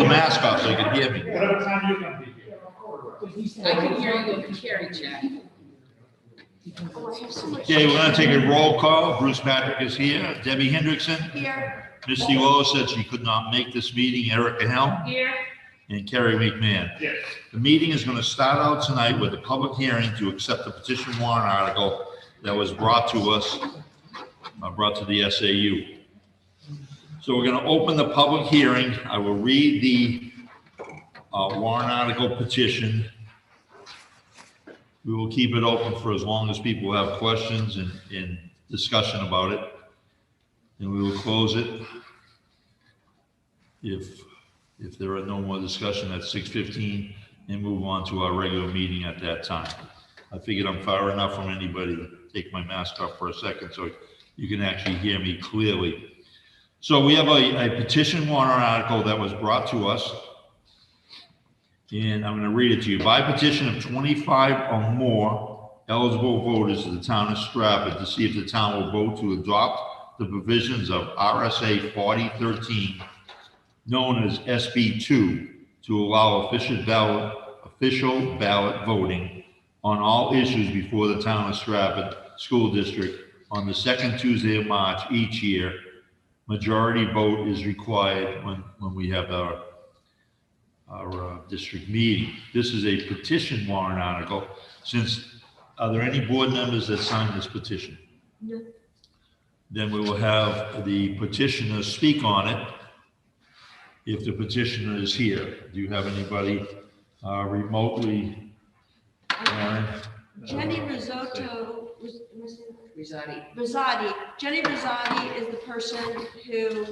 your mask off so you can hear me. Whatever time you're gonna be here. I can hear you with the carry chat. Okay, we're gonna take a roll call. Bruce Patrick is here. Debbie Hendrickson. Here. Misty Wallace said she could not make this meeting. Erica Helm. Here. And Kerry McMahon. Yes. The meeting is going to start out tonight with a public hearing to accept the petition warrant article that was brought to us, brought to the SAU. So we're going to open the public hearing. I will read the warrant article petition. We will keep it open for as long as people have questions and discussion about it. And we will close it if there are no more discussion at 6:15 and move on to our regular meeting at that time. I figured I'm far enough from anybody to take my mask off for a second so you can actually hear me clearly. So we have a petition warrant article that was brought to us. And I'm going to read it to you. By petition of 25 or more eligible voters of the town of Strafford to see if the town will vote to adopt the provisions of RSA 4013, known as SB2, to allow official ballot voting on all issues before the town of Strafford School District on the second Tuesday of March each year. Majority vote is required when we have our district meeting. This is a petition warrant article. Are there any board members that signed this petition? No. Then we will have the petitioner speak on it. If the petitioner is here, do you have anybody remotely? Jenny Risotto, Rosati. Jenny Rosati is the person who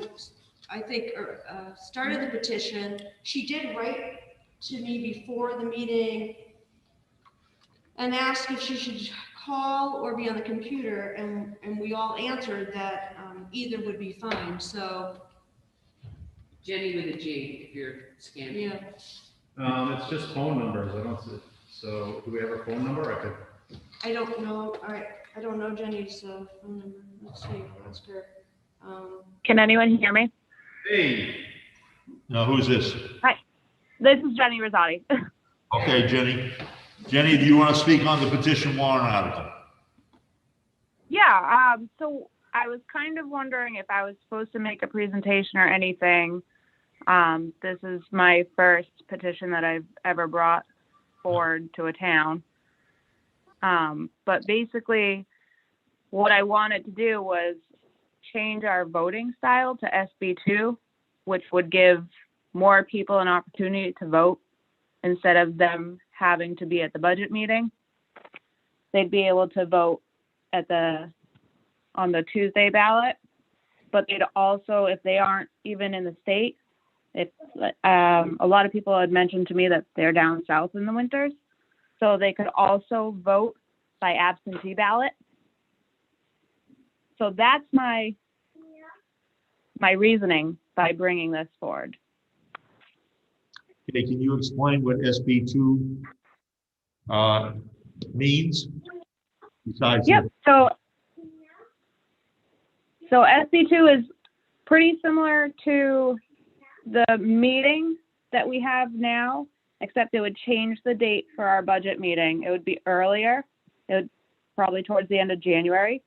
I think started the petition. She did write to me before the meeting and asked if she should call or be on the computer, and we all answered that either would be fine. So Jenny with a G, if you're scanning. yeah, It's just phone numbers. I don't see. So do we have a phone number? I don't know. I don't know Jenny's phone number. Let's see. Ask her. Can anyone hear me? Hey. Now, who's this? Hi, this is Jenny Rosati. Okay, Jenny. Jenny, do you want to speak on the petition warrant article? Yeah, so I was kind of wondering if I was supposed to make a presentation or anything. This is my first petition that I've ever brought forward to a town. But basically, what I wanted to do was change our voting style to SB2, which would give more people an opportunity to vote instead of them having to be at the budget meeting. They'd be able to vote on the Tuesday ballot, but they'd also, if they aren't even in the state, a lot of people had mentioned to me that they're down south in the winters, so they could also vote by absentee ballot. So that's my reasoning by bringing this forward. Okay, can you explain what SB2 means? Besides Yep. So SB2 is pretty similar to the meeting that we have now, except it would change the date for our budget meeting. It would be earlier. It would probably towards the end of January.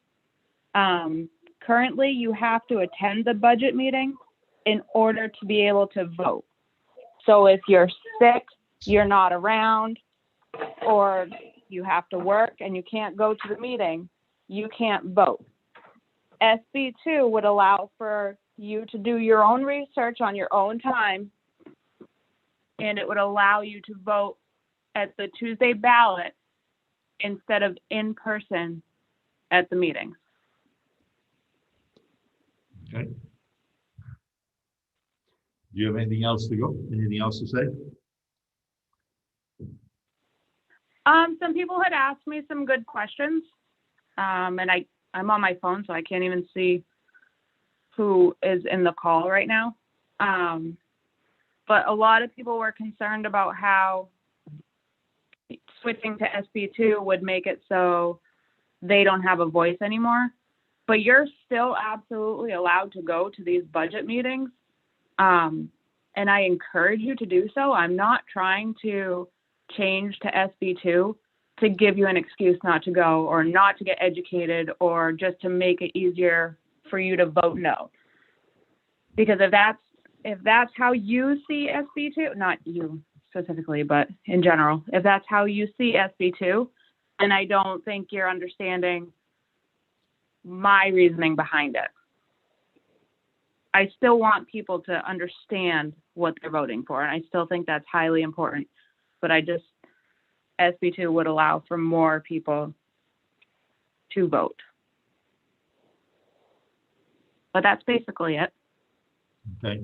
Currently, you have to attend the budget meeting in order to be able to vote. So if you're sick, you're not around, or you have to work and you can't go to the meeting, you can't vote. SB2 would allow for you to do your own research on your own time, and it would allow you to vote at the Tuesday ballot instead of in person at the meetings. Okay. Do you have anything else to go? Anything else to say? Some people had asked me some good questions, and I'm on my phone, so I can't even see who is in the call right now. But a lot of people were concerned about how switching to SB2 would make it so they don't have a voice anymore. But you're still absolutely allowed to go to these budget meetings. and I encourage you to do so. I'm not trying to change to SB2 to give you an excuse not to go or not to get educated or just to make it easier for you to vote no. Because if that's how you see SB2, not you specifically, but in general, if that's how you see SB2, then I don't think you're understanding my reasoning behind it. I still want people to understand what they're voting for, and I still think that's highly important. But SB2 would allow for more people to vote. But that's basically it. Okay.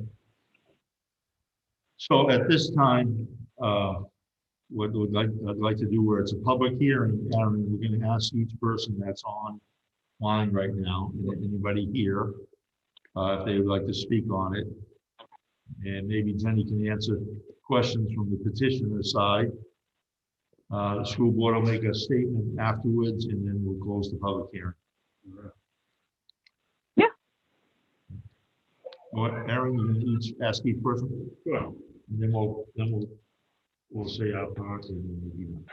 So at this time, what I'd like to do, where it's a public hearing, Aaron, we're going to ask each person that's online right now, anybody here, if they would like to speak on it. And maybe Jenny can answer questions from the petitioner side. The school board will make a statement afterwards, and then we'll close the public hearing. Yeah. What, Aaron, you can each ask each person? Sure. And then we'll say our part and then we'll be done.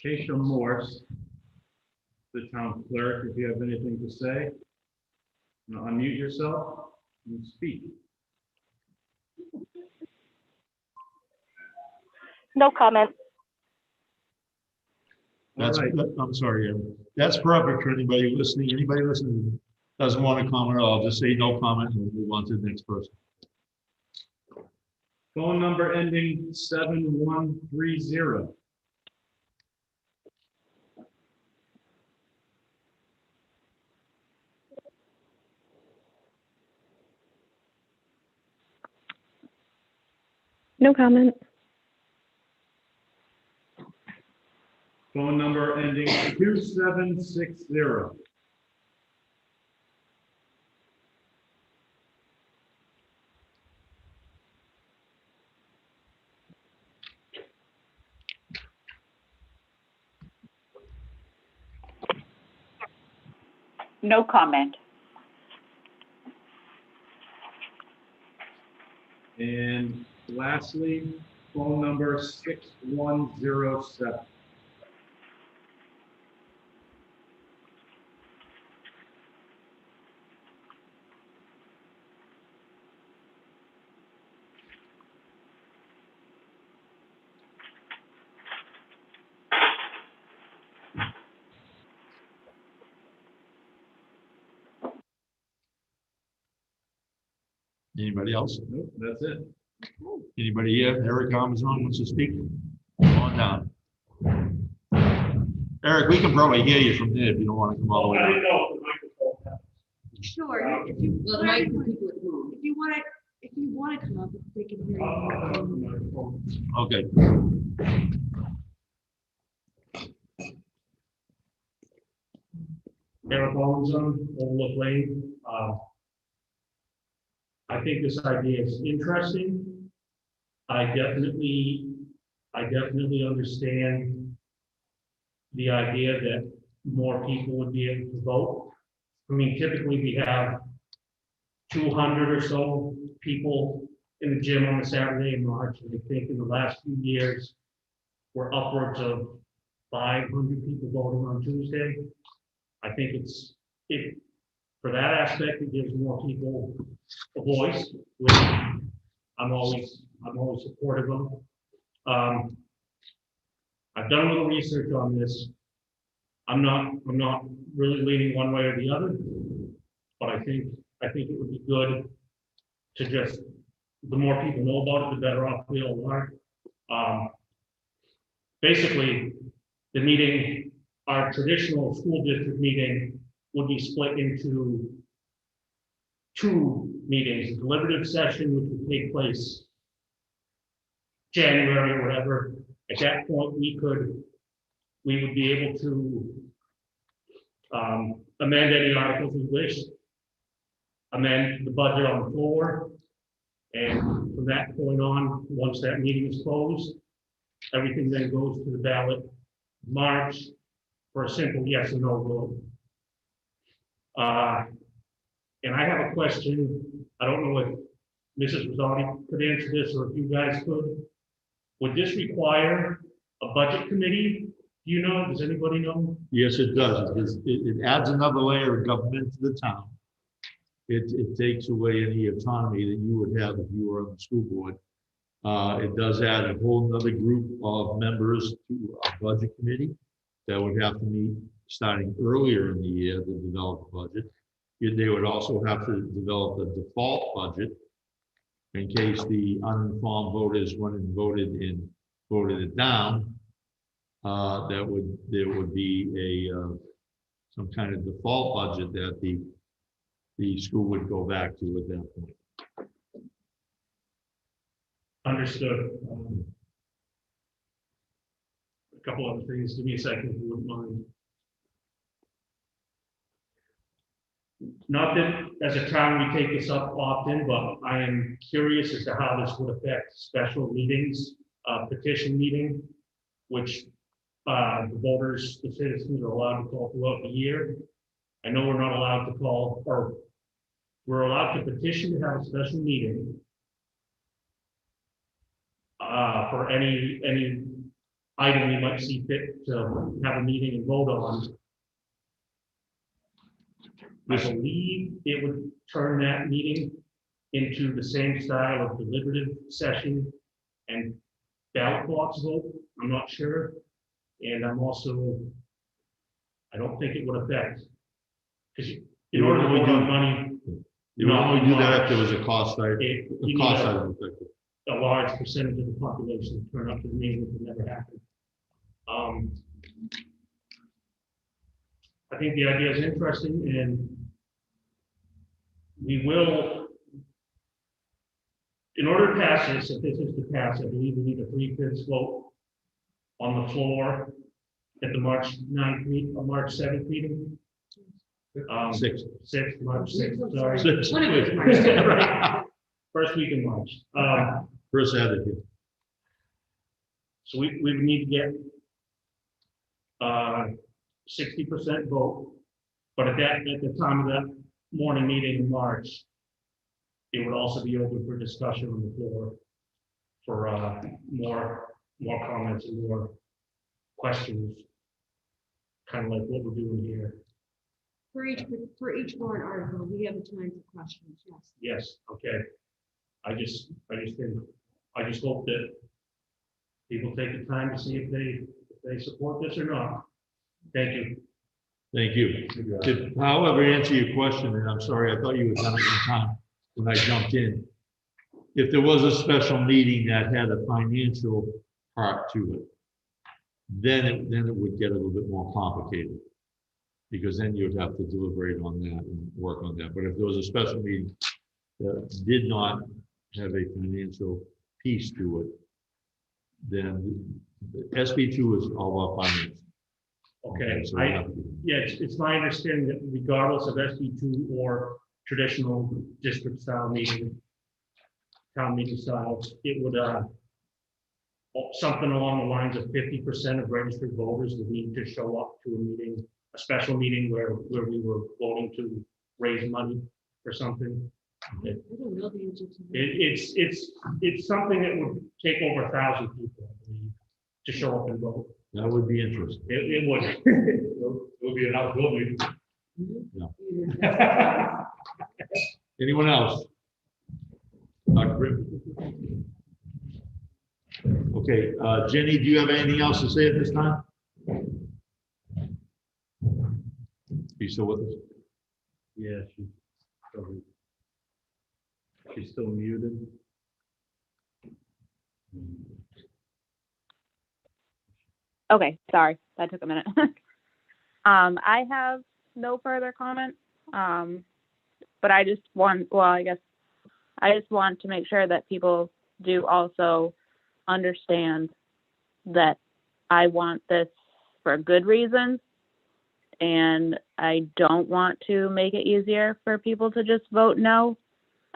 Keisha Morse, the town clerk, if you have anything to say, now unmute yourself and speak. No comment. That's, All right. I'm sorry, Aaron. That's perfect for anybody listening. Anybody listening who doesn't want to comment at all, just say no comment and we'll move on to the next person. Phone number ending 7130. No comment. Phone number ending 2760. No comment. And lastly, phone number 6107. Anybody else? Nope, that's it. Anybody here? Eric Amazon wants to speak? Come on down. Eric, we can probably hear you from there if you don't want to come all the way down. Sure, if you, Well, the mic for people at home. if you want to come up, they can hear you. Okay. Eric Amazon, Overlook Lane. I think this idea is interesting. I definitely understand the idea that more people would be able to vote. I mean, typically we have 200 or so people in the gym on a Saturday in March. And I think in the last few years, we're upwards of 500 people voting on Tuesday. I think for that aspect, it gives more people a voice, which I'm always supportive of. I've done a little research on this. I'm not really leaning one way or the other, but I think it would be good to just, the more people know about it, the better off we all are. Basically, the meeting, our traditional school district meeting, would be split into 2 meetings: a deliberative session, which would take place January or whatever. At that point, we would be able to amend any articles we wish, amend the budget on the floor, and from that point on, once that meeting is closed, everything then goes to the ballot in March for a simple yes or no vote. And I have a question, I don't know if Mrs. Rosati could answer this, or if you guys could. Would this require a budget committee? Do you know, does anybody know? Yes, it does. It adds another layer of government to the town. It takes away any autonomy that you would have if you were on the school board. It does add a whole nother group of members to a budget committee that would have to meet starting earlier in the year to develop a budget. They would also have to develop a default budget in case the uninformed voters went and voted it down. There would be some kind of default budget that the school would go back to at that point. Understood. A couple other things, give me a second if you wouldn't mind. Not that as a town we take this up often, but I am curious as to how this would affect special meetings, petition meeting, which the voters, the citizens are allowed to call throughout the year. I know we're not allowed to call, or we're allowed to petition to have a special meeting for any item we might see fit to have a meeting and vote on. I believe it would turn that meeting into the same style of deliberative session and ballot box vote. I'm not sure. And I'm also, I don't think it would affect, because in order to vote on money, You would only do that if there was a cost item. you A need cost item affected. a large percentage of the population to turn up to the meeting, which would never happen. I think the idea is interesting, and we will, in order to pass this, if this is to pass, I believe we need a 3/5 vote on the floor at the March 9th meeting, or March 7th meeting. March 6th, sorry. Six. When it was March 7th. Right. First week in March. First advocate. So we would need to get 60% vote, but at the time of that morning meeting in March, it would also be open for discussion on the floor for more comments and more questions, kind of like what we're doing here. For each warrant article, we have a time for questions, yes. Yes, okay. I just hope that people take the time to see if they support this or not. Thank you. Thank you. To however answer your question, and I'm sorry, I thought you had done it in time when I jumped in. If there was a special meeting that had a financial part to it, then it would get a little bit more complicated. Because then you'd have to deliberate on that and work on that. But if there was a special meeting that did not have a financial piece to it, then SB2 is all about finance. Okay, So we have to- yeah, it's my understanding that regardless of SB2 or traditional district style meeting, town meeting styles, it would, something along the lines of 50% of registered voters would need to show up to a meeting, a special meeting where we were voting to raise money or something. I don't know the answer to that. It's something that would take over 1,000 people, I believe, to show up and vote. That would be interesting. It would. It would be an outdoor meeting. Anyone else? Dr. Britton? Okay, Jenny, do you have anything else to say at this time? Are you still with us? Yeah, she's still muted. Okay, sorry, that took a minute. I have no further comments. But I just want, I just want to make sure that people do also understand that I want this for good reasons. And I don't want to make it easier for people to just vote no.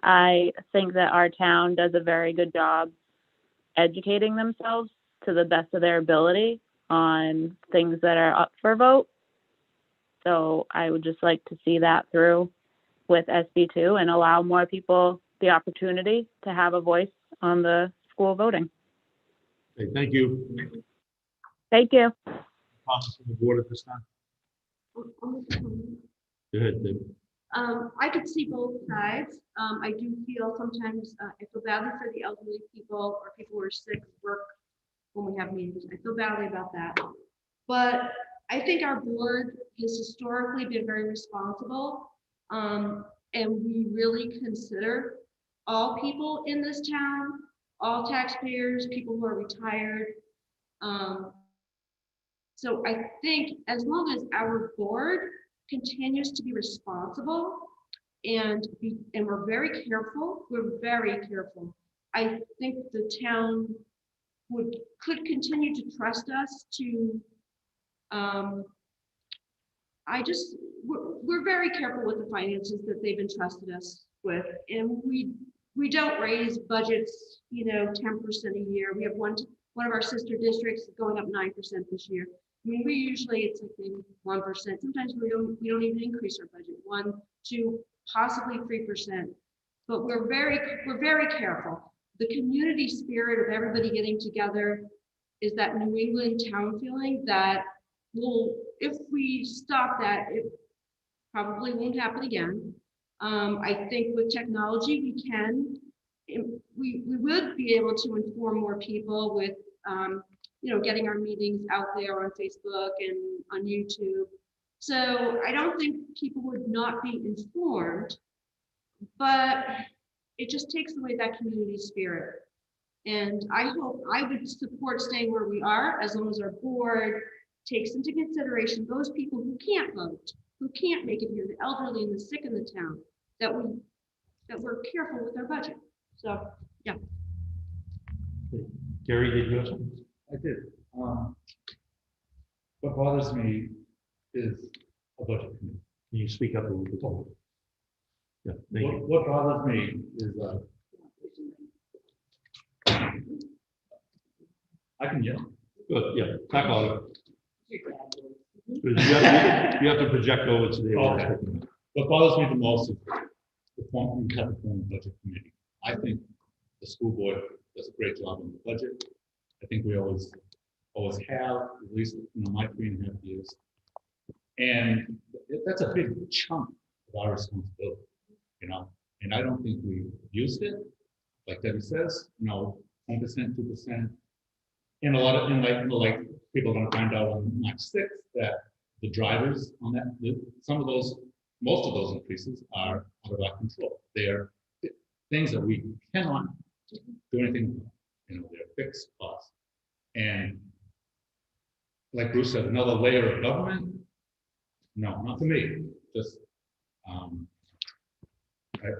I think that our town does a very good job educating themselves to the best of their ability on things that are up for vote. So I would just like to see that through. with SB2 and allow more people the opportunity to have a voice on the school voting. Okay, thank you. Thank you. Comments from the board at this time? Go ahead, Dave. I could see both sides. I do feel sometimes, I feel badly for the elderly people or people who are sick at work when we have meetings. I feel badly about that. But I think our board has historically been very responsible. And we really consider all people in this town, all taxpayers, people who are retired. So I think as long as our board continues to be responsible and we're very careful, I think the town could continue to trust us to, we're very careful with the finances that they've entrusted us with, and we don't raise budgets, 10% a year. We have one of our sister districts going up 9% this year. I mean, it's like maybe 1%. Sometimes we don't even increase our budget, 1, 2, possibly 3%. But we're very careful. The community spirit of everybody getting together is that New England town feeling that if we stop that, it probably won't happen again. I think with technology, we would be able to inform more people with, getting our meetings out there on Facebook and on YouTube. So I don't think people would not be informed, but it just takes away that community spirit. And I would support staying where we are as long as our board takes into consideration those people who can't vote, who can't make it here, the elderly and the sick in the town, that we're careful with our budget. So, yeah. Gary, did you have something? I did. What bothers me is a budget committee. Can you speak up a little bit? Yeah, thank you. What bothers me is, I can yell. Good, yeah, talk about it. You have to project over to the. Okay. What bothers me the most is the form of budget committee. I think the school board does a great job on the budget. I think we always have, at least my 3.5 years. And that's a big chunk of our responsibility, and I don't think we used it. Like Debbie says, 1%, 2%. And like people are gonna find out on March 6th that the drivers on that, most of those increases are out of our control. They're things that we cannot do anything about. They're fixed costs. And like Bruce said, another layer of government? No, not to me. Just, I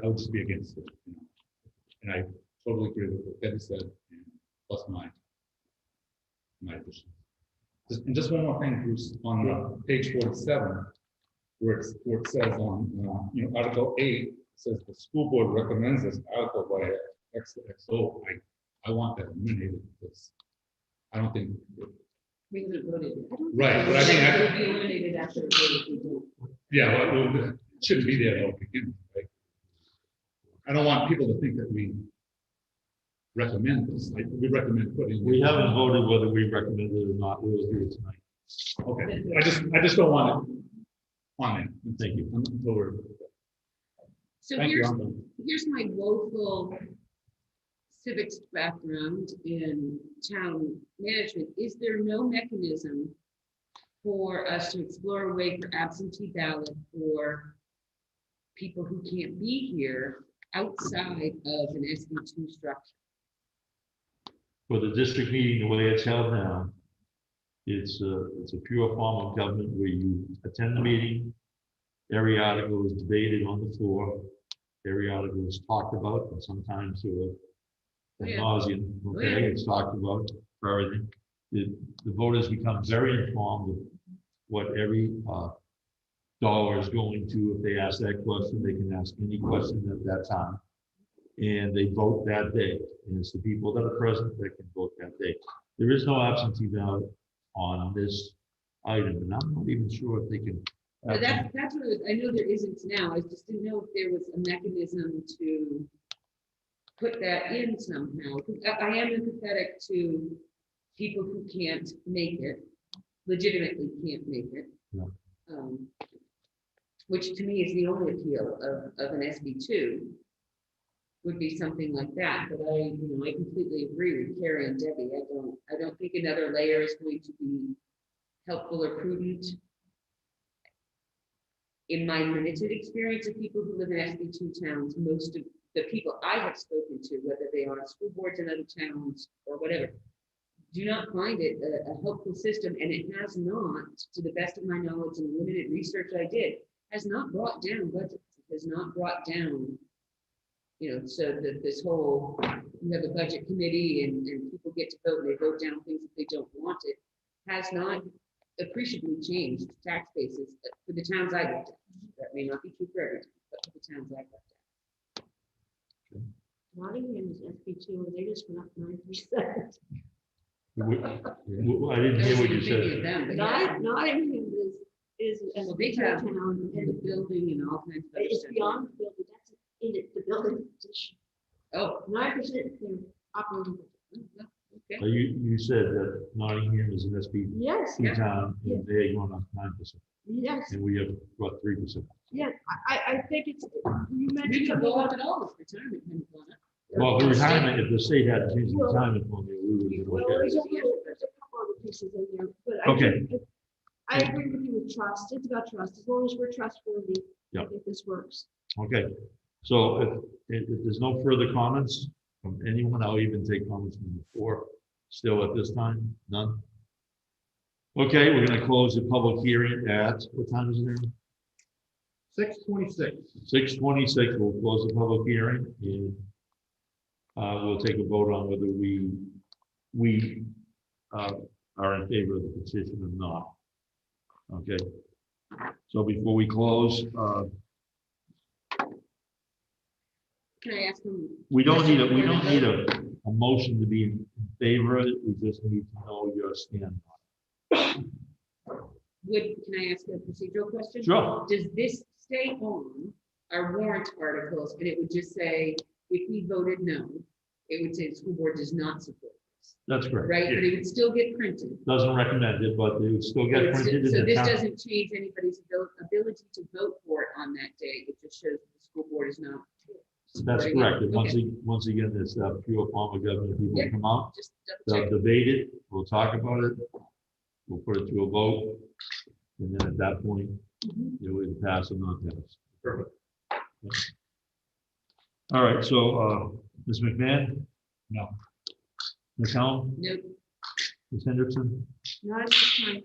would just be against it. And I totally agree with what Debbie said, plus my addition. And just one more thing, Bruce, on page 47, where it says on, Article 8, says the school board recommends this article by XO. I want that eliminated because I don't think. We haven't voted. Right, but I mean, It would be eliminated after the vote if we do. Yeah, well, it shouldn't be there to begin with, right? I don't want people to think that we recommend this. Like, we recommend putting. We haven't voted whether we recommend it or not. We'll do it tonight. Okay, I just don't want it on it. Thank you. I'm not worried. So Thank you. here's my woeful civics background in town management. Is there no mechanism for us to explore a way for absentee ballot for people who can't be here outside of an SB2 structure? For the district meeting, the way it's held now, it's a pure form of government where you attend the meeting, every article is debated on the floor, every article is talked about, and sometimes ad nauseam, okay, it's talked about for everything. The voters become very informed of what every dollar is going to. If they ask that question, they can ask any question at that time. And they vote that day. And it's the people that are present that can vote that day. There is no absentee ballot on this item, and I'm not even sure if they can But that's what, I know there isn't now, I just didn't know if there was a mechanism to put that in somehow. 'Cause I am empathetic to people who can't make it, legitimately can't make it. Yeah. Which to me is the only appeal of an SB2, would be something like that, but I completely agree with Carrie and Debbie, I don't think another layer is going to be helpful or prudent. In my limited experience of people who live in SB2 towns, most of the people I have spoken to, whether they are on school boards in other towns or whatever, do not find it a helpful system, and it has not, to the best of my knowledge and the limited research I did, has not brought down budgets, it has not brought down, so that this whole, you have a budget committee and people get to vote and they vote down things if they don't want it, has not appreciably changed tax bases for the towns I looked at. That may not be true for every town, but for the towns I looked at. Nottingham is SB2, and they just went up 9%. I didn't hear what you Thinking of said. them, but yeah. Nottingham is Well, a they big have town, and the building and all kinds of other it's stuff. beyond the building, that's in it, the building petition. Oh, 9% they're operating. okay. You said that Nottingham is an SB Yes, town, and they're going up 9%, yes, and we have, what, 3%? yeah, I think it's, you We mentioned could something go up about. at all if retirement hadn't gone up. Well, the retirement, if the state had changed the retirement formula, we would have Well, been okay. there's a couple other pieces in there, but Okay. I agree with you with trust, it's about trust, as long as we're trustworthy, I Yeah. think this works. Okay, so if there's no further comments from anyone, I'll even take comments from the floor. Still at this time, none? Okay, we're gonna close the public hearing at, what time is it now? 6:26. 6:26, we'll close the public hearing and we'll take a vote on whether we are in favor of the petition or not. Okay, so before we close, Can I ask them? we don't need a motion to be in favor of it, we just need to know your stand. Can I ask a procedural question? Sure. Does this stay on our warrant articles, and it would just say, if we voted no, it would say the school board does not support this, That's correct. right? But it would still get printed. Doesn't recommend it, but it would still get But printed. So in the this town. doesn't change anybody's ability to vote for it on that day, it just shows that the school board is not. That's supporting it. correct. And Okay. once again, it's pure form of government. People Yeah. come out, Just they'll double check. debate it, we'll talk about it, we'll put it to a vote. And then at that point, it would pass or not pass. Perfect. All right, so, Ms. McMahon? No. Ms. Helm? Nope. Ms. Hendrickson? Not at this time.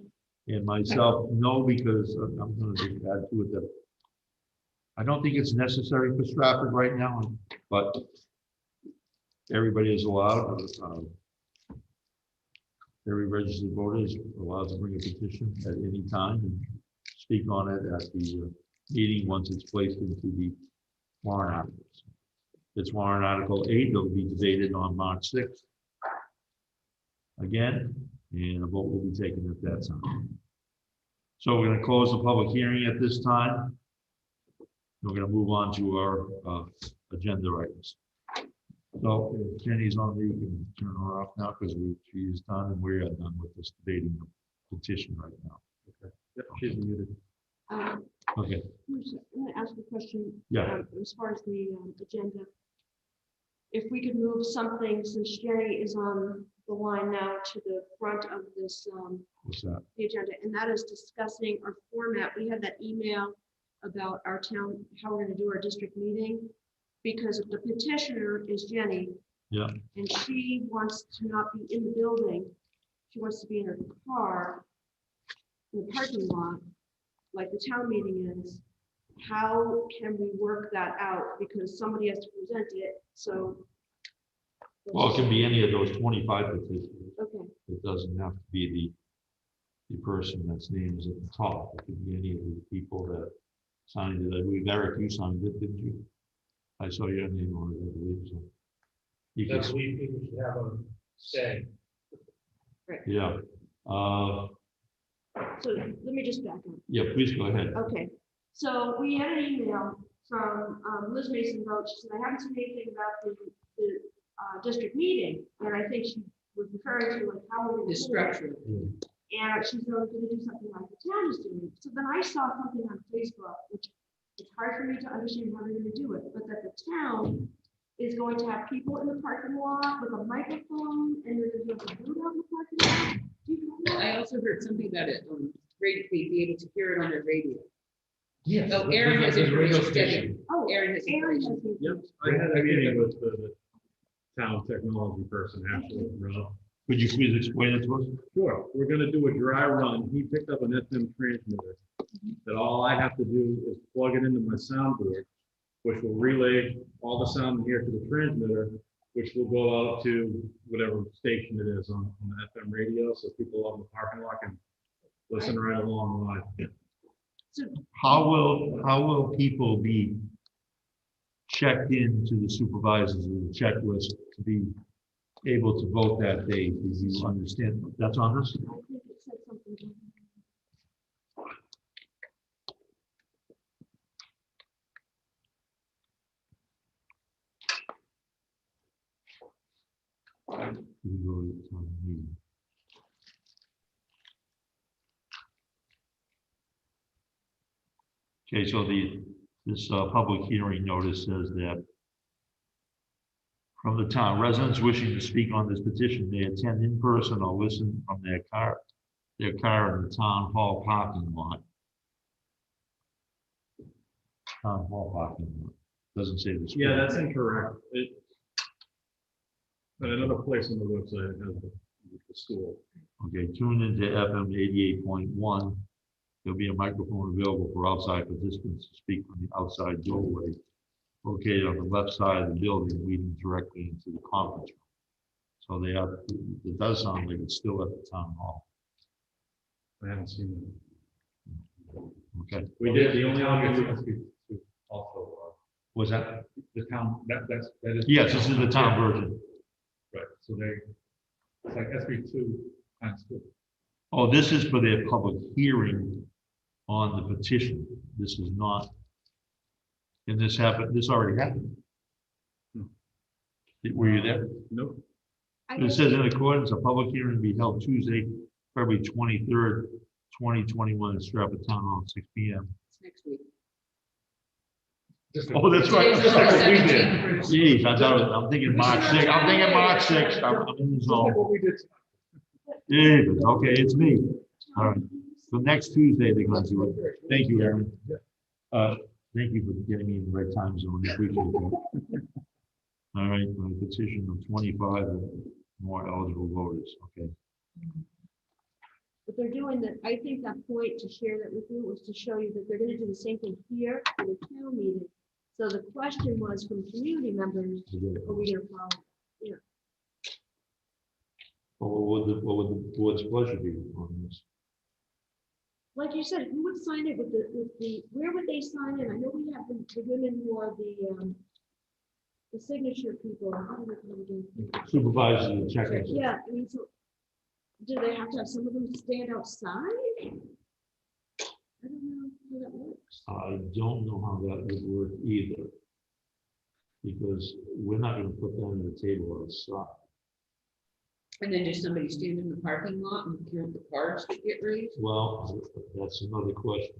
And myself, no, because I'm gonna add to it that I don't think it's necessary for Strafford right now, but everybody is allowed, every registered voter is allowed to bring a petition at any time and speak on it at the meeting once it's placed into the warrant articles. It's warrant article 8, it'll be debated on March 6th. Again, and a vote will be taken at that time. So we're gonna close the public hearing at this time. We're gonna move on to our agenda items. So if Jenny's on, you can turn her off now because she is done and we are done with this debating the petition right now. Yep, she's muted. Okay, I'm gonna ask a question. Yeah. As far as the agenda. If we could move something, since Jerry is on the line now, to the front of this, what's that? the agenda, and that is discussing our format. We had that email about our town, how we're gonna do our district meeting. Because if the petitioner is Jenny. Yeah. And she wants to not be in the building, she wants to be in her car in the parking lot, like the town meeting is. How can we work that out? Because somebody has to present it, so. Well, it can be any of those 25 petitions. Okay, It doesn't have to be the person that's named at the top. It could be any of the people that signed it. I believe, Eric, you signed it, didn't you? I saw your name on it, I believe so. You can- That's we people should have a say. Yeah. So let me just back up. Yeah, please go ahead. Okay, so we had an email from Liz Mason Roach, she said, I haven't seen anything about the district meeting, and I think she was referring to like how we're The going to structure. and she's going to do something like the town is doing. So then I saw something on Facebook, which it's hard for me to understand how they're going to do it, but that the town is going to have people in the parking lot with a microphone, and they're going to be able to do it on the parking lot. Do you know that? I also heard something about it, radio, they'd be able to hear it on their radio. Yes. Oh, Aaron has there's a radio information. station. Oh, Aaron has Aaron information. has the- Yep, I had a meeting with the town technology person, actually, Rob. Could you please explain it to us? Sure, we're gonna do a dry run. He picked up an FM transmitter that all I have to do is plug it into my soundboard, which will relay all the sound here to the transmitter, which will go out to whatever station it is on the FM radio, so people out in the parking lot can listen right along live. So How will people be checked into the supervisors of the checklist to be able to vote that day? Do you understand? That's on this? I think it said something. We go to the town meeting. Okay, so this public hearing notice says that from the town, residents wishing to speak on this petition may attend in person or listen from their car in the town hall parking lot. Town hall parking lot, doesn't say this. Yeah, that's incorrect. But another place on the website has the school. Okay, tune into FM 88.1. There'll be a microphone available for outside participants to speak from the outside doorway located on the left side of the building leading directly into the conference room. So they have, it does sound like it's still at the town hall. I haven't seen it. Okay, We did, the only town other, gets to also, was that? the town, that is. Yes, this is the town version. Right, so it's like SB2 times 2. Oh, this is for their public hearing on the petition. This is not. And this happened, this already happened. Were you there? nope. I It think- says in accordance, a public hearing to be held Tuesday, February 23rd, 2021 at Strafford Town Hall, 6 p.m. It's next week. Oh, that's right. Today's That's the right, we 17th, did. Bruce. Jeez, I thought, I'm thinking March 6th. I'm thinking March 6th. I'm in the Just like zone. what we did. Jeez, okay, it's me. All right. So next Tuesday, they're gonna do it. Thank you, Aaron. Thank you for getting me in the right time zone. I appreciate that. All right, my petition of 25 or more eligible voters, okay. But they're doing that, I think that point to share that with you was to show you that they're gonna do the same thing here for the town meeting. So the question was from community members, are we gonna follow? What would the board's pleasure be on this? Like you said, who would sign it with the, where would they sign it? I know we have the women who are the signature people. How do they come again? Supervisors and checkers. Yeah, I mean, so do they have to have some of them stand outside? I don't know how that works. I don't know how that would work either. Because we're not gonna put them on the table outside. And then does somebody stand in the parking lot and count the cars that get raised? Well, that's another question.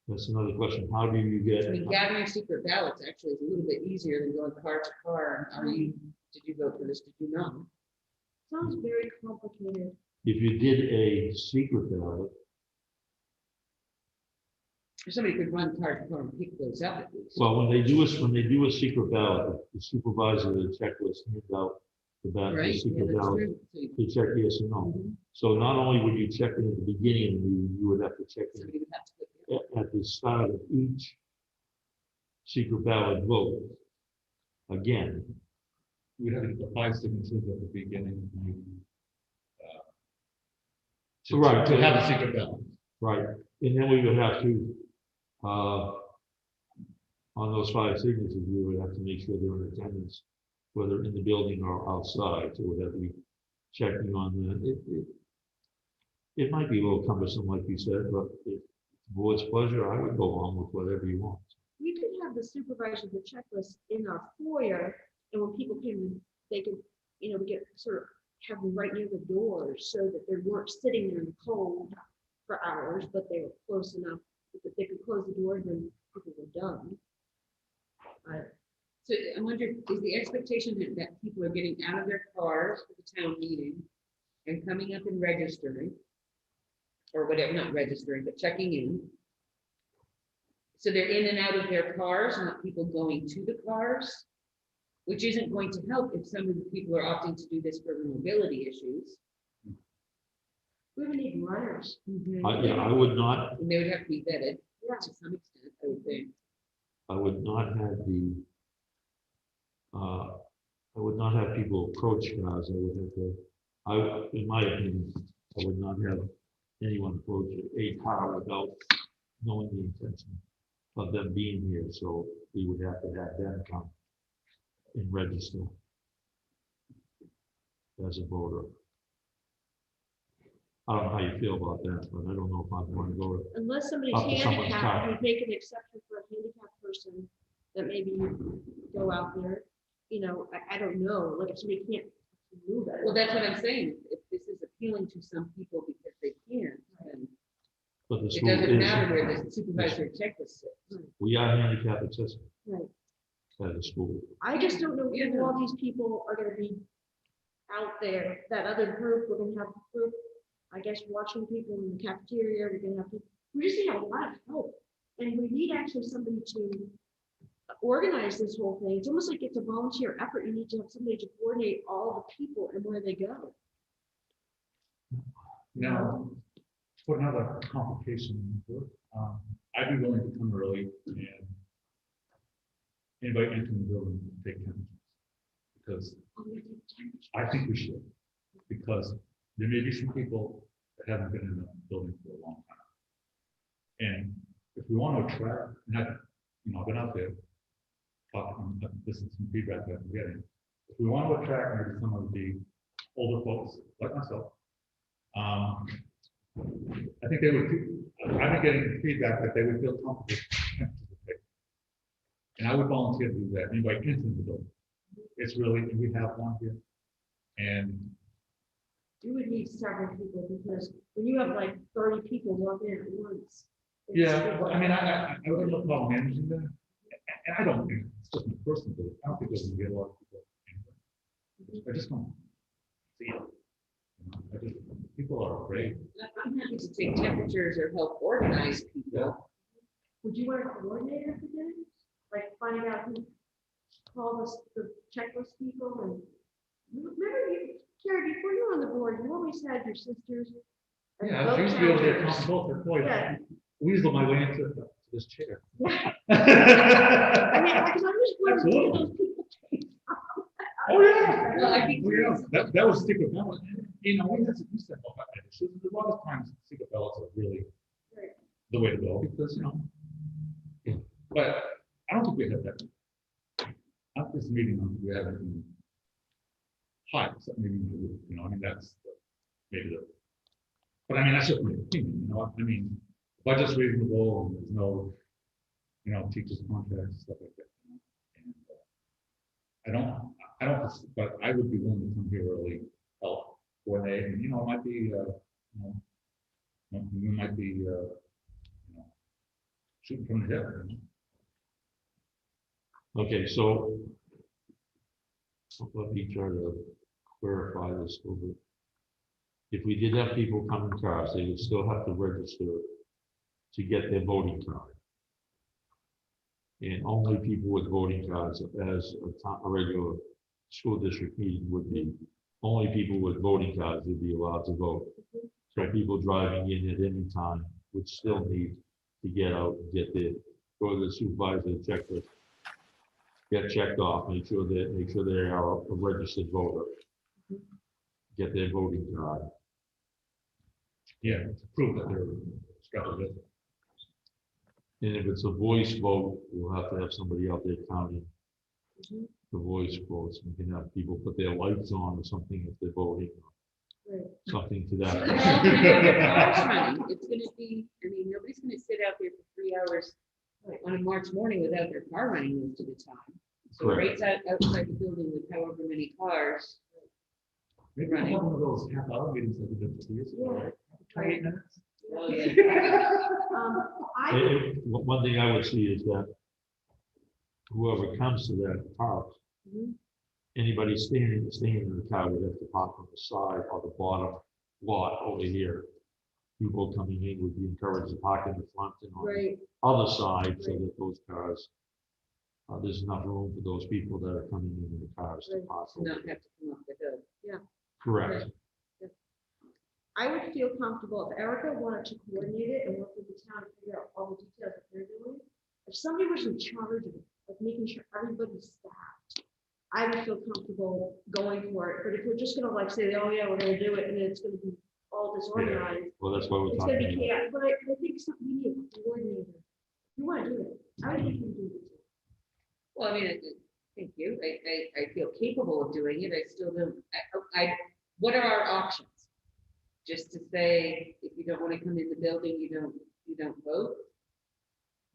That's another question. How do you I get, mean, gathering secret ballots actually is a little bit easier than going car to car. And are you, did you vote for this? Did you not? Sounds very complicated. if you did a secret ballot, If somebody could run car to car and pick those up at least. well, when they do a secret ballot, the supervisor of the checklist hands out the ballot, the Right? Yeah, secret that's ballot, true. So you- to check yes or no. Mhm. So not only would you check it at the beginning of the meeting, you would have to check Somebody would have to put it at the start of each secret ballot vote. Again, We'd have to put 5 signatures at the beginning of the meeting. Right. To have a secret ballot. right, and then we would have to, on those 5 signatures, we would have to make sure they're in attendance, whether in the building or outside, so we'd have to be checking on that. it might be a little cumbersome, like you said, but if board's pleasure, I would go on with whatever you want. We could have the supervisor, the checklist in our foyer, and when people came, they could, we get sort of have them right near the doors so that they weren't sitting there in the cold for hours, but they were close enough that they could close the doors when people were done. So I wonder, is the expectation that people are getting out of their cars for the town meeting and coming up and registering? Or whatever, not registering, but checking in. So they're in and out of their cars, not people going to the cars, which isn't going to help if some of the people are opting to do this for mobility issues. We would need runners. Yeah, I would not, And they would have to be vetted Yeah. to some extent, I would think. I would not have the, I would not have people approach cars. I would have to, in my opinion, I would not have anyone approach a car without knowing the intention of them being here. So we would have to have them come and register as a voter. I don't know how you feel about that, but I don't know if I want to go. Unless somebody's Up to someone's handicapped, car. we'd make an exception for a handicapped person that maybe go out there. I don't know, like if somebody can't move it. Well, that's what I'm saying. If this is appealing to some people because they can't, then But the it school doesn't is, matter where the supervisory checklist sits. we are handicap accessible Right. at the school. I just don't know if all these people are gonna be out there, that other group, we're gonna have a group, I guess, watching people in the cafeteria, we're gonna have people, we just need a lot of help. And we need actually somebody to organize this whole thing. It's almost like it's a volunteer effort. You need to have somebody to coordinate all the people and where they go. Now, for another complication, I'd be willing to come early and anybody entering the building take temperatures. Because I think we should, because there may be some people that haven't been in the building for a long time. And if we want to attract, and I've been out there, this is some feedback that I'm getting. If we want to attract maybe some of the older folks, like myself, I think they would, I've been getting feedback that they would feel comfortable. And I would volunteer to do that, anybody entering the building. It's really, we have one here. And You would need several people because when you have like 30 people walk in at once. it's- yeah, I mean, I would look about managing that. And I don't think, it's just my personal belief, I don't think there's gonna be a lot of people anyway. I just don't see it. People are afraid. I'm happy to take temperatures or help organize people. Would you want a coordinator for this? Like find out who call us the checklist people and remember you, Carrie, before you were on the board, you always had your sisters. as Yeah, vote I used to be able to get counters. comfortable for boy, Yeah. weasel my way into this chair. Yeah. I mean, because I'm just wondering where Absolutely. those people came from. Oh, yeah. Well, I think- Oh, yeah. That was secret ballot. We said, well, a lot of times secret ballots are really Right. the way to go because, but I don't think we have that. At this meeting, we haven't hot, so maybe, I mean, that's maybe the, but I mean, that's just my opinion, I mean, budget's reasonable and there's no, teachers' contracts, stuff like that. And I don't, but I would be willing to come here early, help coordinate, and, it might be, we might be, shooting from the hip. Okay, so let me try to clarify this a little bit. If we did have people come in cars, they would still have to register to get their voting card. And only people with voting cards, as a regular school district meeting would be, only people with voting cards would be allowed to vote. So people driving in at any time would still need to get out and go to the supervisor checklist, get checked off, make sure they are a registered voter, get their voting card. Yeah, to prove that they're Strafford. And if it's a voice vote, we'll have to have somebody out there counting the voice votes. We can have people put their lights on or something if they're voting. Right. something to So that. they're all gonna have their cars running. It's gonna be, I mean, nobody's gonna sit out there for 3 hours on a March morning without their car running most of the time. So Correct. right outside the building with however many cars. Maybe Running. one of those half-hour meetings that we did 2 years ago, right? 28 minutes. Oh, yeah. I, One thing I would see is that whoever comes to that park, Mhm. anybody staying in the car would have to park on the side or the bottom lot over here. People coming in would be encouraged to park in the front and on the right, other side so that those cars, there's enough room for those people that are coming in the cars to Right. park. To not have to come up the hill. Correct. I would feel comfortable if Erica wanted to coordinate it and work with the town to figure out all the details that they're doing. If somebody was in charge of making sure everybody's staffed, I would feel comfortable going for it. But if we're just gonna like say, oh yeah, we're gonna do it, and then it's gonna be all disorganized, Well, that's what we're it's gonna talking be about. chaos. But I think we need a coordinator. You wanna do it, I would think you do it. Well, I mean, thank you. I feel capable of doing it. I still don't, what are our options? Just to say, if you don't want to come in the building, you don't vote?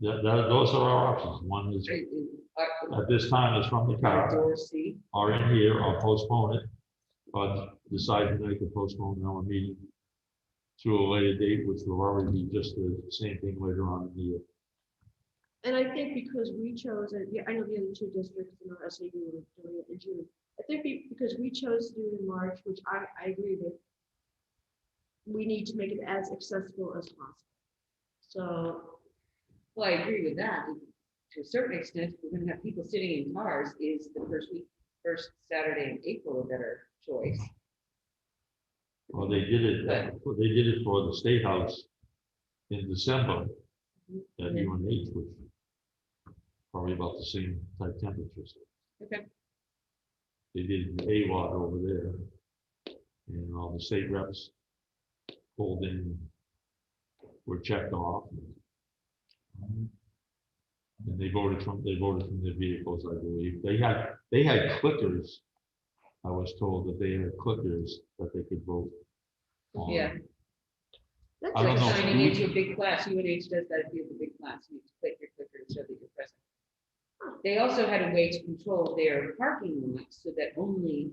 Those are our options. One is, at this time, is from the car, Door seat. or in here, or postpone it, or decide tonight to postpone our meeting to a later date, which will already be just the same thing later on in the year. And I think because we chose it, yeah, I know the other two districts in our SAU were doing it in June. I think because we chose to do it in March, which I agree with, we need to make it as accessible as possible. So, Well, I agree with that. To a certain extent, if we're gonna have people sitting in cars, is the first Saturday in April a better choice? Well, they did it for the State House in December, at UNH, which probably about the same type temperatures. Okay. They did the A-Lot over there, and all the state reps pulled in, were checked off. And they voted from their vehicles, I believe. They had clickers. I was told that they had clickers that they could vote on. Yeah. that's I don't Like know. signing into a big class, UNH does that if you have a big class, you need to click your clicker to show that you're present. They also had a way to control their parking lots so that only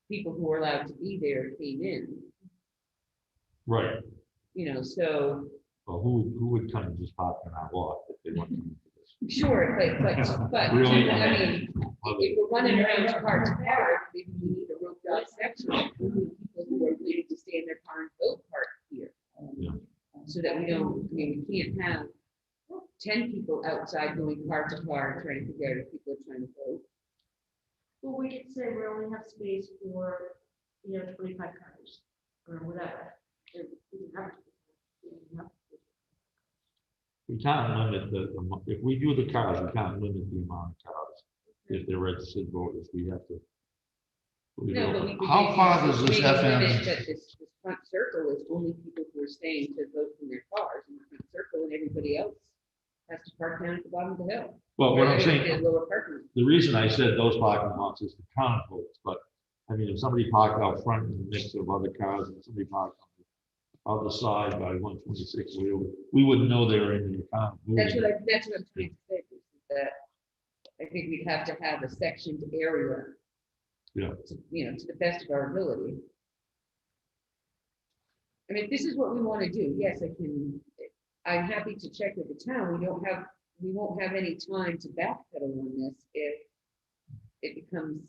people who were allowed to be there came in, Right. So, Well, who would come and just park in our lot if they wanted to do this? sure, but, Really? I mean, if we're running around car to car, maybe we need a roped off section, of only people who are willing to stay in their car and vote park here. Yeah. So that we don't, we can't have 10 people outside going car to car trying to figure out if people are trying to vote. well, we could say we only have space for, 25 cars or whatever. And we can have- we can have- We can't limit if we do the cars, we can't limit the amount of cars. If they're registered voters, we have to. No, but we could How maybe far does this maybe limit FM? that this front circle is only people who are staying to vote from their cars in the front circle, and everybody else has to park down at the bottom of the hill. Well, what I'm Or saying, the lower parking. the reason I said those parking lots is the town votes, but I mean, if somebody parked out front in the mix of other cars and somebody parked on the other side by 126, we wouldn't know they were in the account. That's what I'm trying to say, is that I think we'd have to have a sectioned area. Yeah. To the best of our ability. I mean, if this is what we want to do, yes, I'm happy to check with the town. We won't have any time to backpedal on this if it becomes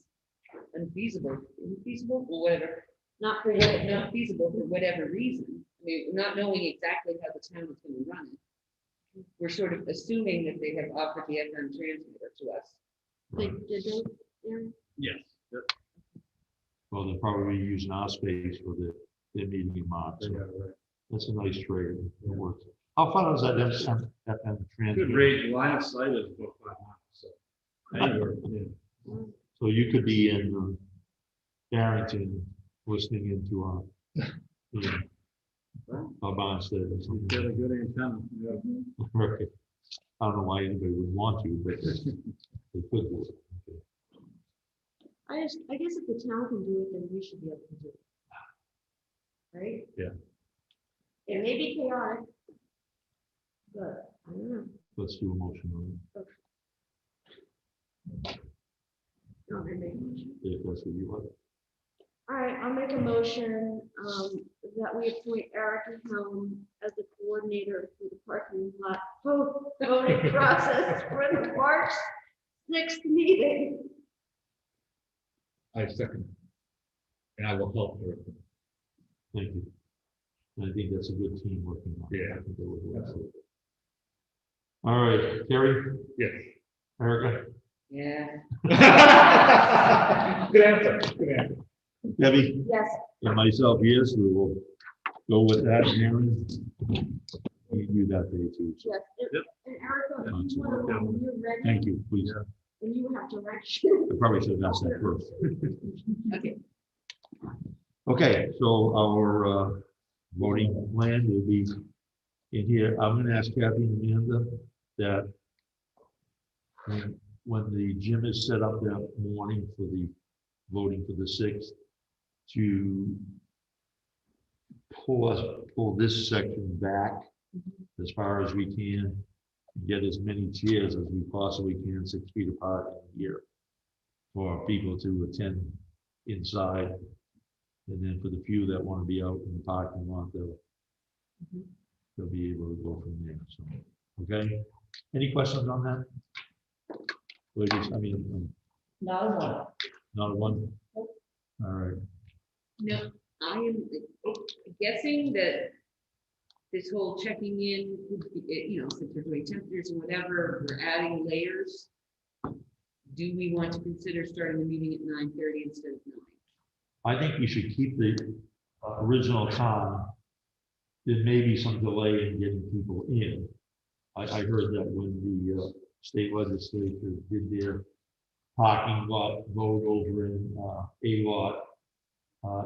infeasible or whatever. Not feasible for whatever reason. I mean, not knowing exactly how the town is going to run it. We're sort of assuming that they have offered the FM transmitter to us. Did they? Aaron? Yes. Well, they'll probably be using our space for their meeting in March. So that's a nice trade. It works. How far is that FM Good transmitter? range, line of sight is about 5 miles, so. Anywhere, yeah. So you could be in Barrington listening into our Barnstead or You've something. got a good antenna, yeah. Right. I don't know why anybody would want to, but they could do it. Okay. I guess if the town can do it, then we should be able to do it. right? Yeah. It may be chaotic, but I don't know. Let's do a motion on No, they make a motion. it, if that's what you want. All right, I'll make a motion that we appoint Erica Helm as the coordinator for the parking lot voting process for the March 6th meeting. I second. And I will help her. Thank you. I think that's a good team working on it. Yeah. I think that would work. All right, Terry, Yes. Erica, Yeah. Good answer, good answer. Debbie, Yes. and myself, yes, we will go with that, Aaron. You do that day too. So Yes. And Erica, Yeah, if you want to, when you're ready, thank you, please. and you have direction. I probably should have asked that first. Okay. Okay, so our voting plan will be in here. I'm gonna ask Kathy and Amanda that when the gym is set up that morning for the voting for the 6th, to pull this section back as far as we can, and get as many chairs as we possibly can, 6 feet apart in here, for people to attend inside. And then for the few that want to be out in the parking lot, they'll be able to go from there. So, okay. Any questions on that? Ladies, I mean, Not a one. not a one. All right. No, I am guessing that this whole checking in, would be, you know, since we're doing temperatures and whatever, we're adding layers. Do we want to consider starting the meeting at 9:30 instead of 9? I think we should keep the original time. There may be some delay in getting people in. I heard that when the state legislature did their parking lot vote over in A lot,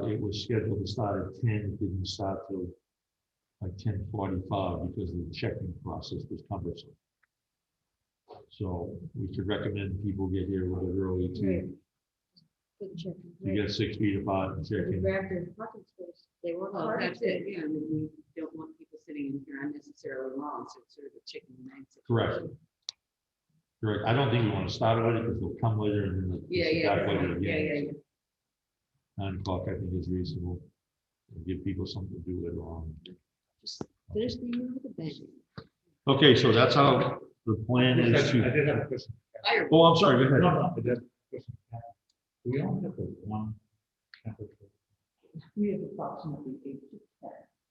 it was scheduled to start at 10. It didn't start till like 10:45 because the checking process was cumbersome. So we should recommend people get here a little early to get 6 feet apart and check in. Grab their parking space. They work Well, hard. that's it, yeah, I mean, we don't want people sitting in here unnecessarily long, so it's sort of a chicken and egg Correct. situation. Correct. I don't think we want to start with it because they'll come later and then they'll Yeah, sit yeah, back later yeah, again. yeah. 9 o'clock, I think, is reasonable. And give people something to do later on. Just finish the year with a bang. Okay, so that's how the plan is I to, did have a question. Fire. oh, I'm sorry, go No, ahead. no, I did have a question. We only have the one temperature. We have approximately 8 to 10,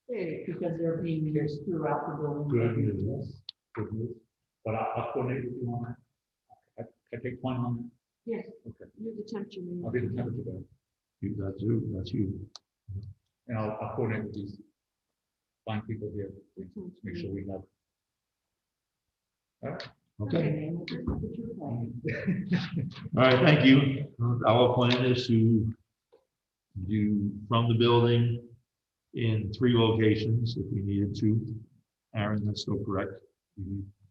Hey, because they're being used throughout the building. Good news. Good news. But I'll coordinate with you on that. I take point on Yes, that. Okay. you're the temperature man. I'll be the temperature guy. That's you, that's you. And I'll coordinate with these fine people here. Make sure we have. All right. Okay, And we'll just put your plan. all right, thank you. Our plan is to do from the building in 3 locations if we needed to. Aaron, that's still correct.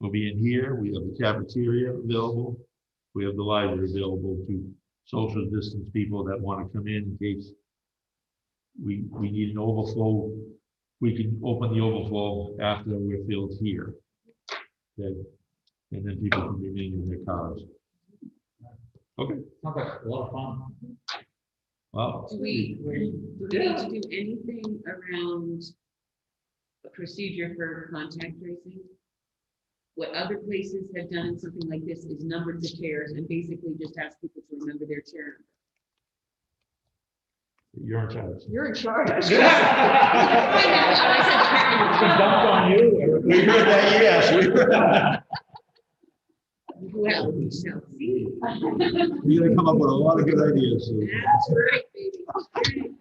We'll be in here. We have the cafeteria available. We have the library available to social distance people that want to come in case we need an overflow. We can open the overflow after we're filled here. Okay. And then people can remain in their cars. Okay, Sounds like a lot of fun. well. Do we need to do anything around a procedure for contact tracing? What other places have done in something like this is numbered the chairs and basically just ask people to remember their chair. You're in charge. You're in charge. I said Dumped on you. We heard that, yes. We heard that. well, we shall see. You're gonna come up with a lot of good ideas. So That's right, baby.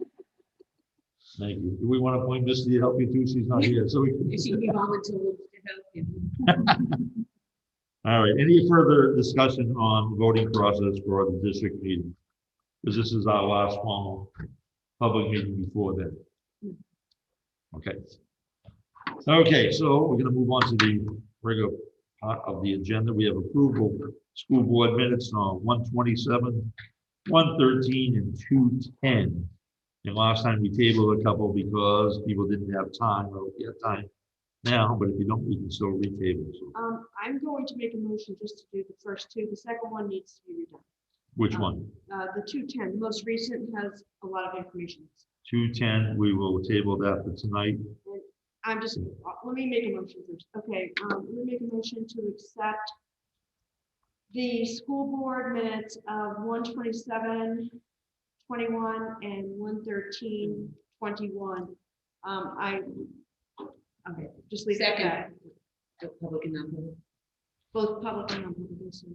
thank you. Do we want to appoint Misty to help you too? She's not here, so we can. She can be voluntold to help you. All right, any further discussion on voting process for the district meeting? Because this is our last formal public meeting before then. Okay. Okay, so we're gonna move on to the regular part of the agenda. We have approval of school board minutes on 127, 113, and 210. And last time we tabled a couple because people didn't have time, or we have time now, but if you don't, we can still retable. So, I'm going to make a motion just to do the first two. The second one needs to be redone. which one? The 210, the most recent, has a lot of information. 210, we will table that for tonight. I'm just, let me make a motion first. Okay, let me make a motion to accept the school board minutes of 127, 21, and 113, 21. Okay, just leave it at that. Second. The public and non-public. Both public and non-public. So,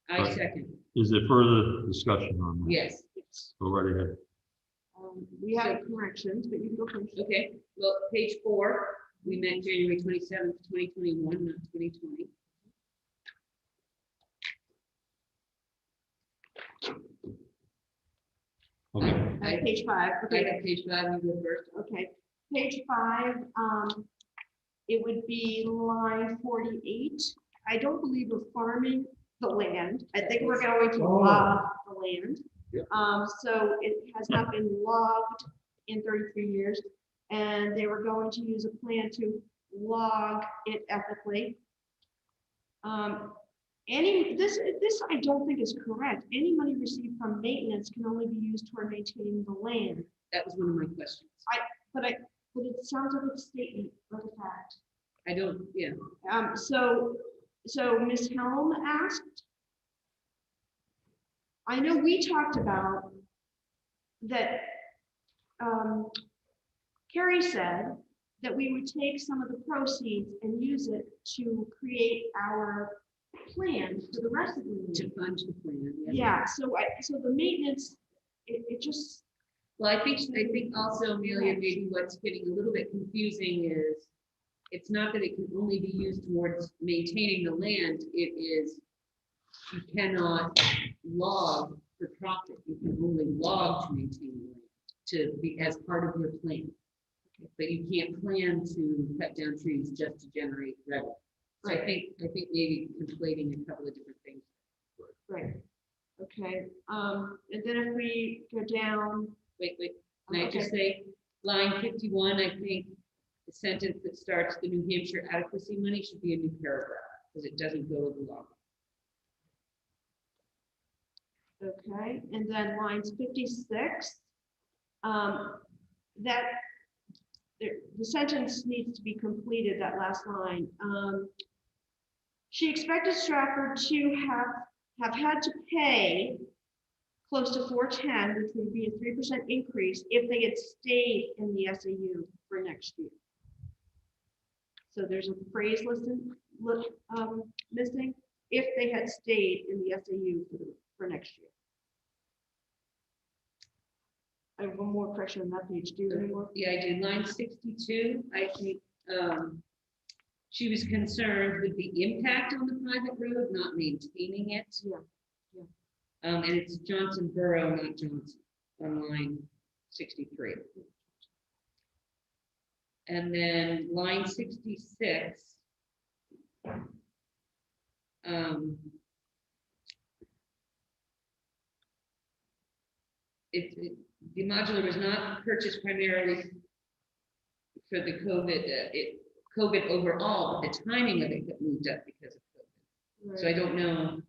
I Right. second, Is there further discussion on that? yes. it's, Go right ahead. we have corrections, but you can go first. Okay, well, page 4, we met January 27th, 2021, not 2020. Okay, Page 5. I Okay. have page 5, you go first. Okay, page 5, it would be line 48. I don't believe we're farming the land. I think we're going to log the land. So it has not been logged in 33 years, and they were going to use a plan to log it ethically. This I don't think is correct. Any money received from maintenance can only be used toward maintaining the land. That was one of my questions. But it sounds like a statement, like a fact. I don't, yeah, So Ms. Helm asked, I know we talked about that, Carrie said that we would take some of the proceeds and use it to create our plan for the rest of the year. to fund the plan. Yeah, so the maintenance, it just, Well, I think also, Amelia, maybe what's getting a little bit confusing is, it's not that it can only be used towards maintaining the land, it is, you cannot log for profit, you can only log to maintain the land, to be as part of your plan. But you can't plan to cut down trees just to generate revenue. So I think maybe conflating a couple of different things. right, okay, and then if we go down, Wait, can I just say, line 51, I think the sentence that starts the New Hampshire adequacy money should be a new paragraph, because it doesn't go with the law. okay, and then lines 56, that, the sentence needs to be completed, that last line. She expected Strafford to have had to pay close to 410, which would be a 3% increase if they had stayed in the SAU for next year. So there's a phrase missing, if they had stayed in the SAU for next year. I have one more question on that page. Do you have any more? Yeah, I did. Line 62, I think she was concerned with the impact on the private road, not maintaining it. Yeah. And it's Johnson Borough, not Johnson, on line 63. And then line 66. The modular was not purchased primarily for the COVID overall, but the timing of it got moved up because of COVID. So I don't know,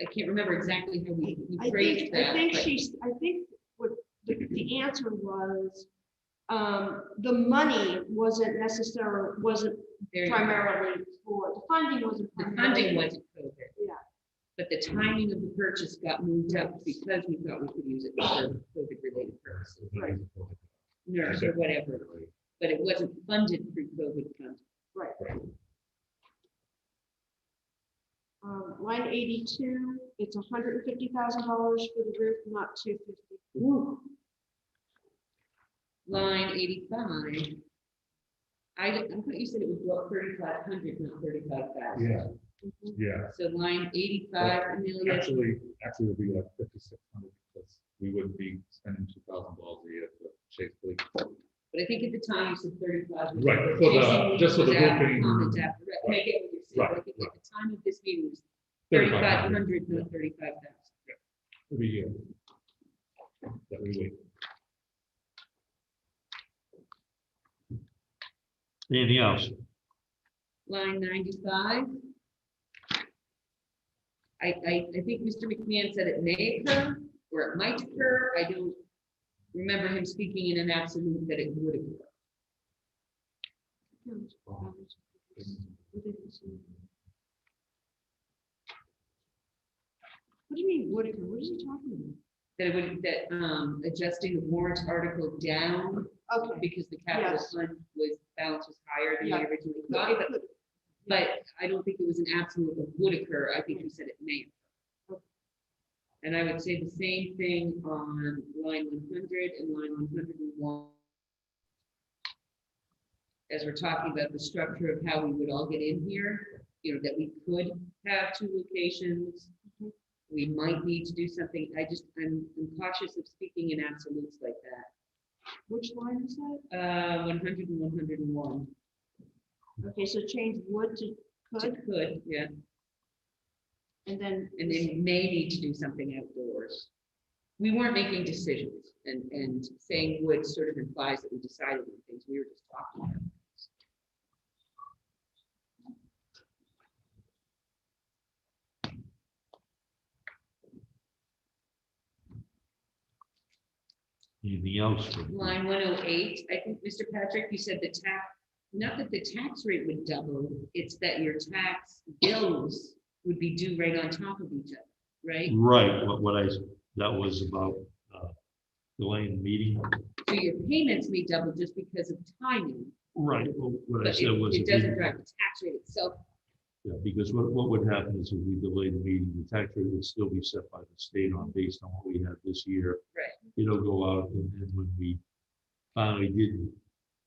I can't remember exactly how we phrased that. I think what the answer was, the money wasn't There you go. primarily for, the funding wasn't. The primarily- funding wasn't COVID. Yeah. But the timing of the purchase got moved up because we thought we could use it for COVID-related purposes, Right. nurse or whatever, but it wasn't funded through COVID funds. Right. Line 82, it's $150,000 for the roof, not $250,000. Line 85, I thought you said it would go up 3,500, not 35,000. Yeah, yeah. So line 85, Amelia, Actually, it would be like 5,600 because we wouldn't be spending $2,000 a year for Chase Police. but I think at the time you said 35. Right, just for the roofing. Comments after, right, I get what you're saying, but I think at the time of this meeting, it was 3,500, not 35,000. Every year. That we wait. Anything else? Line 95. I think Mr. McMahon said it may occur, or it might occur. I don't remember him speaking in an absolute that it would occur. What do you mean, would occur? What is he talking about? That it would, that adjusting the warrant article down Okay. because the capital Yes. fund balance was higher than Yeah. we originally No, thought, it but could. But I don't think it was an absolute that would occur. I think you said it may occur. And I would say the same thing on line 100 and line 101. As we're talking about the structure of how we would all get in here, that we could have two locations. We might need to do something. I'm cautious of speaking in absolutes like that. Which line is that? 100 and 101. Okay, so change would to could, Could, yeah. and then. And they may need to do something outdoors. We weren't making decisions, and saying would sort of implies that we decided on things. We were just talking about. Anything else? Line 108, I think, Mr. Patrick, you said not that the tax rate would double, it's that your tax bills would be due right on top of each other, right? Right, that was about delaying the meeting. So your payments may double just because of timing, Right, well, what I but said was. it if we- doesn't drive the tax rate itself. Yeah, because what would happen is if we delay the meeting, the tax rate would still be set by the state on based on what we had this year. Right. It'll go out, and then when we finally did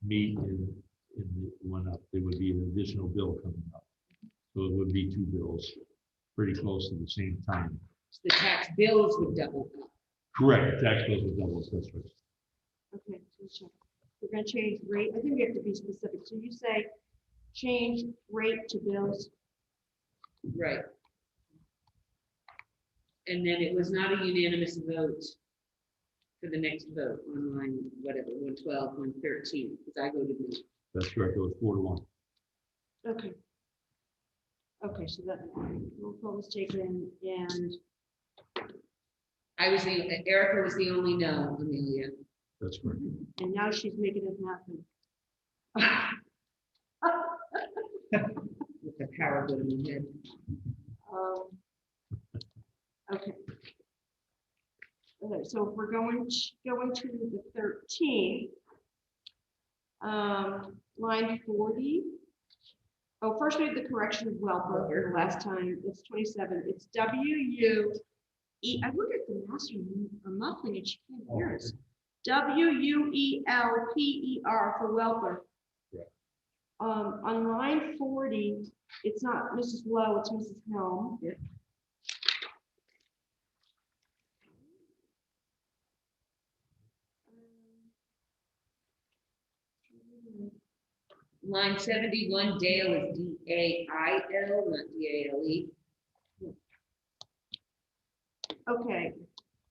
meet and it went up, there would be an additional bill coming up. So it would be two bills, pretty close to the same time. So the tax bills would double. Correct, tax bills would double, that's right. Okay, so check. We're gonna change rate. I think we have to be specific. So you say change rate to bills. Right. And then it was not a unanimous vote for the next vote on line, whatever, 112, 113, because I voted no. That's correct, it was 4-1. Okay. Okay, so that roll call was taken and Erica was the only no, Amelia. That's correct. now she's making it happen. With the power go to my head. Okay. Okay, so if we're going to the 13th, line 40. Oh, first we have the correction of welfare. The last time it's 27. It's W-U-E. I look at the master muffling and she can't hear us. W-U-E-L-P-E-R for welfare. On line 40, it's not Mrs. Lowe, it's Mrs. Helm. Yeah. Line 71, Dale is D-A-I-L, not D-A-L-E. Okay,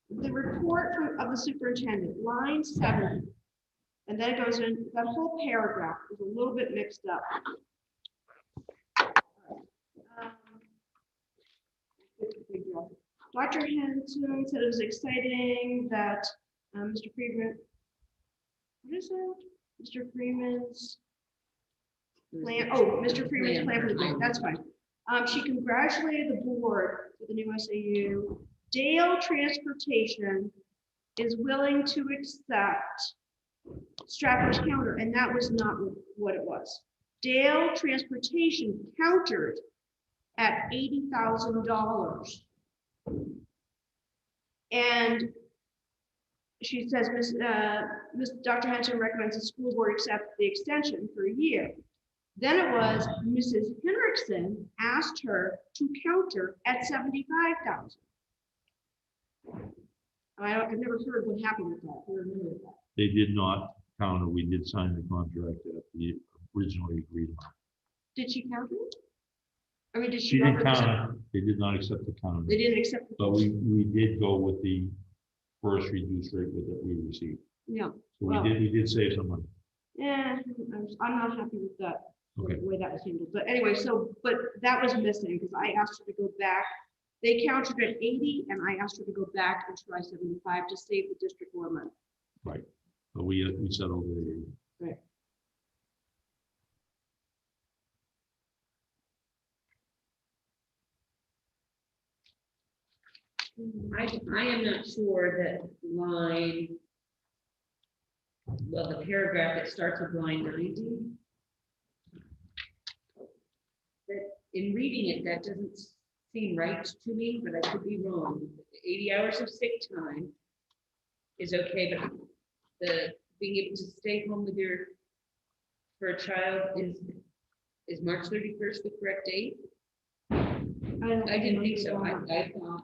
the report of the superintendent, line 7, and then it goes in, that whole paragraph is a little bit mixed up. Dr. Henson said it was exciting that Mr. Freeman, what is that? Mr. Freeman's plan, Mr. Freeman's plan for the day, that's fine. She congratulated the board for the new SAU. Dale Transportation is willing to accept Strafford's counter, and that was not what it was. Dale Transportation countered at $80,000. And she says, Dr. Henson recommends the school board accept the extension for a year. Then it was Mrs. Henriksen asked her to counter at $75,000. I've never heard what happened with that. I remember that. They did not counter, we did sign the contract that we originally agreed on. Did she counter it? I mean, did She she? didn't offer to- counter, they did not accept the counter, They didn't accept. but we did go with the first reduced rate that we received. Yeah, So Well- we did save some money. I'm not happy with that, Okay. the way that was handled. But anyway, but that was missing because I asked her to go back. They counted at 80 and I asked her to go back and try 75 to save the district more money. Right. But we settled it. Right. I am not sure that line, well, the paragraph that starts with line 90. That in reading it, that doesn't seem right to me, but I could be wrong. 80 hours of sick time is okay, but the being able to stay home with for a child is March 31st the correct date? I didn't think so. I thought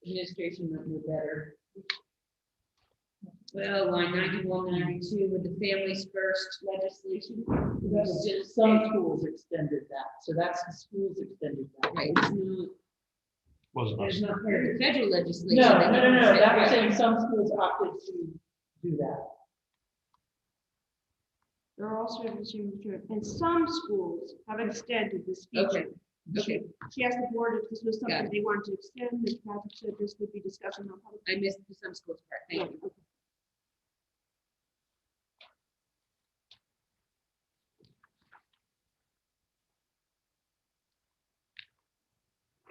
administration might know better. Well, line 91, 92 with the Families First legislation. Some schools extended that, so that's the schools extended that. Right, it's not, Wasn't us. there's not part of the federal legislation. No, that no, you no, can no, say, that was right. saying some schools opted to do that. There are also, and some schools have extended this feature. Okay, She asked the board if this was Got something it. they wanted to extend. Ms. Patrick said this would be discussed in public. I missed the some schools part, thank you.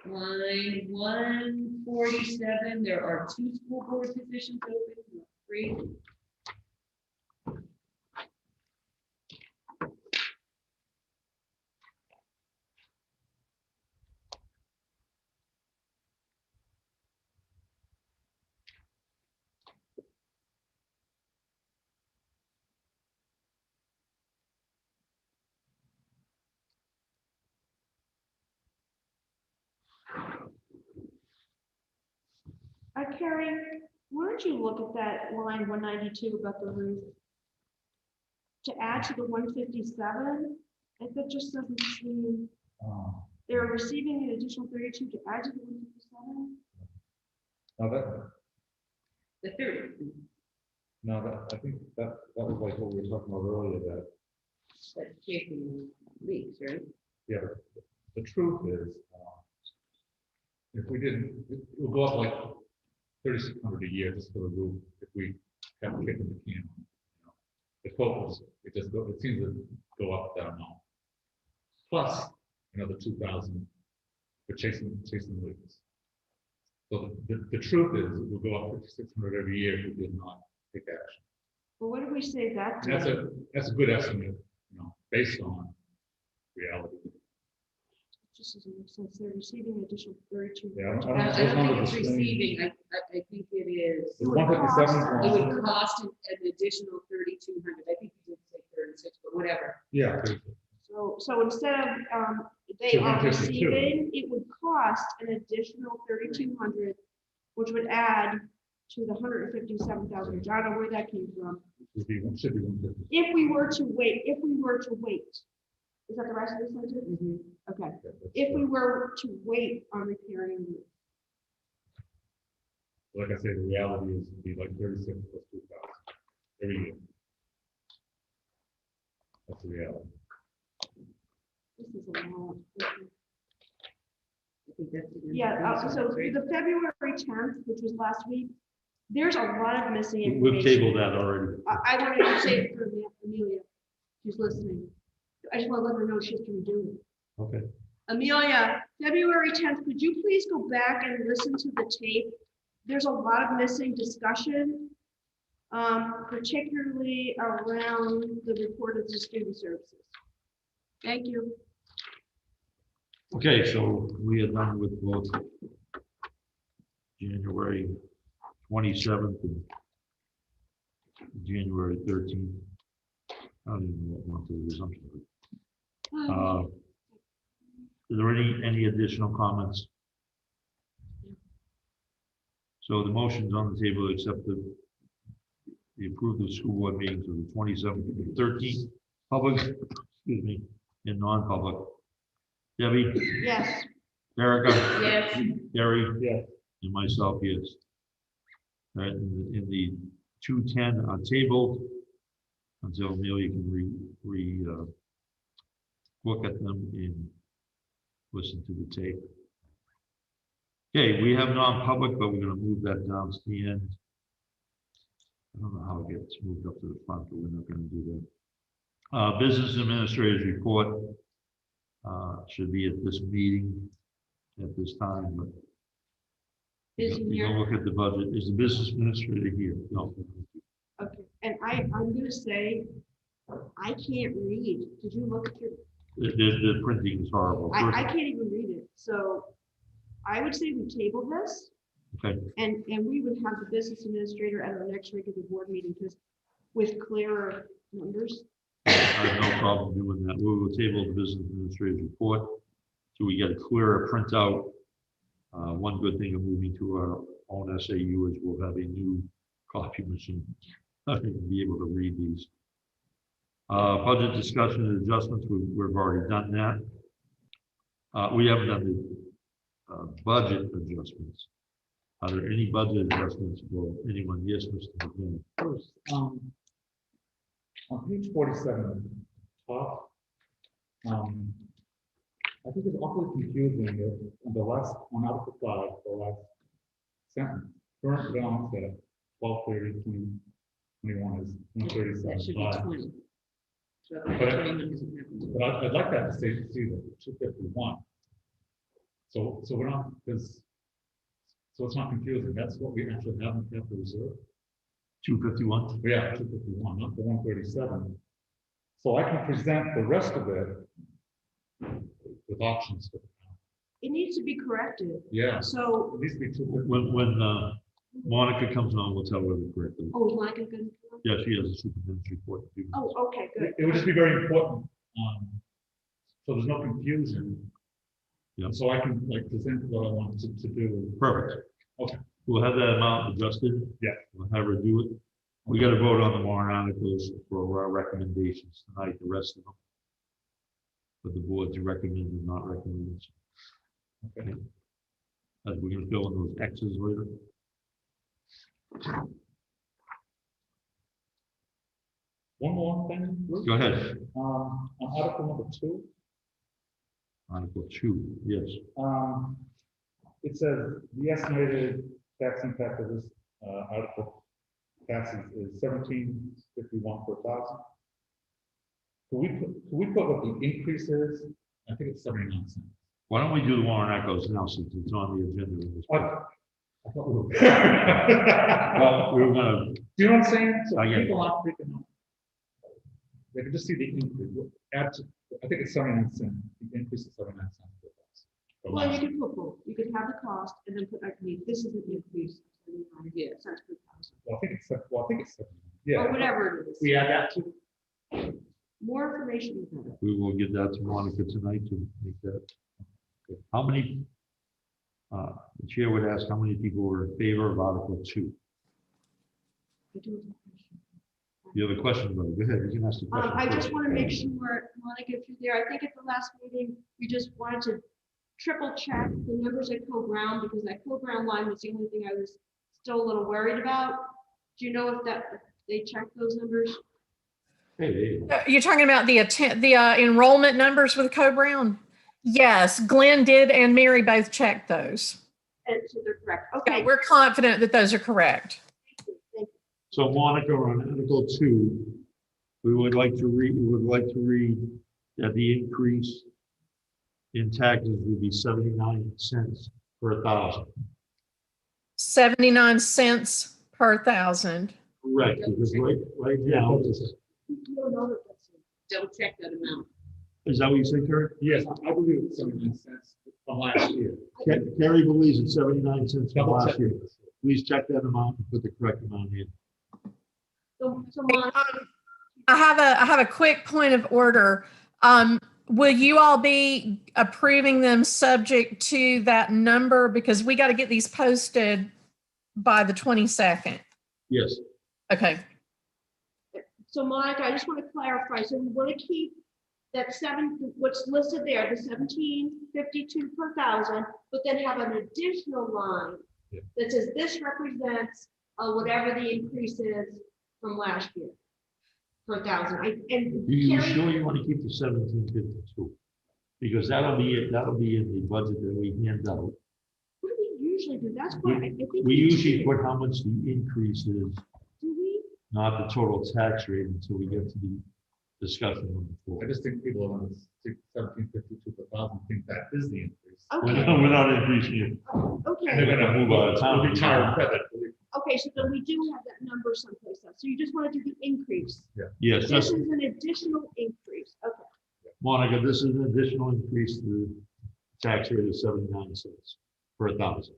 Line 147, there are 2 school board positions open, not 3. Carrie, why don't you look at that line 192 about the roof? To add to the 157, if it just doesn't seem, they're receiving an additional 32 to add to the 157? Now that, The 30. no, that, I think that was like what we were talking about earlier, that, That's chasing leaks, right? yeah, the truth is, if we didn't, it would go up like 3,600 a year just for the roof, if we kept kicking the can. The quote was, it seems to go up that amount. Plus another 2,000 for chasing leaks. So the truth is, it will go up 5,600 every year if we did not take action. Well, what did we say that? And that's a good estimate, based on reality. Just doesn't make sense. They're receiving an additional 32. Yeah, I those don't think numbers it's are strange. receiving, I think it is. The 157 It is would cost an additional 3,200. I think you did say 36, but whatever. yeah. So instead of, they So are 152. receiving, it would cost an additional 3,200, which would add to the 157,000. I don't know where that came from. Should be 150. If we were to wait, is that the rest of the sentence? Okay. If we were to wait on repairing the roof. Like I say, the reality is it'd be like 36 plus 2,000 every year. That's the reality. This is a lot. I think that's the- Yeah, so the February 10th, which was last week, there's a lot of missing information. We've tabled that already. I wanted to say it for Amelia. She's listening. I just want to let her know she has to redo it. Okay. Amelia, February 10th, could you please go back and listen to the tape? There's a lot of missing discussion, particularly around the report of the student services. Thank you. Okay, so we are done with both January 27th and January 13th. I don't even know what month it is. I'm sorry. Is there any additional comments? So the motion's on the table, except the approved of school board meetings of the 27th and 13th, public, excuse me, and non-public. Debbie, Yes. Erica, Yes, Gary, Yeah. and myself, yes. All right, in the 210 tabled. until Amelia can look at them and listen to the tape. Okay, we have non-public, but we're gonna move that down to the end. I don't know how it gets moved up to the front, but we're not gonna do that. Business administrators report should be at this meeting at this time, but Is you here? don't look at the budget. Is the business administrator here? No. Okay, and I'm gonna say, I can't read. Did you look at your, The printing is horrible. I can't even read it, so I would say we table this. Okay, And we would have the business administrator at our next regular board meeting, because with clearer numbers. I have no problem doing that. We will table the business administrator's report so we get a clearer printout. One good thing of moving to our own SAU is we'll have a new copy machine. I think we'll be able to read these. Budget discussion and adjustments, we've already done that. We haven't done the budget adjustments. Are there any budget adjustments for anyone? Yes, Mr. McMillan. First, on page 47, top, I think it's awfully confusing that on the last, on Article 5, the last sentence, current balance at 12/30/2021 is That should be 137.5. 20. So But 21 doesn't happen. But I'd like that to say, see the 251. So we're not, because, so it's not confusing. That's what we actually have in capital reserve. 251? Yeah, 251, not the 137. So I can present the rest of it with options. It needs to be corrected, Yeah, so, it needs to be 251. When Monica comes on, we'll tell her the correct thing. oh, is Monica good? Yeah, she has a superintendent's report. Oh, okay, good. It would just be very important, so there's no confusion. Yeah. So I can like present what I want to do. Perfect. Okay. We'll have that amount adjusted. Yeah. We'll have her do it. We got to vote on the warrant articles for our recommendations tonight, the rest of them. But the board's recommend and not recommend. Okay. As we're gonna fill in those X's later. One more thing. Bruce. Go ahead. On Article number 2, Article 2, yes. it says the estimated tax impact of this article passes is 1751 per thousand. Can we put what the increase is? I think it's 79 cents. Why don't we do the warrant articles now since it's on the agenda? I thought we were. Well, we were gonna, Do you know what I'm saying? So I get it. people aren't freaking out. They can just see the increase. Add to, I think it's 79 cents. The increase is 79 cents per thousand. Well, you could put both. You could have the cost and then put, I mean, this is an increase. Yeah, sounds good. Well, I think it's 79. Yeah. Or whatever it is. We add that to. More information is better. we will get that to Monica tonight to make that. Okay. How many, the chair would ask how many people were in favor of Article 2? I do have a question. You have a question about it? Go ahead, you can ask the question. I just first. want to make sure, Monica, if you're there, I think at the last meeting, we just wanted to triple check the numbers at Co-Brown, because that Co-Brown line was the only thing I was still a little worried about. Do you know if they checked those numbers? Hey, You're talking about the enrollment numbers with Co-Brown? Yes, Glenn did and Mary both checked those. And so they're correct. Yeah, Okay. we're confident that those are correct. Thank so Monica, on Article 2, we would like to read that the increase in taxes would be 79 cents per thousand. 79 cents per thousand. Correct, because right now, you. You don't know that that's it. Double check that amount. is that what you said, Terry? Yes, I believe it's 79 cents from last year. Terry believes it's 79 cents from Double last check. year. Please check that amount and put the correct amount in. So Monica, I have a quick point of order. Will you all be approving them subject to that number? Because we got to get these posted by the 22nd. Yes, Okay. So Monica, I just want to clarify. So we want to keep that what's listed there, the 1752 per thousand, but then have an additional line Yeah. that says this represents whatever the increase is from last year. per thousand. And You Carrie, sure you want to keep the 1752? Because that'll be in the budget that we hand out. what do we usually do? That's what I think. We usually do. put how much the increase is, Do we? not the total tax rate, until we get to the discussion on the floor. I just think people on the 1752 per thousand think that is the increase. Okay, We're not increasing it. And okay, they're gonna Move out of town. retire credit. okay, so then we do have that number someplace else. So you just want to do the increase. Yes, This that's, is an additional increase, okay. Monica, this is an additional increase to the tax rate of 79 cents per thousand.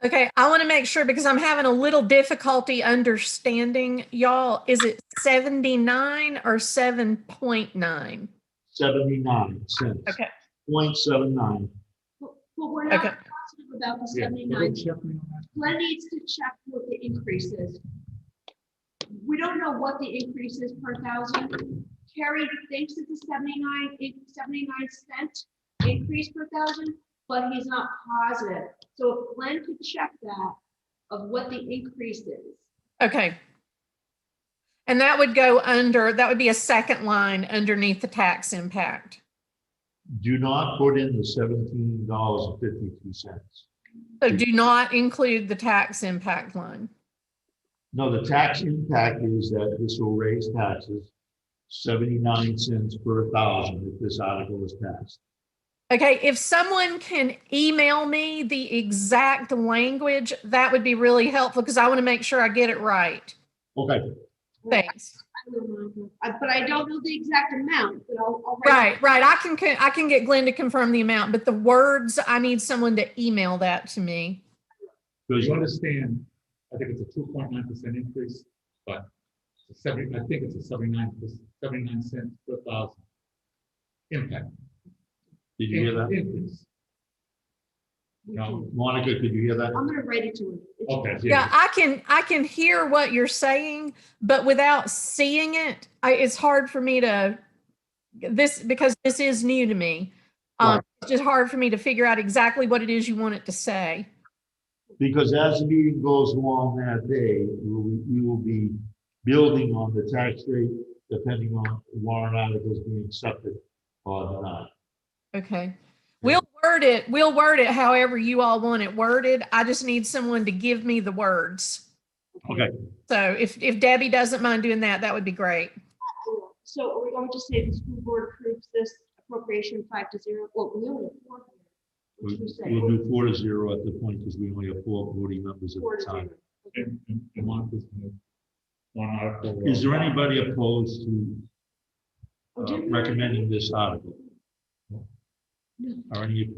Okay, I want to make sure because I'm having a little difficulty understanding y'all. Is it 79 or 7.9? 79 cents. Okay. 0.79. But we're not Okay. positive about the Yeah, 79. check me on that. Glenn needs to check what the increase is. We don't know what the increase is per thousand. Carrie thinks it's a 79 cent increase per thousand, but he's not positive. So if Glenn could check that of what the increase is. Okay. And that would go under, that would be a second line underneath the tax impact. Do not put in the $17.52. So do not include the tax impact line. No, the tax impact is that this will raise taxes 79 cents per thousand if this article is passed. Okay, if someone can email me the exact language, that would be really helpful because I want to make sure I get it right. Okay, Thanks. But I don't know the exact amount, but I'll write. Right. I can get Glenn to confirm the amount, but the words, I need someone to email that to me. because You understand, I think it's a 2.9% increase, but I think it's a 79 cents per thousand impact. did you hear that? Increase. No, Monica, could you hear that? I'm gonna write it to him. okay. Yeah, I can hear what you're saying, but without seeing it, it's hard for me to because this is new to me. Right. It's just hard for me to figure out exactly what it is you want it to say. Because as the meeting goes along that day, we will be building on the tax rate depending on warrant articles being accepted or not. Okay. We'll word it however you all want it worded. I just need someone to give me the words. Okay, So if Debbie doesn't mind doing that, that would be great. So are we going to say the school board approves this appropriation 5-0? Well, we only have 4 here. What should we say? we'll do 4-0 at the point because we only have 4 voting members at 4-0. the time. Okay. And one article. Is there anybody opposed to Oh, didn't we- recommending this article? No. Are any of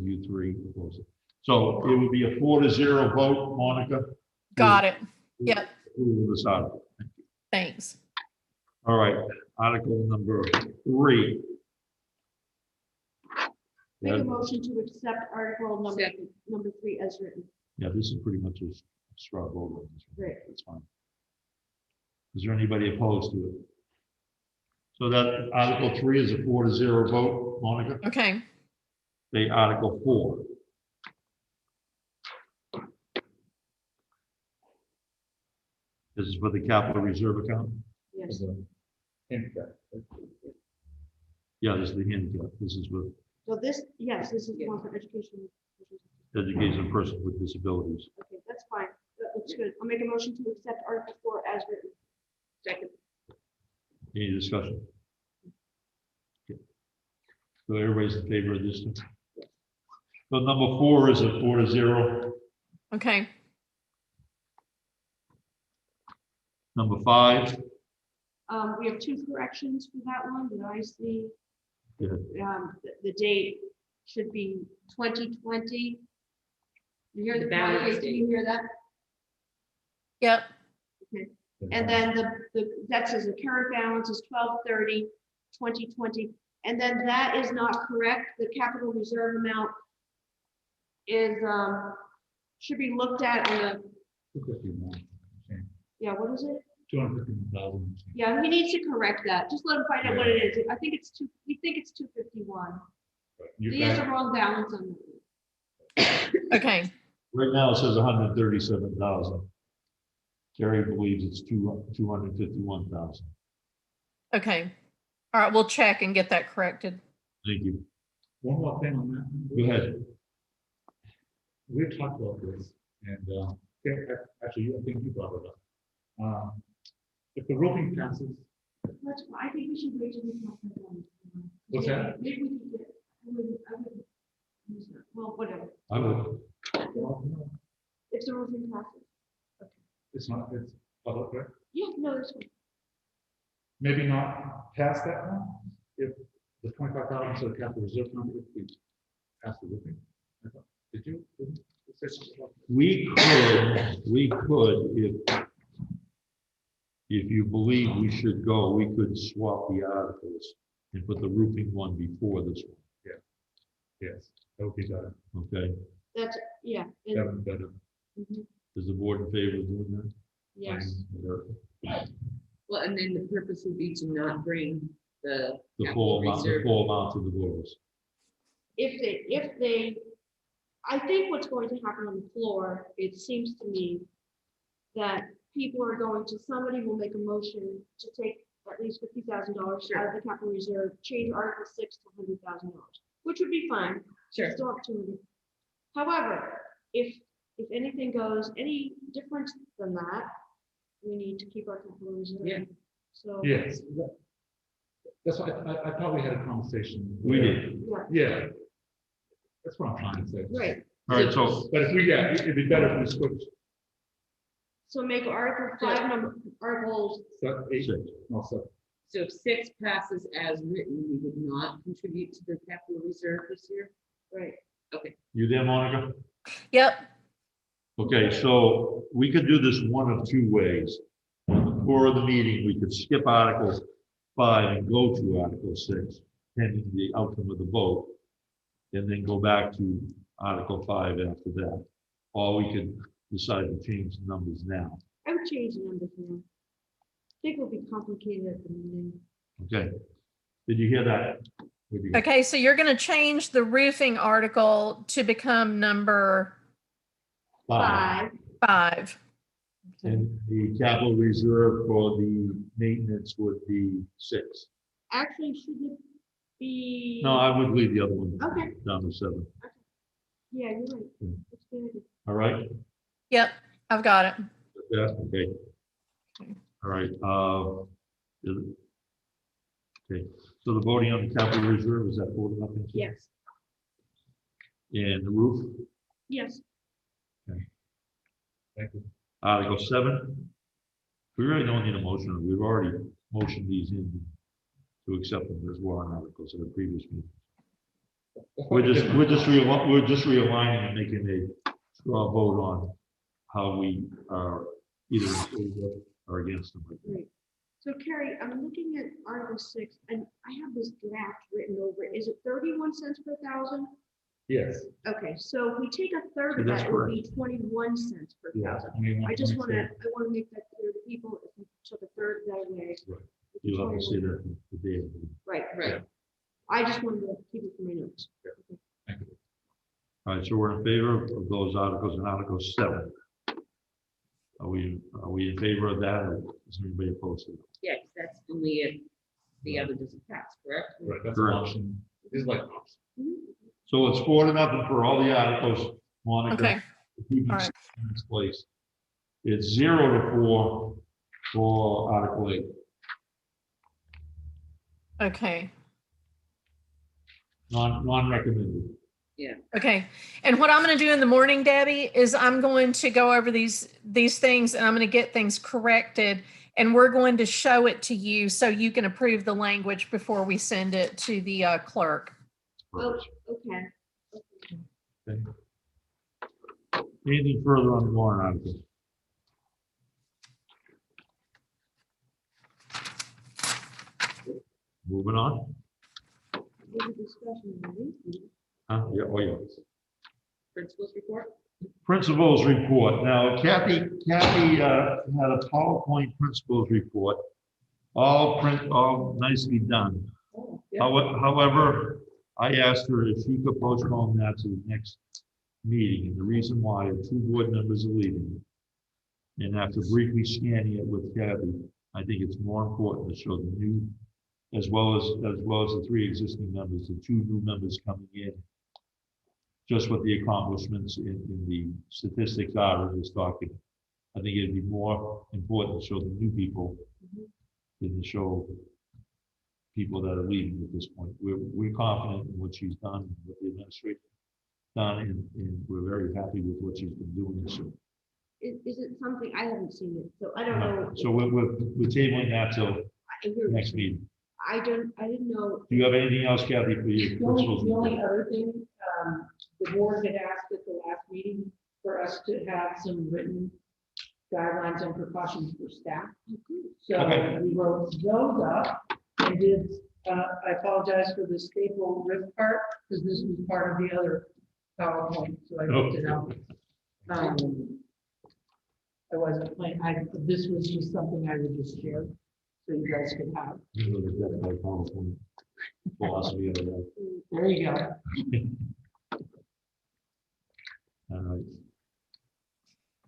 you three opposed? So it would be a 4-0 vote, Monica? Got it. Yep. Approve this article. Thanks. All right, article number 3. Make Yeah, a motion to accept article Second. number 3 as written. yeah, this is pretty much a straw vote on this one. Great. That's fine. Is there anybody opposed to it? So that article 3 is a 4-0 vote, Monica? Okay. The article 4. This is for the capital reserve account? Yes. Yeah, this is the handicap. This is with So this, yes, this is the one for education. education of persons with disabilities. Okay, that's fine. That looks good. I'll make a motion to accept article 4 as written. Second. Any discussion? Okay. So everybody's in favor of this one? So number 4 is a 4-0. Okay. Number 5, We have 2 corrections for that one. Did I see? Yeah. The date should be 2020. You hear the Balance balance? Did you hear that? Yep. And then that says the current balance is 12/30/2020, and then that is not correct. The capital reserve amount is, should be looked at on the, 251. yeah, what is it? 251,000. Yeah, he needs to correct that. Just let him find out what it is. I think it's we think it's 251. He has the wrong balance on it. Okay. right now it says 137,000. Terry believes it's 251,000. Okay. All right, we'll check and get that corrected. Thank you. One more thing on that. Go ahead. We've talked about this, and, actually, I think you brought it up. If the roofing passes, I think we should wait till we talk about it. What's that? Maybe we can get, I would use that. Well, whatever. I would. well, no, If the roofing passes. it's not, it's public, right? Yeah, no, that's fine. Maybe not past that one, if the 25,000 to the capital reserve fund, if we pass the roofing. I thought- Did you? didn't you say something about that? We could, if you believe we should go, we could swap the articles and put the roofing one before this one, Yes, that would be better. okay? That's, yeah. and- That would be better. Mhm, Is the board in favor of doing that? Yes. Well, and then the purpose would be to not bring the The capital full amount, the reserve. full amount to the voters. If they, I think what's going to happen on the floor, it seems to me that people are going to, somebody will make a motion to take at least $50,000 out of the capital reserve, change Article 6 to $100,000, which would be fine. Sure. Still up to it. However, if anything goes any different than that, we need to keep our capital reserve. Yeah. So. Yes. That's why I thought we had a conversation. We did. Yeah. That's what I'm trying to say. Right. All right, so, But if we, it'd be better if we switch. So make Article 5 number, Articles, So 8, Six. no, 7. So if 6 passes as written, we would not contribute to the capital reserve this year? right. Okay. you there, Monica? Yep. Okay, so we could do this one of two ways. For the meeting, we could skip Article 5 and go to Article 6, pending the outcome of the vote, and then go back to Article 5 after that. Or we could decide to change the numbers now. I would change the number for them. I think it'll be complicated at the meeting. Okay? Did you hear that? What'd you get? Okay, so you're going to change the roofing article to become number 5. 5. And the capital reserve for the maintenance would be 6. Actually, should it be? No, I would leave the other one Okay. down to 7. Yeah, you're right. That's good. All right? Yep, I've got it. Yeah, okay. All right, okay, so the voting on the capital reserve, is that 4-0? Yes, And the roof, yes. Thank you. Article 7. We really don't need a motion, we've already motioned these in to accept them as warrant articles at the previous meeting. We're just realigning and making a straw vote on how we are either in favor or against them. Great. So Carrie, I'm looking at Article 6 and I have this draft written over it. Is it 31 cents per thousand? Yes. Okay, so if we take a third of That's that, it would be 21 cents per Yeah. thousand. I just want to make that clear to people. If we took a third of that away. Right. it'd be You'll have to 21. say that the day of the meeting. Right, Right. I just wanted to keep it for my notes. Okay. Thank you. All right, so we're in favor of those articles and Article 7. Are we in favor of that, or is anybody opposed to it? Yeah, 'cause that's only if the other doesn't pass, correct? Right, that's Correct. an option. This is like an option. Mhm. So it's 4-0 for all the articles, Monica. Okay, Keeping all right. in its place. It's 0-4 for Article 8. Okay. Non-recommended. Okay, and what I'm going to do in the morning, Debbie, is I'm going to go over these things and I'm going to get things corrected, and we're going to show it to you so you can approve the language before we send it to the clerk. Oh, okay. Okay. Anything further on the warrant articles? Moving on. There's a discussion on these. Yeah, oh, yeah. Principals report? Principals report. Now, Kathy had a PowerPoint principals report, all nicely done. Oh, yeah. However, I asked her if she could postpone that to the next meeting, and the reason why, 2 board members are leaving. And after briefly scanning it with Kathy, I think it's more important to show the new, as well as the 3 existing members, the 2 new members coming in, just what the accomplishments in the statistics are in this document. I think it'd be more important to show the new people than to show people that are leaving at this point. We're confident in what she's done, what the administration done, and we're very happy with what she's been doing. So, Is it something, I haven't seen it, so I don't know. so we're tabling that till I hear what next you're saying. meeting. I didn't know. Do you have anything else, Kathy, for your The only, principals? the only other thing, the board had asked at the last meeting for us to have some written guidelines and precautions for staff. So Okay. we wrote those up and did, I apologize for the staple rip part, because this was part of the other PowerPoint, so I wrote it out. I wasn't planning, this was just something I would just share, so you guys could have. Philosophy of that. There you go. All right.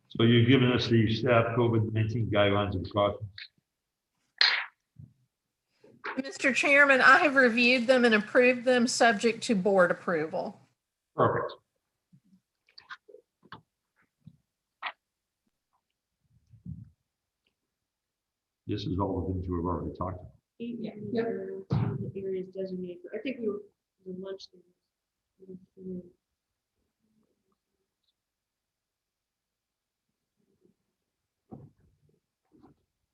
So you've given us the staff COVID-19 guidelines and precautions. Mr. Chairman, I have reviewed them and approved them subject to board approval. Perfect. This is all the things we've already talked about. The areas designated, I think we were, the lunch thing.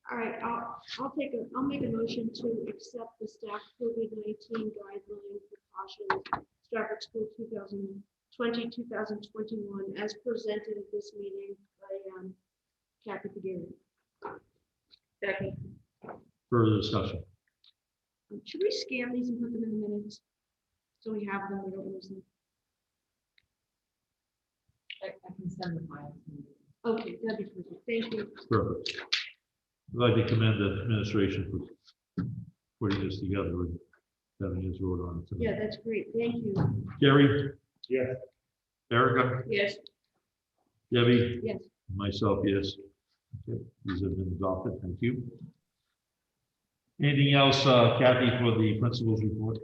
All right, I'll make a motion to accept the staff COVID-19 guideline precautions, Strafford School 2020, 2021, as presented at this meeting by Kathy Pagari. Second. Further discussion. Should we scan these and put them in the minutes? So we have them, we don't lose them. I can send the files. Okay, that'd be perfect. Thank you. Perfect. I'd like to commend the administration for putting this together and having his vote on it tonight. Yeah, that's great. Thank you. Gary? Yes. Erica? Yes. Debbie? Yes. Myself, yes. Okay, these have been adopted. Thank you. Anything else, Kathy, for the principal's report?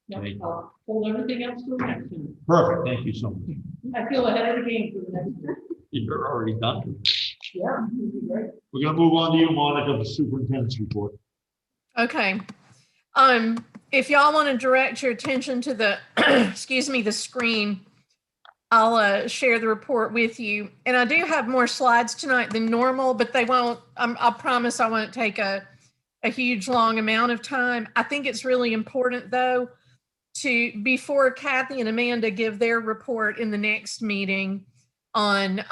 Yep, Thank you. I'll hold everything else for next time. Perfect. Thank you so much. I feel ahead of the game for the next one. You're already done. Yeah, it'd be great. We're gonna move on to you, Monica, the superintendent's report. Okay. If y'all want to direct your attention to the, excuse me, the screen, I'll share the report with you. And I do have more slides tonight than normal, but they won't, I'll promise I won't take a huge long amount of time. I think it's really important though, before Kathy and Amanda give their report in the next meeting on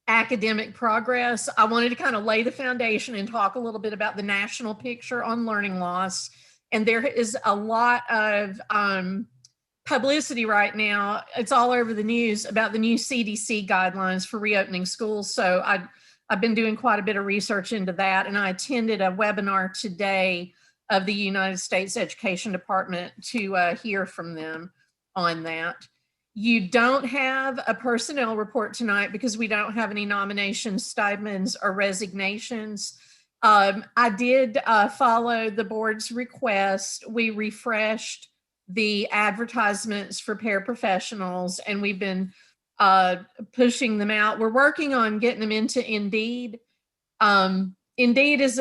academic progress, I wanted to kind of lay the foundation and talk a little bit about the national picture on learning loss. And there is a lot of publicity right now. It's all over the news about the new CDC guidelines for reopening schools. So I've been doing quite a bit of research into that. And I attended a webinar today of the United States Education Department to hear from them on that. You don't have a personnel report tonight because we don't have any nominations, stipends, or resignations. I did follow the board's request. We refreshed the advertisements for paraprofessionals, and we've been pushing them out. We're working on getting them into Indeed. Indeed is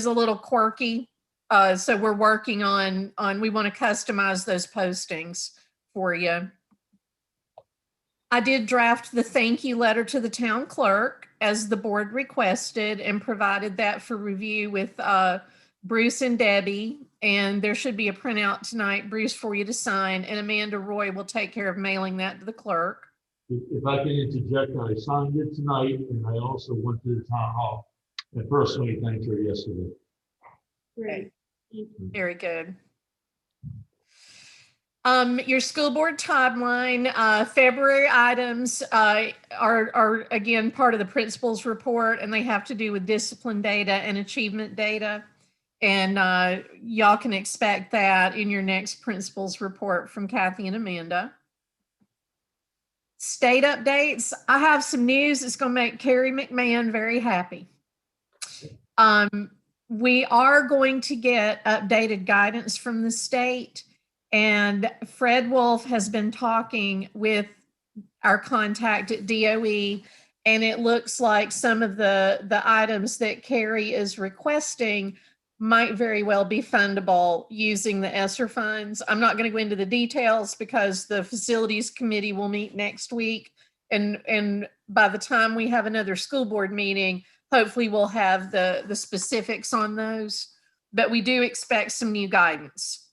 a little quirky, so we're working on we want to customize those postings for you. I did draft the thank you letter to the town clerk as the board requested and provided that for review with Bruce and Debbie. And there should be a printout tonight, Bruce, for you to sign, and Amanda Roy will take care of mailing that to the clerk. If I can interject, I signed it tonight, and I also went to the town hall and personally thanked her yesterday. Great. Very good. Your school board timeline, February items are again part of the principal's report, and they have to do with discipline data and achievement data. And y'all can expect that in your next principal's report from Kathy and Amanda. State updates. I have some news that's going to make Carrie McMahon very happy. We are going to get updated guidance from the state, and Fred Wolf has been talking with our contact at DOE, and it looks like some of the items that Carrie is requesting might very well be fundable using the ESSER funds. I'm not going to go into the details because the facilities committee will meet next week, and by the time we have another school board meeting, hopefully we'll have the specifics on those, but we do expect some new guidance.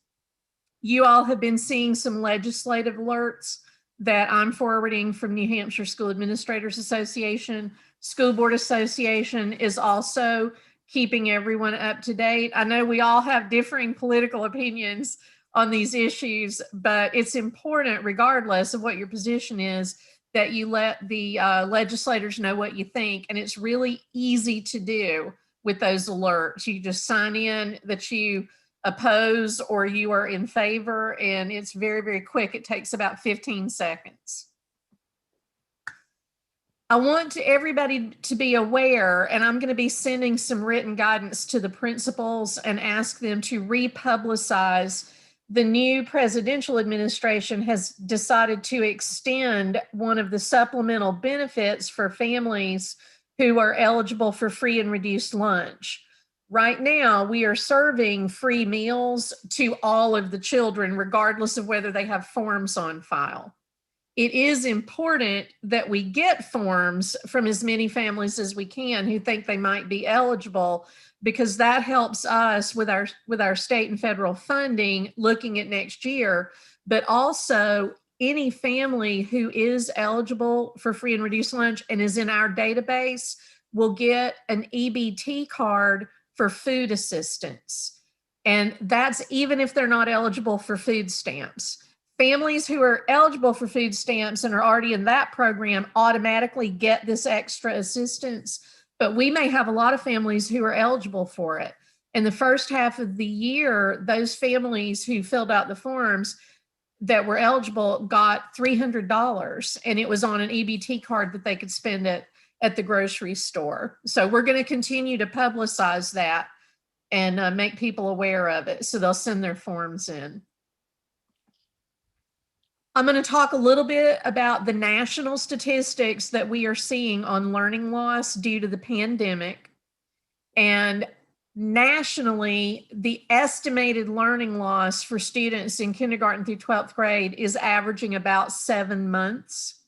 You all have been seeing some legislative alerts that I'm forwarding from New Hampshire School Administrators Association. School Board Association is also keeping everyone up to date. I know we all have differing political opinions on these issues, but it's important, regardless of what your position is, that you let the legislators know what you think. And it's really easy to do with those alerts. You just sign in that you oppose or you are in favor, and it's very, very quick. It takes about 15 seconds. I want everybody to be aware, and I'm going to be sending some written guidance to the principals and ask them to republicize. The new presidential administration has decided to extend one of the supplemental benefits for families who are eligible for free and reduced lunch. Right now, we are serving free meals to all of the children, regardless of whether they have forms on file. It is important that we get forms from as many families as we can who think they might be eligible, because that helps us with our state and federal funding looking at next year. But also, any family who is eligible for free and reduced lunch and is in our database will get an EBT card for food assistance. And that's even if they're not eligible for food stamps. Families who are eligible for food stamps and are already in that program automatically get this extra assistance, but we may have a lot of families who are eligible for it. In the first half of the year, those families who filled out the forms that were eligible got $300, and it was on an EBT card that they could spend at the grocery store. So we're going to continue to publicize that and make people aware of it, so they'll send their forms in. I'm going to talk a little bit about the national statistics that we are seeing on learning loss due to the pandemic. And nationally, the estimated learning loss for students in kindergarten through 12th grade is averaging about 7 months.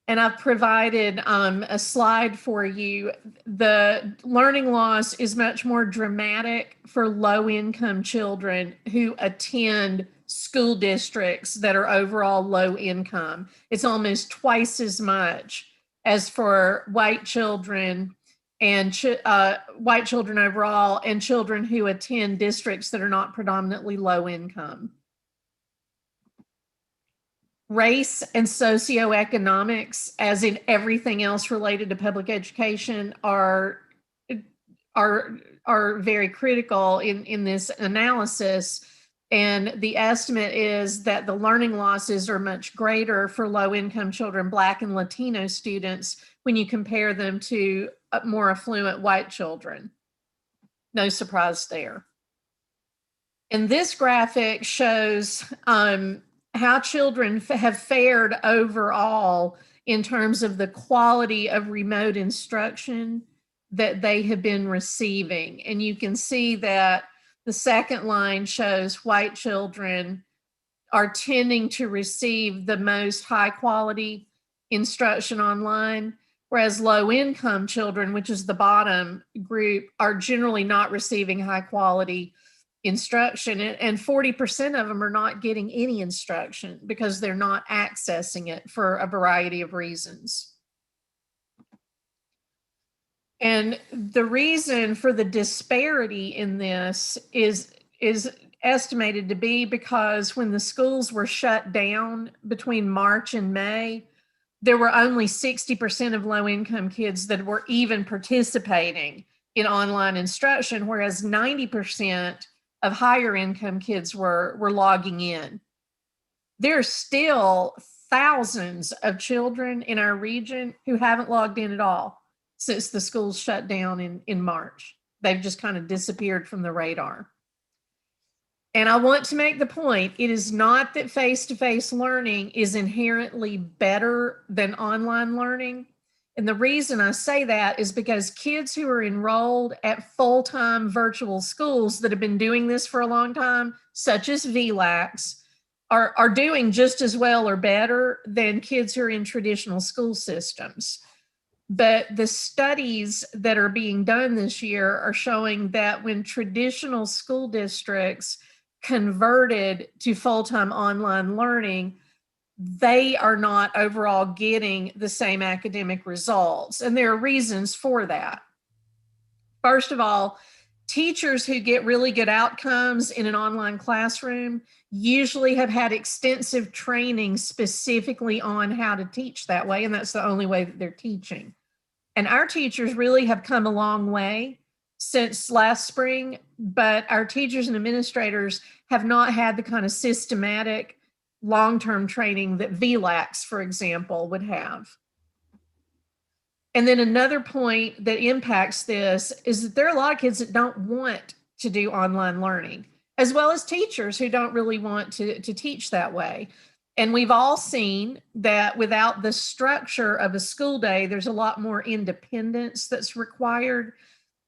And I've provided a slide for you. The learning loss is much more dramatic for low-income children who attend school districts that are overall low income. It's almost twice as much as for white children and white children overall, and children who attend districts that are not predominantly low income. Race and socioeconomics, as in everything else related to public education, are very critical in this analysis. And the estimate is that the learning losses are much greater for low-income children, Black and Latino students, when you compare them to more affluent white children. No surprise there. And this graphic shows how children have fared overall in terms of the quality of remote instruction that they have been receiving. And you can see that the second line shows white children are tending to receive the most high quality instruction online, whereas low income children, which is the bottom group, are generally not receiving high quality instruction. And 40% of them are not getting any instruction because they're not accessing it for a variety of reasons. And the reason for the disparity in this is estimated to be because when the schools were shut down between March and May, there were only 60% of low-income kids that were even participating in online instruction, whereas 90% of higher income kids were logging in. There are still thousands of children in our region who haven't logged in at all. since the schools shut down in March. They've just kind of disappeared from the radar. And I want to make the point, it is not that face-to-face learning is inherently better than online learning. And the reason I say that is because kids who are enrolled at full-time virtual schools that have been doing this for a long time, such as VLAX, are doing just as well or better than kids who are in traditional school systems. But the studies that are being done this year are showing that when traditional school districts converted to full-time online learning, they are not overall getting the same academic results. And there are reasons for that. First of all, teachers who get really good outcomes in an online classroom usually have had extensive training specifically on how to teach that way, and that's the only way that they're teaching. And our teachers really have come a long way since last spring, but our teachers and administrators have not had the kind of systematic long-term training that VLAX, for example, would have. And then another point that impacts this is that there are a lot of kids that don't want to do online learning, as well as teachers who don't really want to teach that way. And we've all seen that without the structure of a school day, there's a lot more independence that's required.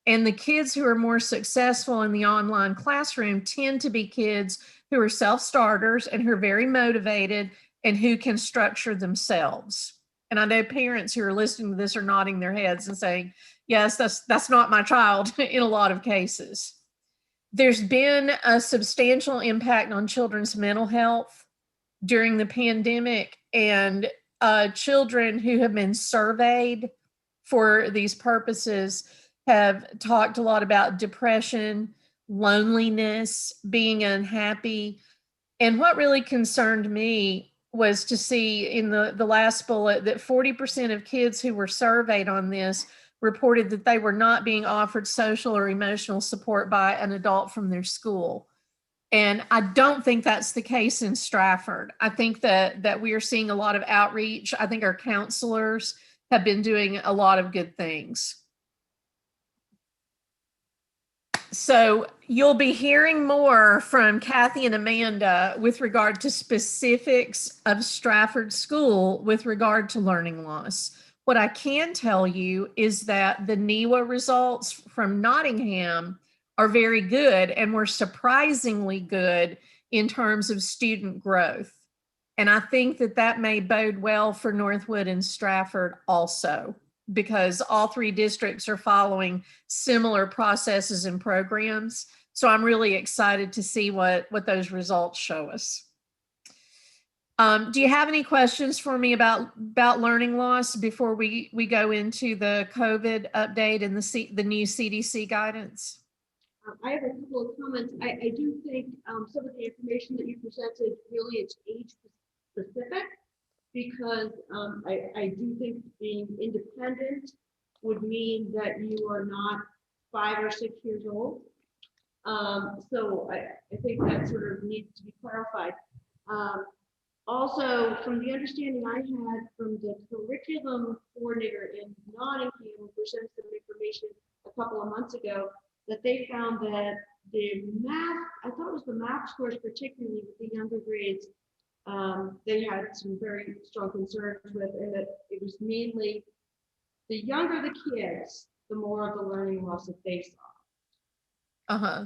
And the kids who are more successful in the online classroom tend to be kids who are self-starters and who are very motivated and who can structure themselves. And I know parents who are listening to this are nodding their heads and saying, yes, that's not my child in a lot of cases. There's been a substantial impact on children's mental health during the pandemic, and children who have been surveyed for these purposes have talked a lot about depression, loneliness, being unhappy. And what really concerned me was to see in the last bullet that 40% of kids who were surveyed on this reported that they were not being offered social or emotional support by an adult from their school. And I don't think that's the case in Strafford. I think that we are seeing a lot of outreach. I think our counselors have been doing a lot of good things. So you'll be hearing more from Kathy and Amanda with regard to specifics of Strafford School with regard to learning loss. What I can tell you is that the NEWA results from Nottingham are very good and were surprisingly good in terms of student growth. And I think that may bode well for Northwood and Strafford also, because all three districts are following similar processes and programs. So I'm really excited to see what those results show us. Do you have any questions for me about learning loss before we go into the COVID update and the new CDC guidance? I have a couple of comments. I do think some of the information that you presented really is age specific, because I do think being independent would mean that you are not 5 or 6 years old. So I think that sort of needs to be clarified. Also, from the understanding I had from the curriculum coordinator in Nottingham, who presented some information a couple of months ago, that they found that the math, I thought it was the math scores, particularly with the younger grades, they had some very strong concerns with, and that it was mainly the younger the kids, the more of the learning loss that they saw. Uh-huh.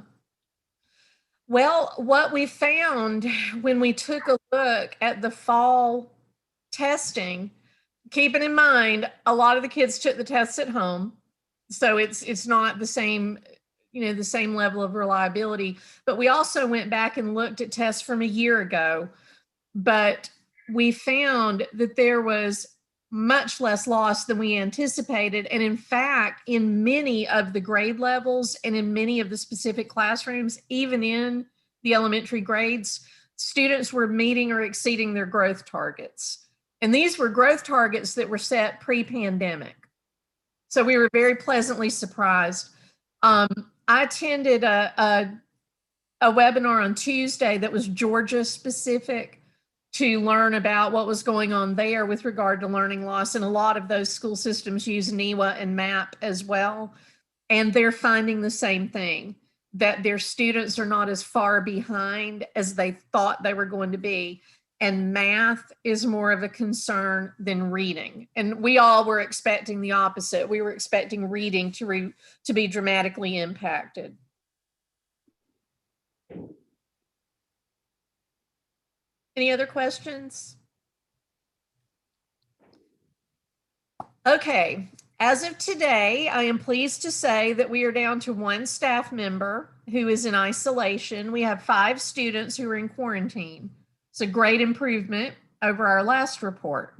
Well, what we found when we took a look at the fall testing, keeping in mind, a lot of the kids took the tests at home. So it's not the same, the same level of reliability, but we also went back and looked at tests from a year ago, but we found that there was much less loss than we anticipated. And in fact, in many of the grade levels and in many of the specific classrooms, even in the elementary grades, students were meeting or exceeding their growth targets. And these were growth targets that were set pre-pandemic. So we were very pleasantly surprised. I attended a webinar on Tuesday that was Georgia specific. to learn about what was going on there with regard to learning loss. And a lot of those school systems use NEWA and MAP as well. And they're finding the same thing, that their students are not as far behind as they thought they were going to be. And math is more of a concern than reading. And we all were expecting the opposite. We were expecting reading to be dramatically impacted. Any other questions? Okay, as of today, I am pleased to say that we are down to one staff member who is in isolation. We have 5 students who are in quarantine. It's a great improvement over our last report.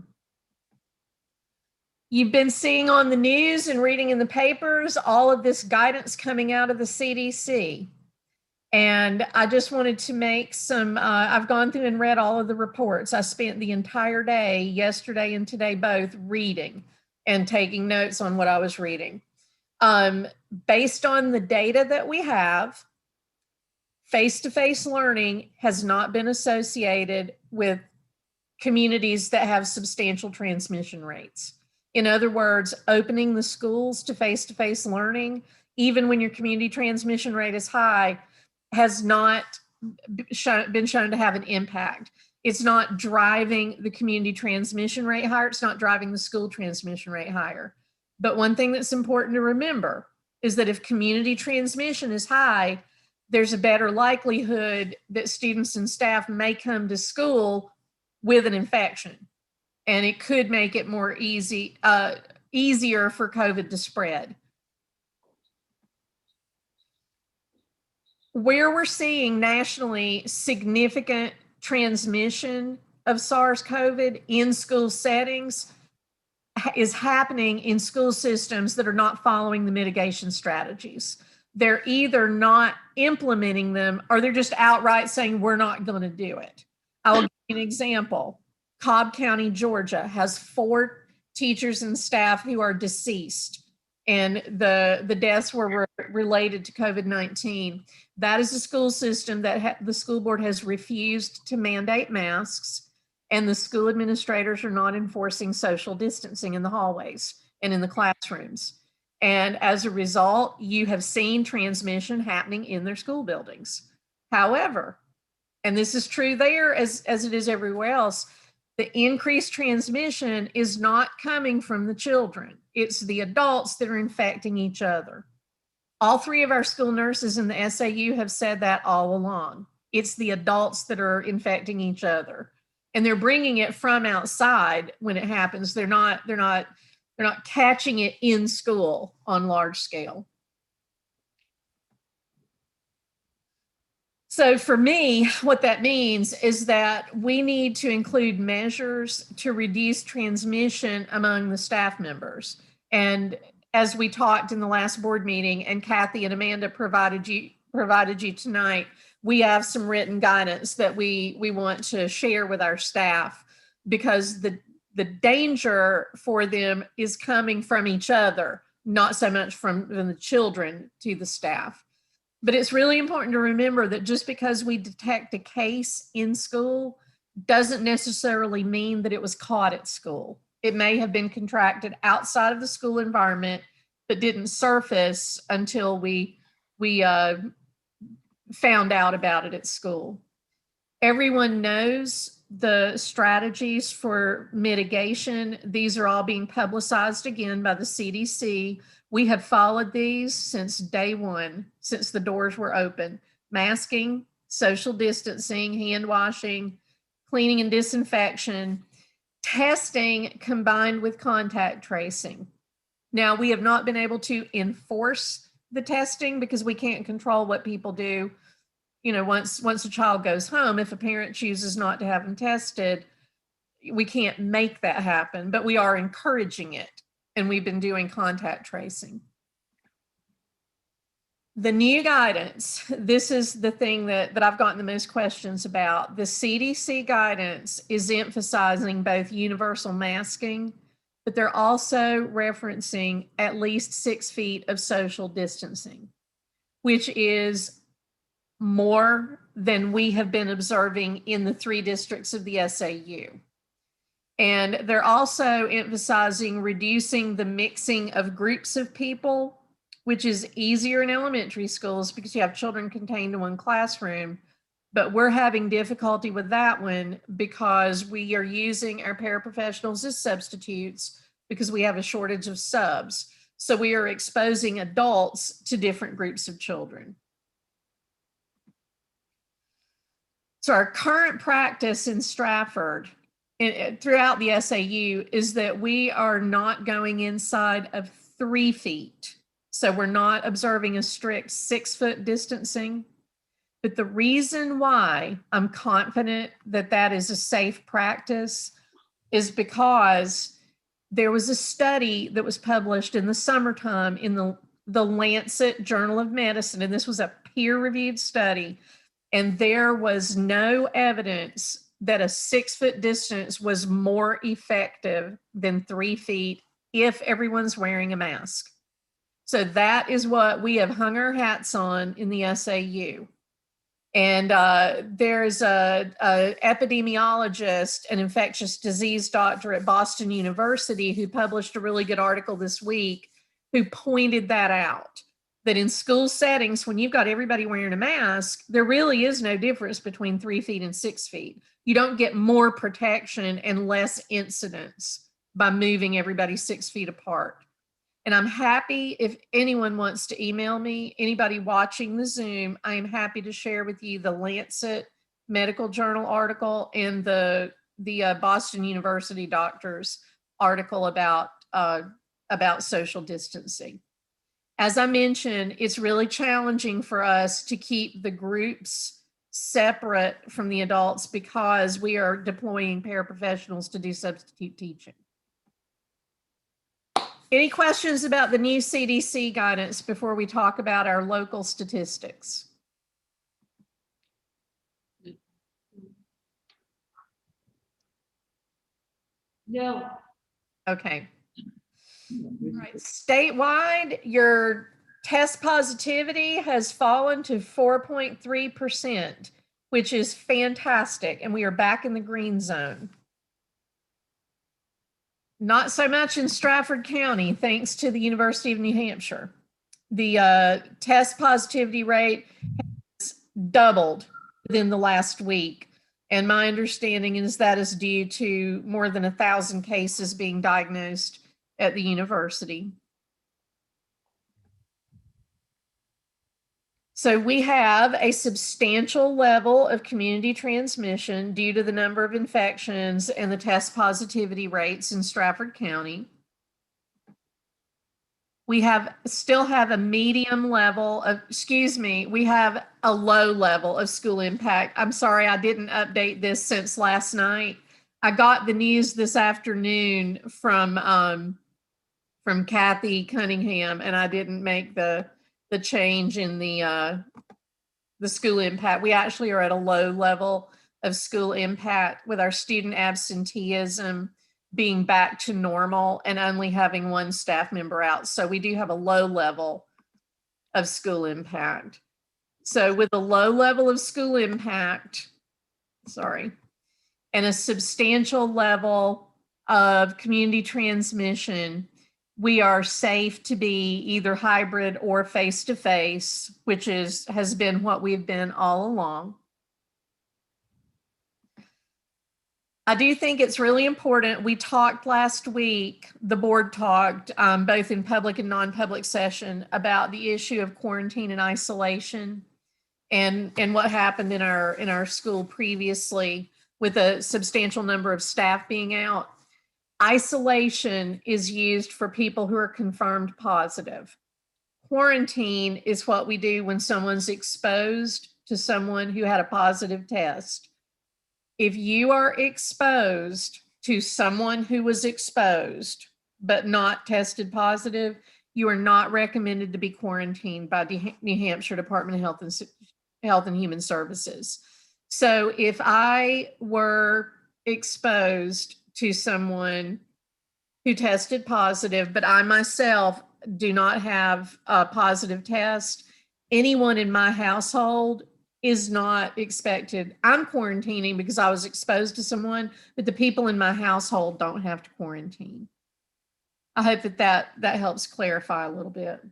You've been seeing on the news and reading in the papers all of this guidance coming out of the CDC. And I just wanted to make some, I've gone through and read all of the reports. I spent the entire day, yesterday and today both, reading and taking notes on what I was reading. Based on the data that we have, face-to-face learning has not been associated with communities that have substantial transmission rates. In other words, opening the schools to face-to-face learning, even when your community transmission rate is high, has not been shown to have an impact. It's not driving the community transmission rate higher. It's not driving the school transmission rate higher. But one thing that's important to remember is that if community transmission is high, there's a better likelihood that students and staff may come to school with an infection. And it could make it more easier for COVID to spread. Where we're seeing nationally significant transmission of SARS-CoV in school settings is happening in school systems that are not following the mitigation strategies. They're either not implementing them or they're just outright saying, we're not going to do it. I'll give you an example. Cobb County, Georgia has 4 teachers and staff who are deceased, and the deaths were related to COVID-19. That is a school system that the school board has refused to mandate masks, and the school administrators are not enforcing social distancing in the hallways and in the classrooms. And as a result, you have seen transmission happening in their school buildings. However, and this is true there as it is everywhere else, the increased transmission is not coming from the children. It's the adults that are infecting each other. All 3 of our school nurses in the SAU have said that all along. It's the adults that are infecting each other. And they're bringing it from outside when it happens. They're not catching it in school on large scale. So for me, what that means is that we need to include measures to reduce transmission among the staff members. And as we talked in the last board meeting, and Kathy and Amanda provided you tonight, we have some written guidance that we want to share with our staff, because the danger for them is coming from each other, not so much from the children to the staff. But it's really important to remember that just because we detect a case in school doesn't necessarily mean that it was caught at school. It may have been contracted outside of the school environment, but didn't surface until we found out about it at school. Everyone knows the strategies for mitigation. These are all being publicized again by the CDC. We have followed these since day one, since the doors were open. Masking, social distancing, hand washing, cleaning and disinfection, testing combined with contact tracing. Now, we have not been able to enforce the testing because we can't control what people do. You know, once a child goes home, if a parent chooses not to have them tested, we can't make that happen, but we are encouraging it. And we've been doing contact tracing. The new guidance, this is the thing that I've gotten the most questions about. The CDC guidance is emphasizing both universal masking, but they're also referencing at least 6 feet of social distancing, which is more than we have been observing in the 3 districts of the SAU. And they're also emphasizing reducing the mixing of groups of people, which is easier in elementary schools because you have children contained in one classroom. But we're having difficulty with that one because we are using our paraprofessionals as substitutes because we have a shortage of subs. So we are exposing adults to different groups of children. So our current practice in Strafford throughout the SAU is that we are not going inside of 3 feet. So we're not observing a strict 6-foot distancing. But the reason why I'm confident that that is a safe practice is because there was a study that was published in the summertime in the Lancet Journal of Medicine, and this was a peer-reviewed study, and there was no evidence that a 6-foot distance was more effective than 3 feet if everyone's wearing a mask. So that is what we have hung our hats on in the SAU. And there's a epidemiologist, an infectious disease doctor at Boston University who published a really good article this week who pointed that out, that in school settings, when you've got everybody wearing a mask, there really is no difference between 3 feet and 6 feet. You don't get more protection and less incidence by moving everybody 6 feet apart. And I'm happy if anyone wants to email me, anybody watching the Zoom, I am happy to share with you the Lancet Medical Journal article and the Boston University doctor's article about social distancing. As I mentioned, it's really challenging for us to keep the groups separate from the adults because we are deploying paraprofessionals to do substitute teaching. Any questions about the new CDC guidance before we talk about our local statistics? No. Okay. All right. Statewide, your test positivity has fallen to 4.3%, which is fantastic, and we are back in the green zone. Not so much in Strafford County, thanks to the University of New Hampshire. The test positivity rate has doubled within the last week. And my understanding is that is due to more than 1,000 cases being diagnosed at the university. So we have a substantial level of community transmission due to the number of infections and the test positivity rates in Strafford County. We still have a medium level of, we have a low level of school impact. I'm sorry, I didn't update this since last night. I got the news this afternoon from Kathy Cunningham, and I didn't make the change in the school impact. We actually are at a low level of school impact with our student absenteeism being back to normal and only having 1 staff member out. So we do have a low level of school impact. So with a low level of school impact, and a substantial level of community transmission, we are safe to be either hybrid or face-to-face, which has been what we've been all along. I do think it's really important. We talked last week, the board talked both in public and non-public session about the issue of quarantine and isolation and what happened in our school previously with a substantial number of staff being out. Isolation is used for people who are confirmed positive. Quarantine is what we do when someone's exposed to someone who had a positive test. If you are exposed to someone who was exposed but not tested positive, you are not recommended to be quarantined by the New Hampshire Department of Health and Human Services. So if I were exposed to someone who tested positive, but I myself do not have a positive test, anyone in my household is not expected. I'm quarantining because I was exposed to someone, but the people in my household don't have to quarantine. I hope that helps clarify a little bit.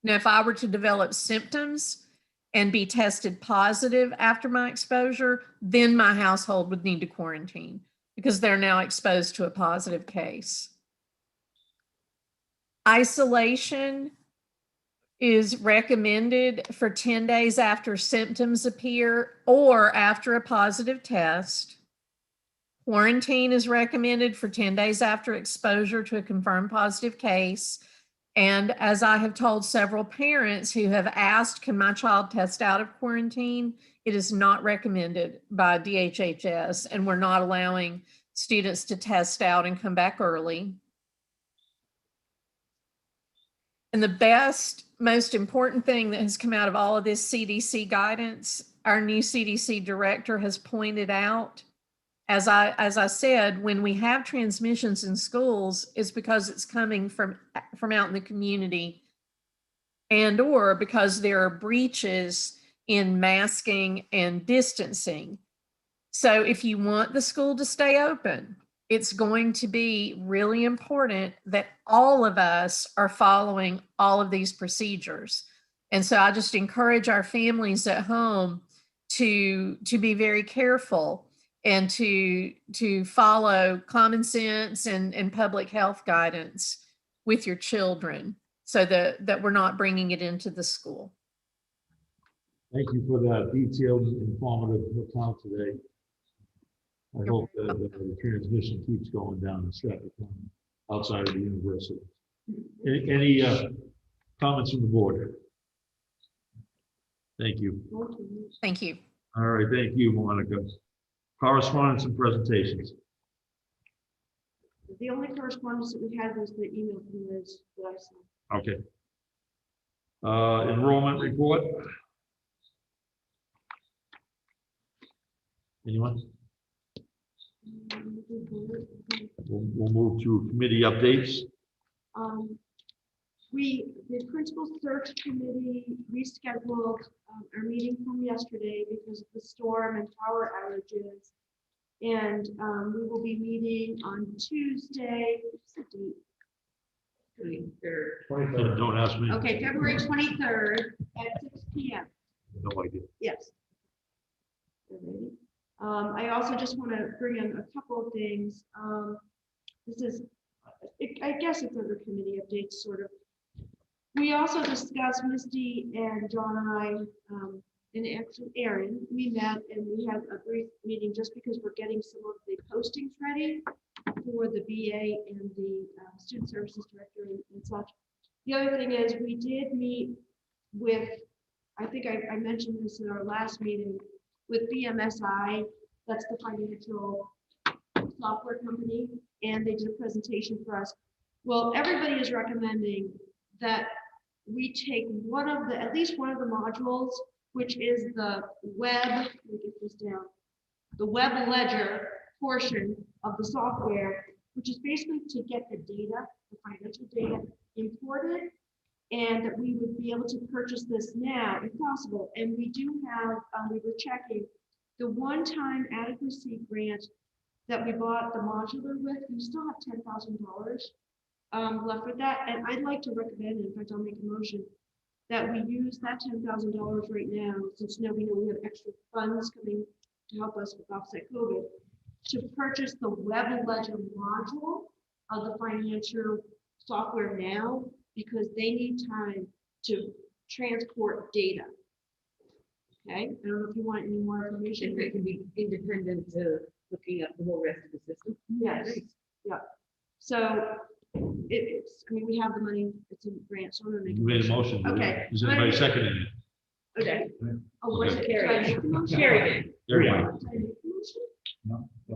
Now, if I were to develop symptoms and be tested positive after my exposure, then my household would need to quarantine because they're now exposed to a positive case. Isolation is recommended for 10 days after symptoms appear or after a positive test. Quarantine is recommended for 10 days after exposure to a confirmed positive case. And as I have told several parents who have asked, can my child test out of quarantine? It is not recommended by DHHS, and we're not allowing students to test out and come back early. And the best, most important thing that has come out of all of this CDC guidance, our new CDC director has pointed out, as I said, when we have transmissions in schools, it's because it's coming from out in the community and or because there are breaches in masking and distancing. So if you want the school to stay open, it's going to be really important that all of us are following all of these procedures. And so I just encourage our families at home to be very careful and to follow common sense and public health guidance with your children so that we're not bringing it into the school. Thank you for that detailed and informative account today. I hope that the transmission keeps going down in Strafford County outside of the university. Any comments from the board? Thank you. Thank you. All right, thank you, Monica. Correspondence and presentations. The only correspondence that we had was the email from Liz that I sent. Okay. Enrollment report. Anyone? We'll move to committee updates. The principal search committee rescheduled our meeting from yesterday because of the storm and power outages. And we will be meeting on Tuesday. What's the date? 23rd. Don't ask me. Okay, February 23rd at 6 p.m. No idea. Yes. I also just want to bring in a couple of things. This is, I guess it's under committee updates, sort of. We also discussed, Misty and John and I, and actually Aaron, we met and we had a brief meeting just because we're getting some of the postings ready for the BA and the student services director and such. The other thing is we did meet with, I think I mentioned this in our last meeting, with BMSI, that's the financial software company, and they did a presentation for us. Well, everybody is recommending that we take at least one of the modules, which is the web, let me get this down, the web ledger portion of the software, which is basically to get the data, the financial data imported, and that we would be able to purchase this now if possible. And we do have, we were checking the one-time adequacy grant that we bought the modular with, we still have $10,000 left with that. And I'd like to recommend, in fact, I'll make a motion that we use that $10,000 right now, since now we know we have extra funds coming to help us with offset COVID, to purchase the web ledger module of the financial software now, because they need time to transport data. Okay, I don't know if you want any more information. And they can be independent to looking up the whole rest of the system. Yes, yeah. So it's, I mean, we have the money, it's a grant, so I'm gonna make. You made a motion. Okay. Is anybody seconding it? Okay. Oh, was it Okay. Carrie? Carrie. There you go.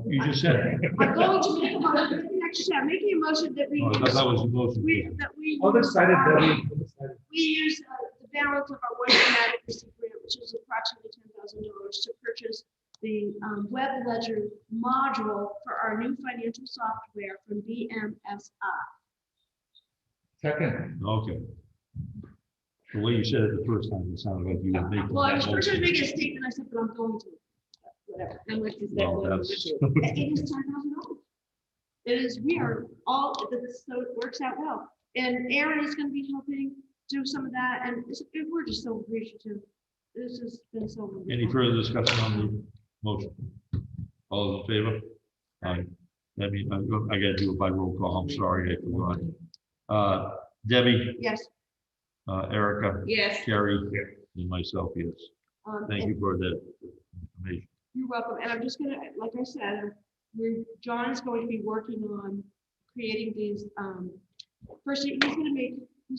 You just said it. I'm going to make a motion, actually, I'm making a motion that we. Oh, I thought that was the motion. I'm excited, Debbie. We use the balance of our one-time adequacy grant, which is approximately $10,000, to purchase the web ledger module for our new financial software from BMSI. Second. Okay. The way you said it the first time, it sounded like you were making. Well, I was that first gonna motion. make a statement, I said, but I'm going to. Whatever. How much is that? Well, going that's- to? It is $10,000. It is, we are all, so it works out well. And Aaron is gonna be helping do some of that, and we're just so appreciative. This has been so. wonderful. Any further discussion on the motion? All those in favor? Aye. That means, I gotta do it by roll call, I'm sorry, I forgot. Debbie, Yes. Erica, Yes, Carrie, and myself, yes. Thank And you for that information. You're welcome, and I'm just gonna, like I said, John is going to be working on creating these, first, he's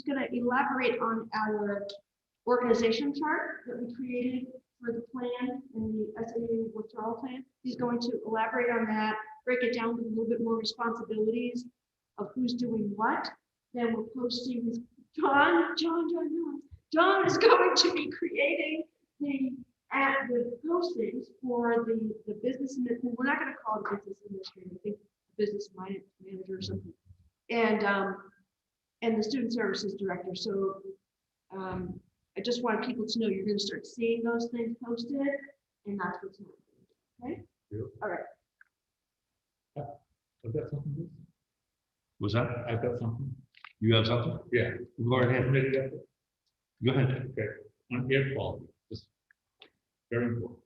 gonna elaborate on our organization chart that we created for the plan and the SAU withdrawal plan. He's going to elaborate on that, break it down with a little bit more responsibilities of who's doing what. Then we're posting this, John is going to be creating the postings for the business, we're not gonna call it business administrator, I think business manager or something. And the student services director, so I just want people to know you're gonna start seeing those things posted, and that's what's happening, okay? Yeah. All right, I've got something, Bruce? Was that, I've got something. you have something? Yeah. Go ahead, Committee effort. go ahead. Okay, on air quality, just very important.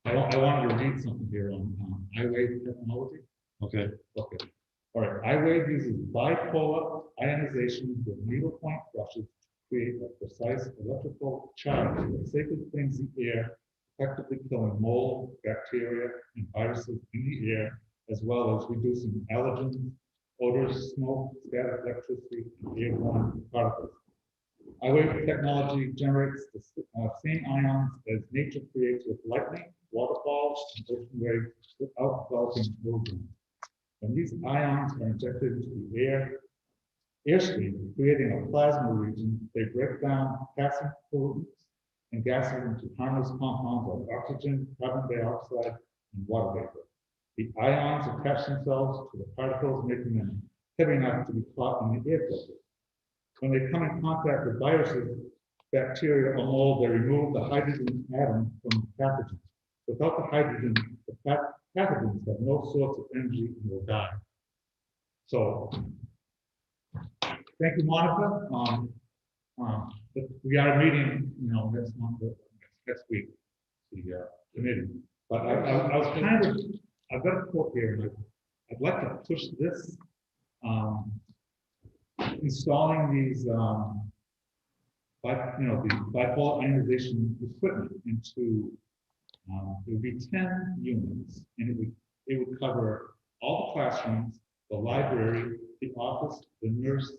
I wanted to read something here on highway technology. Okay, Okay, all right, I-Wave uses bipolar ionization with needlepoint brushes to create a precise electrical charge that safely cleans the air, effectively killing mold, bacteria, and viruses in the air, as well as reducing allergens, odors, smoke, static electricity, and airborne particles. I-Wave technology generates the same ions as nature creates with lightning, waterfalls, and ocean waves without developing ozone. When these ions are injected into the airstream, creating a plasma region, they break down passing pollutants and gases into harmless compounds like oxygen, carbon dioxide, and water vapor. The ions attach themselves to the particles, making them heavy enough to be caught in the air filter. When they come in contact with viruses, bacteria, or mold, they remove the hydrogen atom from the pathogen. Without the hydrogen, the pathogens have no source of energy and will die. So, thank you, Monica. We are meeting, next month, next week, the committee. But I was kind of, I've got a quote here, and I'd like to push this, installing these, the bipolar ionization equipment into, it would be 10 units, and it would cover all the classrooms, the library, the office, the nurse's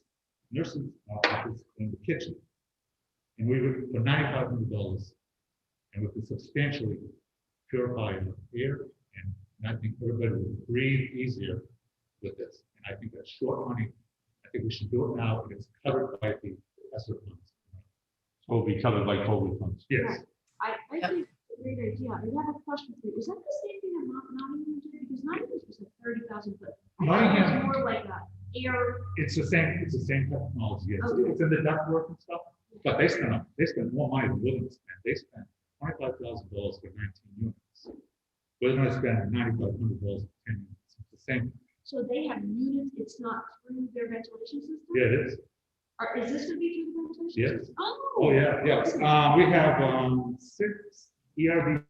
office, and the kitchen. And we would, for $9,500, and we could substantially purify the air, and I think everybody would breathe easier with this. And I think that's short money. I think we should do it now, and it's covered by the ESSER funds. so it'll be covered by COVID funds. Yes. I think it's a great idea. I have a question for you. Is that the same thing that Nottingham did? Because Nottingham was like 30,000, but I thought it Nottingham- was more like a air. It's the same technology. Yes. Okay. It's in the ductwork and stuff, but they spend more money than Woodland spent. They spent $25,000 for 19 units. We're going to spend $9,500 for 10 units. It's the same. So they have units, it's not through their ventilation system? Yeah, it is. Or is this to be through the ventilation? Yes. System? Oh, yeah, yes. okay. We have 6 ERV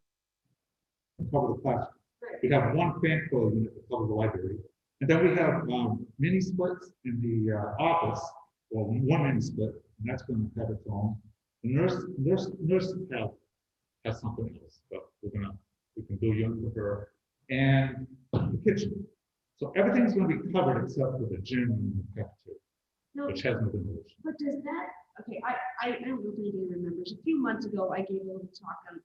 to cover the classroom. Right. We have 1 fan coil unit to cover the library. And then we have mini splits in the office, well, 1 mini split, and that's going to have its own. The nurse has something else, but we can do a unit for her. And the kitchen. So everything's going to be covered except for the gym and the cafeteria, No, which has no ventilation. but does that, okay, I don't know if anybody remembers, a few months ago, I gave a little talk on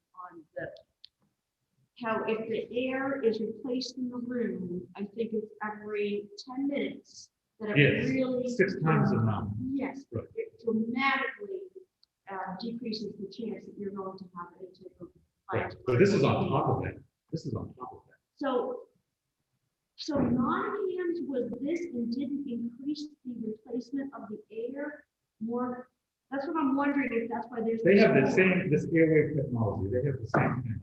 how if the air is replaced in the room, I think it's every 10 minutes, that it Yes, really. 6 times a month. Yes, Right. it dramatically decreases the chance that you're going to have any type of. Right. But this is on top of that. This is on top of that. So Nottingham's was this and didn't increase the replacement of the air more? That's what I'm wondering if that's why there's. They have the same, this airwave technology, they have the same thing.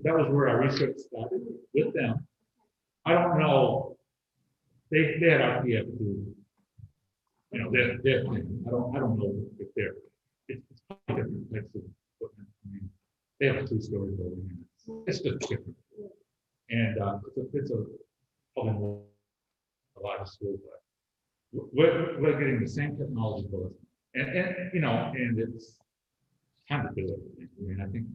That was where our research started with them. I don't know, they had RPF to, you know, their thing. I don't know if it's different types of equipment. I mean, they have a 2-story building, and it's just different. And it's a probably more a lot of school, but we're getting the same technology for us. And you know, and it's time to do it. I mean, I think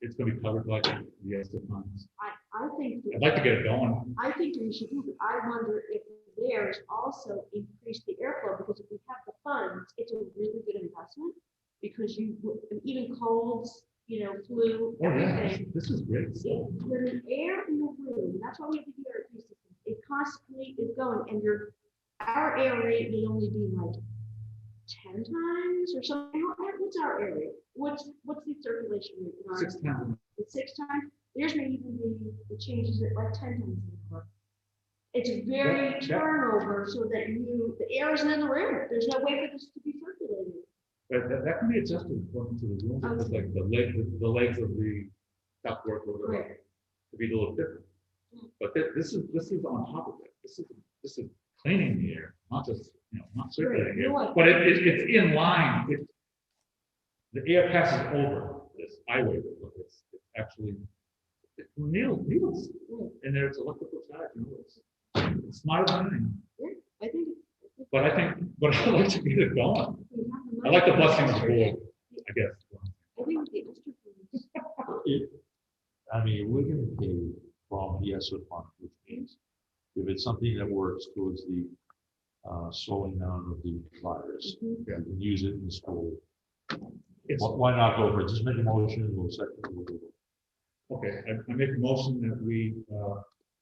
it's gonna be covered like the extra funds. I think. I'd like to get it going. I think we should do, but I wonder if theirs also increase the airflow, because if we have the funds, it's a really good investment. Because even colds, you know, flu, Oh, yeah, everything. this is great stuff. When the air in the room, that's why we have the ERP system, it constantly is going, and our air rate may only be like 10 times or something. What's our air rate? What's the circulation rate? in our- 6 times. It's 6 times. Theirs may even be, the changes at like 10 times. More. It's very Yeah. turnover, so that the air isn't in the room. There's no way for this to be circulated. But that can be adjusted according to the room, because like the legs of the ductwork or whatever, Right. to be a little different. But this is on top of it. This is cleaning the air, not just, you know, not circulating You're air. right. But it's in line. The air passes over this highway. It's actually needles, and there's electrical charge. You know, it's smarter than anything. I think. But I'd like to get it going. we have the I money. like the blessing of the board, I guess. I think the extra funds. I mean, we're gonna pay from the ESSER fund, which means if it's something that works towards the slowing down of the virus, Mhm. you can use it in the school. It's, Why not go for it? Just make a motion, we'll second, we'll do it. okay, I make a motion that we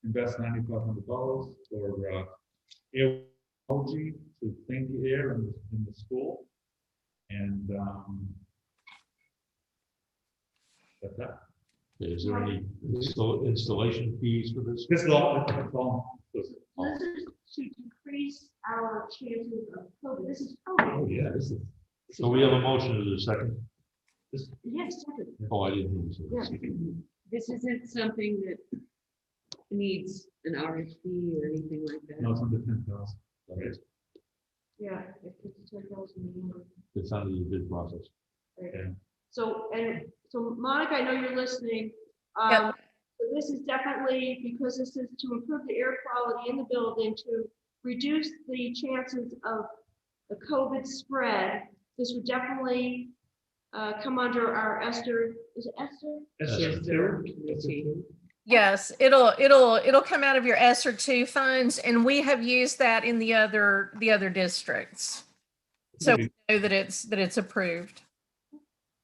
invest $9,500 for air quality to clean the air in the school. And that's that. Okay, is there any installation fees for this? This is all. This is to decrease our chances of COVID. This is COVID. Oh, yeah, this is. So we have a motion to the second? Yes, second. Oh, I didn't think so. Yeah. This isn't something that needs an RFP or anything like that. No, it's under 10,000. Right. Yeah. It's 10,000. It's under the bid process. Yeah. So Monica, I know you're listening. Yep. So this is definitely, because this is to improve the air quality in the building, to reduce the chances of the COVID spread. This would definitely come under our Esther, is it Esther? Yes, it'll come out of your ESSER 2 funds, and we have used that in the other districts. So we know that it's approved.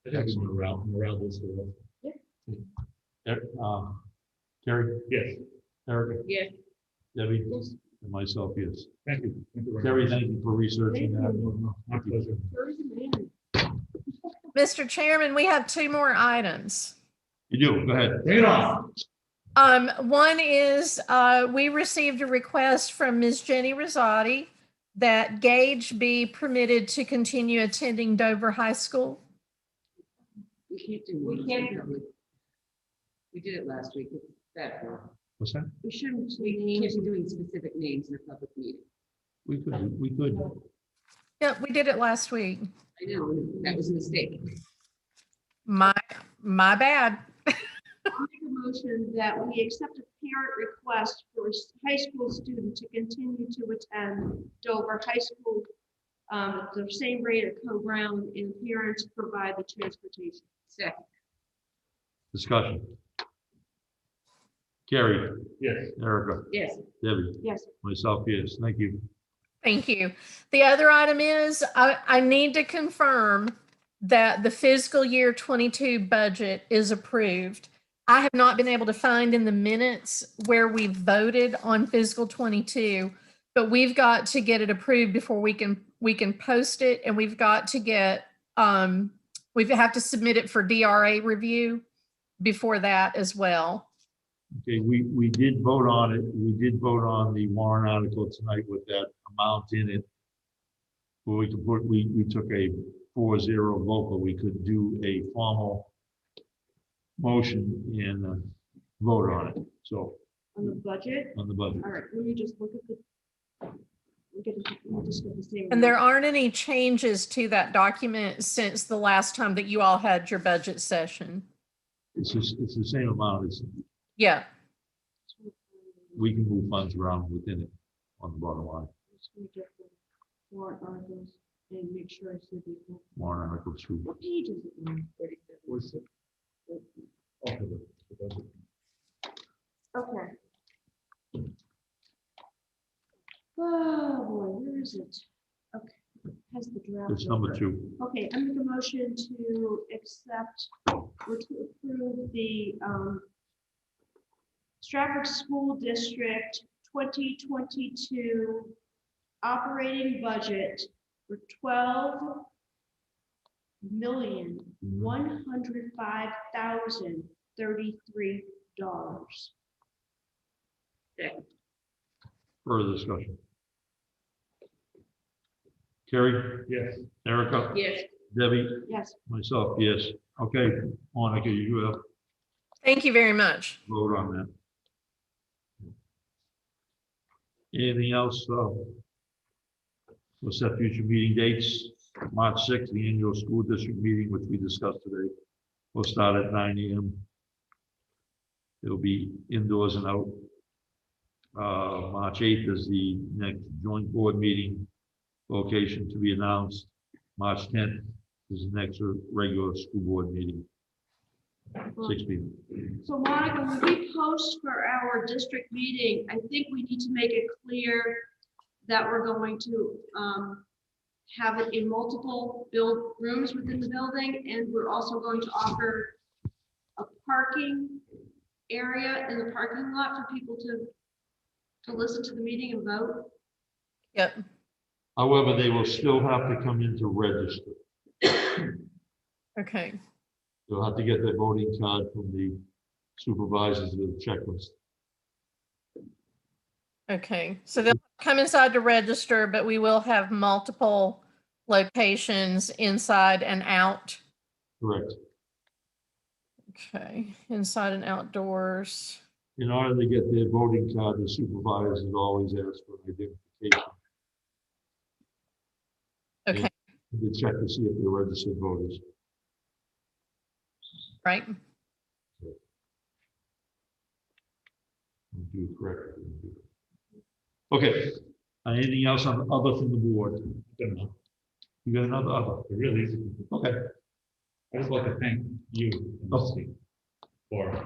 I think it's morale this way. Terry, Yes, Erica, Yes. Debbie, Yes. and myself, yes. thank you. Thank you very Terry, much. thank you for researching that. My pleasure. Mr. Chairman, we have 2 more items. You do, go ahead. Bring it on. One is, we received a request from Ms. Jenny Rosati that Gage be permitted to continue attending Dover High School. We can't do it. We did it last week. It's that far. What's that? We shouldn't, we can't be doing specific names in a public meeting. We could. Yeah, we did it last week. I know, that was a mistake. My bad. I'll make a motion that we accept a parent request for a high school student to continue to attend Dover High School at the same rate of Co-Brown, and parents provide the transportation. Second. Discussion. Carrie, Yes. Erica, Yes. Debbie, Yes. myself, yes, thank you. Thank you. The other item is, I need to confirm that the fiscal year 22 budget is approved. I have not been able to find in the minutes where we voted on fiscal 22, but we've got to get it approved before we can post it, and we've got to get, we have to submit it for DRA review before that as well. Okay, we did vote on it. We did vote on the warrant article tonight with that amount in it. Where we took a 4-0 vote, but we could do a formal motion and vote on it, so, On the budget, on the budget. all right, let me just look at the. Let me just get the same. And there aren't any changes to that document since the last time that you all had your budget session. It's just, it's the same amount, it's, Yeah, we can move funds around within it on the bottom line. Just gonna get the warrant articles and make sure I see the. Warrant Article 2. What page is it on? 37. What's it? Oh, for the budget. Okay. Oh, boy, where is it? Okay, has the draft. It's number over. 2. Okay, I make a motion to accept or to approve the Strafford School District 2022 operating budget for $12,105,033. Further discussion. Carrie? Yes. Erica? Yes. Debbie? Yes. Myself, yes. Okay, Monica, you have thank you very much. vote on that. Anything else? We'll set future meeting dates. March 6th, the annual school district meeting, which we discussed today, will start at 9 a.m. It'll be indoors and out. March 8th is the next joint board meeting, location to be announced. March 10th is the next regular school board meeting, 6 p.m. So Monica, when we post for our district meeting, I think we need to make it clear that we're going to have it in multiple rooms within the building, and we're also going to offer a parking area in the parking lot for people to listen to the meeting and vote. Yep, However, they will still have to come in to register. okay, They'll have to get their voting card from the supervisors with a checklist. okay. So they'll come inside to register, but we will have multiple locations inside and out. Correct. Okay, inside and outdoors. In order to get their voting card, the supervisors always ask for identification. Okay, To check to see if they're registered voters. right? Do it correctly. Okay, anything else on other from the board? Good enough. You got another other? It really is. Okay. I just like to thank you and the city for all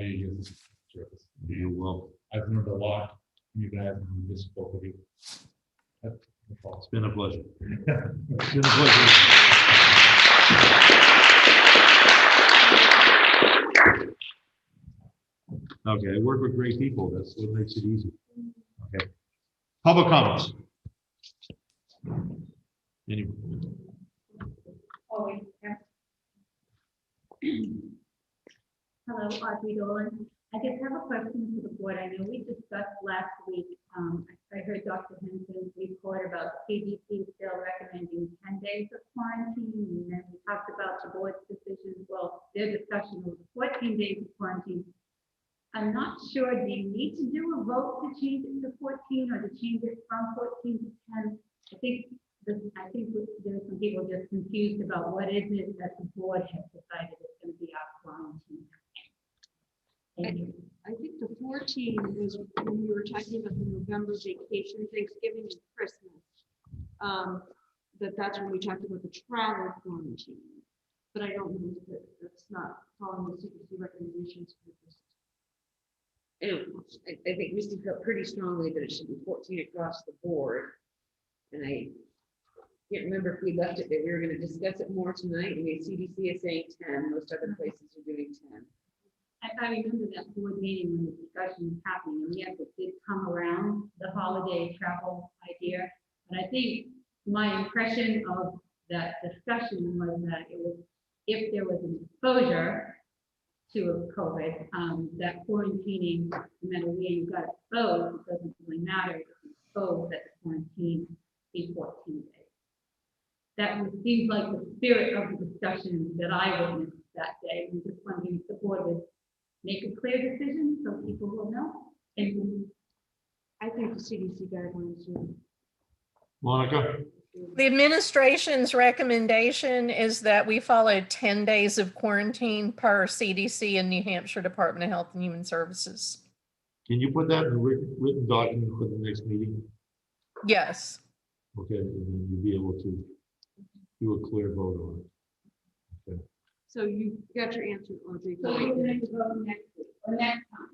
your years of service. You're welcome. I've learned a lot from you guys and this spoke with you. That's all. It's been a pleasure. It's been a pleasure. Okay, I work with great people. That's what makes it easy. Okay. Public comments. Anyway. Oh, wait, yeah. Hello, Audrey Dolan. I just have a question for the board. I know we discussed last week, I heard Dr. Henson's report about CDC still recommending 10 days of quarantine, and then we talked about the board's decision, well, their discussion was 14 days of quarantine. I'm not sure, do you need to do a vote to change it to 14 or to change it from 14 to 10? I think there's some people just confused about what is it that the board has decided is going to be our quarantine. Thank you. I think the 14 was when we were talking about the November vacation, Thanksgiving and Christmas. That's when we talked about the travel quarantine. But I don't know that that's not following the CDC recommendations for this. I think we felt pretty strongly that it should be 14 across the board. And I can't remember if we left it that we were going to discuss it more tonight. I mean, CDC is saying 10, most other places are doing 10. I remember that board meeting when the discussion was happening, and yes, it did come around the holiday travel idea. But I think my impression of that discussion was that it was, if there was an exposure to COVID, that quarantining, no matter where you got exposed, it doesn't really matter if you're exposed, that the quarantine be 14 days. that seems like the spirit of the discussion that I witnessed that day. We just wanted the board to make a clear decision so people will know. And I think the CDC guidelines. Monica? The administration's recommendation is that we follow 10 days of quarantine per CDC and New Hampshire Department of Health and Human Services. Can you put that in a written document for the next meeting? Yes. Okay, and then you'll be able to do a clear vote on it. So you got your answer, Audrey. so we're going to go next week or next time.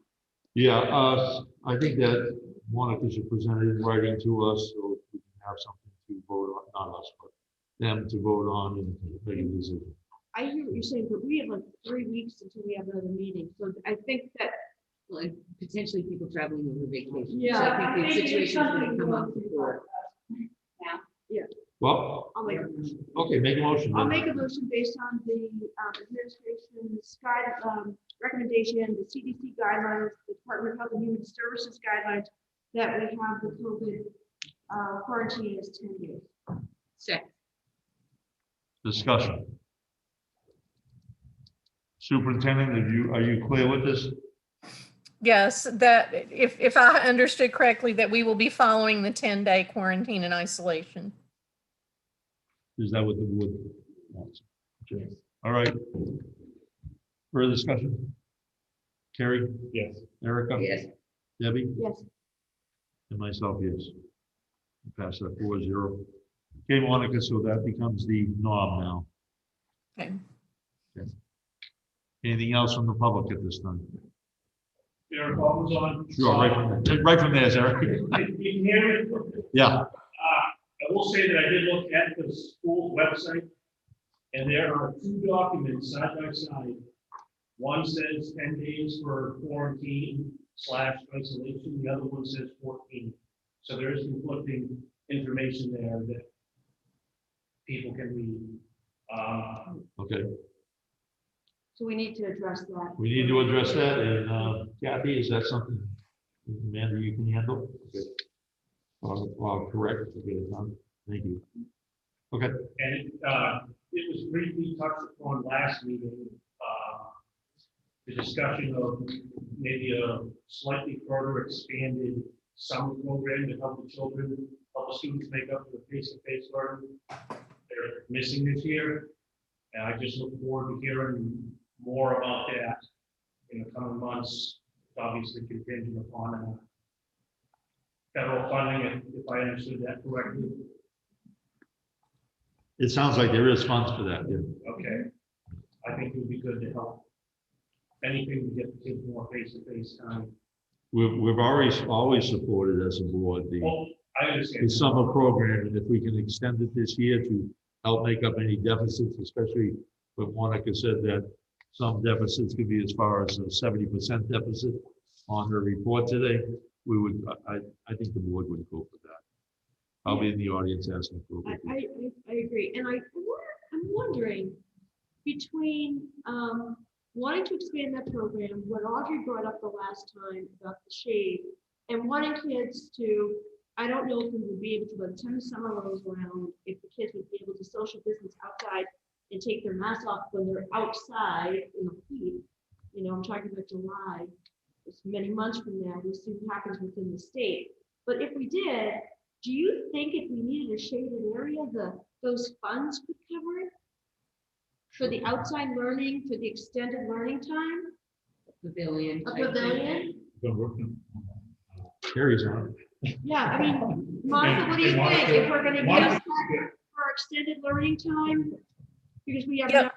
Yeah, I think that Monica should present it in writing to us so we can have something to vote on, not us, but them to vote on and make a decision. I hear what you're saying, but we have like 3 weeks until we have another meeting. So I think that, Like potentially people traveling over vacation. Yeah, So I think the maybe situation's gonna something come up to before. Well, I'll make a motion. okay, make a motion. I'll then. make a motion based on the administration's recommendation, the CDC guidelines, the Department of Health and Human Services guidelines, that we have the COVID quarantine is 10 days. Second. Discussion. Superintendent, are you clear with this? Yes, that if I understood correctly, that we will be following the 10-day quarantine and isolation. Is that what the board wants? Okay. All right. Further discussion? Carrie? Yes. Erica? Yes. Debbie? Yes. And myself, yes. Pass that 4-0. Okay, Monica, so that becomes the norm now. Okay. Anything else from the public at this time? Eric, what was on? Sure, right from there, Eric. You can hear me? Yeah, I will say that I did look at the school website, and there are 2 documents side by side. One says 10 days for quarantine / isolation, the other one says 14. So there is conflicting information there that people can read. okay. So we need to address that. We need to address that, and Kathy, is that something, Amanda, you can handle? Okay. Correct, okay, thank you. Okay, And it was briefly touched upon last meeting, the discussion of maybe a slightly further expanded summer program to help the children, help the students make up for the face-to-face learning they're missing this year. And I just look forward to hearing more about that in the coming months, obviously contingent upon federal funding, if I understood that correctly. it sounds like there is funds for that, yeah. Okay. I think it would be good to help. Anything to get the kids more face-to-face time. We've always supported as a board Well, I the understand. summer program, and if we can extend it this year to help make up any deficits, especially what Monica said that some deficits could be as far as a 70% deficit on her report today, we would, I think the board would go for that. I'll be in the audience asking for it. I agree, and I'm wondering, between wanting to expand that program, what Audrey brought up the last time about the shade, and wanting kids to, I don't know if we would be able to, by the time the summer rolls around, if the kids would be able to social distance outside and take their masks off when they're outside in the heat. You know, I'm talking about July, it's many months from now, we'll see what happens within the state. But if we did, do you think if we needed a shaded area, those funds could cover it? For the outside learning, for the extended learning time? Pavilion. A type thing. pavilion? Been working. Carrie's on it. Yeah, I mean, Monica, what do you And think? If we're gonna Monica- use that for extended learning time? Because we have. Yep.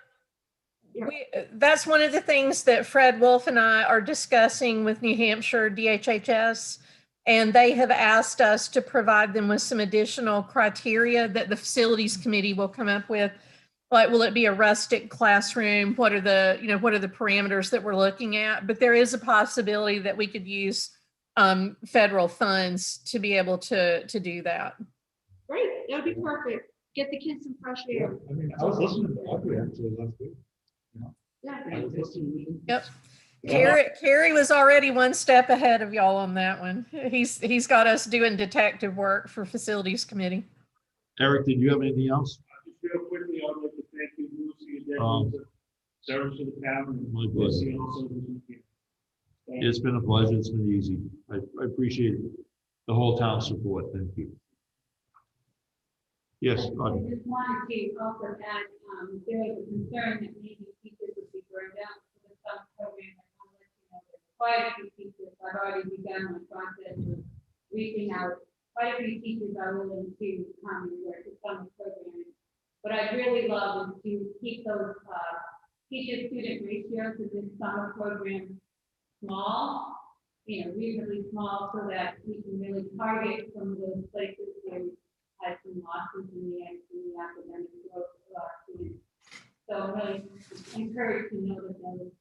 enough- That's one of the things that Fred Wolf and I are discussing with New Hampshire DHHS. And they have asked us to provide them with some additional criteria that the facilities committee will come up with. Like, will it be a rustic classroom? What are the parameters that we're looking at? But there is a possibility that we could use federal funds to be able to do that. Great, that would be perfect. Get the kids some fresh Yeah, air. I mean, I was listening to Audrey actually last week. Yeah. I was listening. Yep. Carrie was already one step ahead of y'all on that one. He's got us doing detective work for facilities committee. Eric, did you have anything else? Just your dedication, service to the town. And My we'll pleasure. see you also this weekend. Thank you. It's been a pleasure. It's been easy. I appreciate the whole town's support. Thank you. Yes, I Audrey. just wanted to also add, there was a concern that maybe teachers would be burned out for the summer program. I want to let you know that quite a few teachers, I've already begun the process of reaching out. Quite a few teachers are willing to come and work the summer program. What I'd really love is to keep those teacher-student ratios of this summer program small, reasonably small, so that we can really target some of those places where we had some losses in the academic growth of our students. So I'm really encouraged to know that those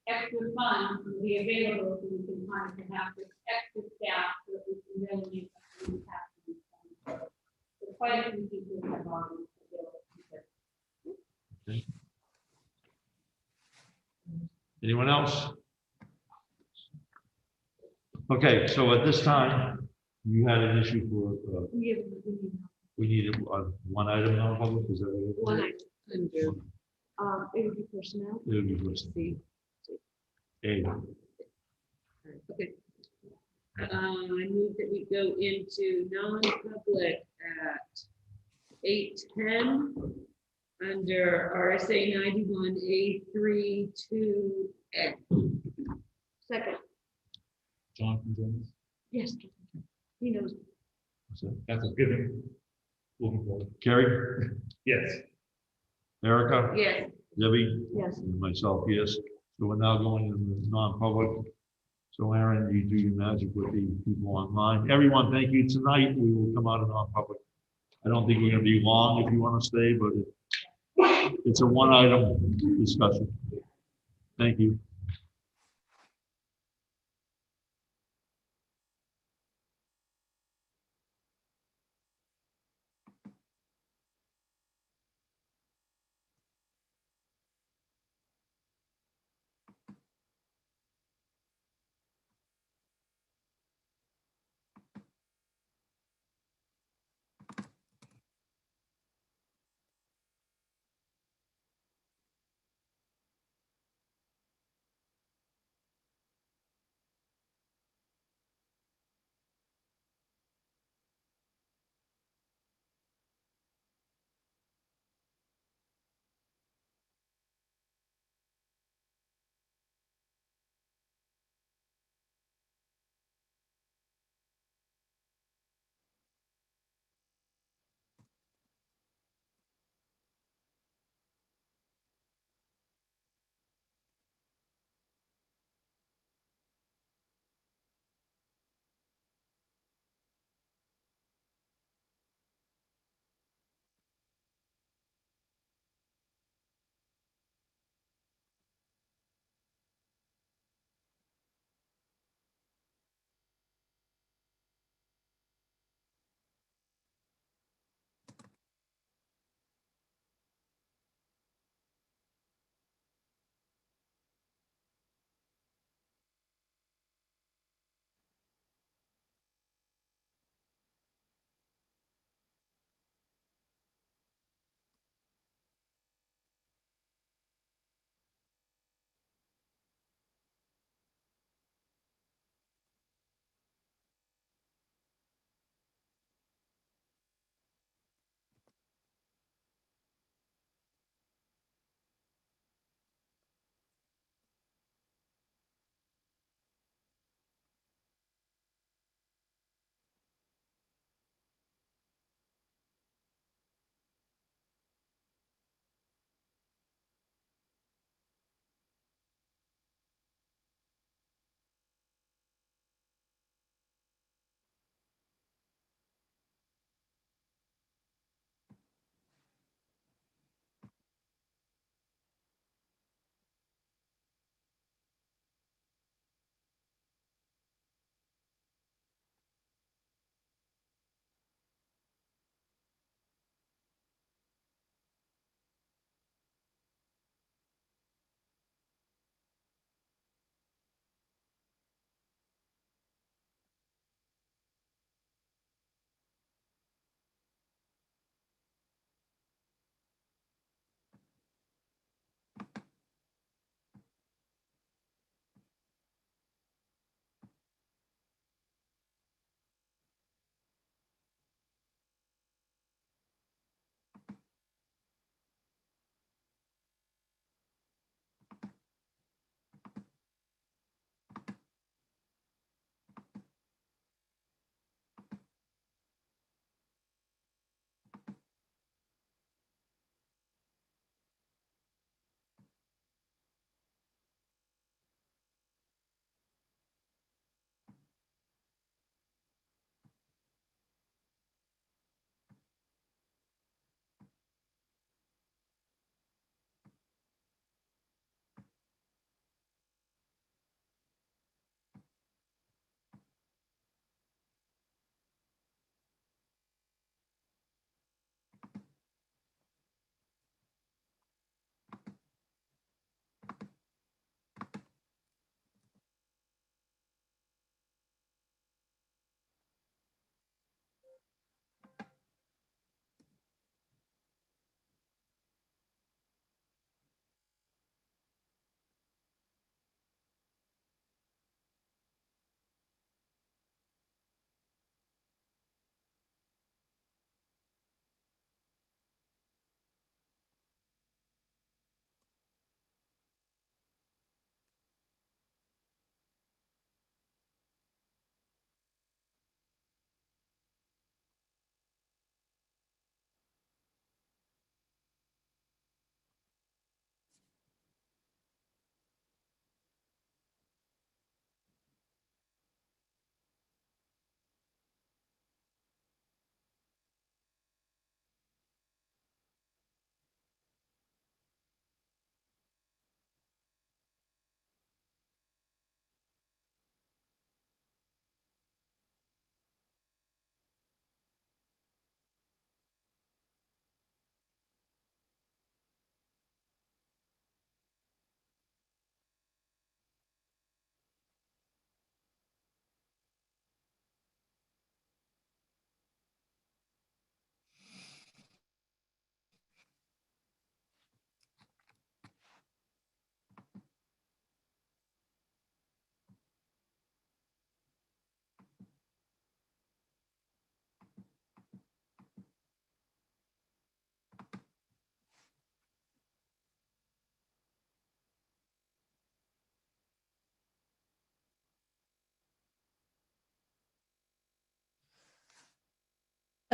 extra funds will be available so we can kind of have this extra staff so that we can really make an impact. On this fund. So quite a few people have already available. Anyone else? Okay, so at this time, you had an issue for, we needed one item on public, is that what it One is? under, It would be personnel. It would be first. C. A. Okay. I move that we go into non-public at 8:10 under RSA 91A 3(2)(f). Second, Jonathan Jones, yes, he knows. that's a given. Moving forward. Carrie, Yes. Erica, Yes. Debbie, Yes. and myself, yes. So we're now going into non-public. So Aaron, you do your magic with the people online. Everyone, thank you. Tonight, we will come out of non-public. I don't think we're gonna be long if you want to stay, but it's a one-item discussion. Thank you.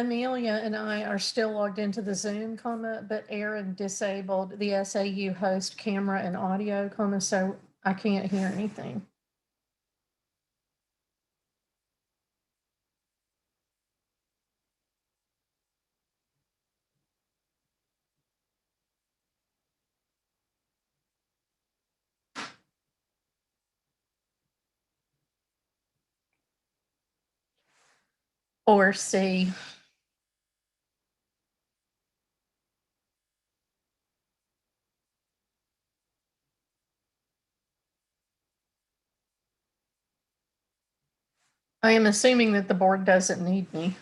Amelia and I are still logged into the Zoom, but Aaron disabled the SAU host camera and audio, so I can't hear anything. Or C. I am assuming that the board doesn't need me.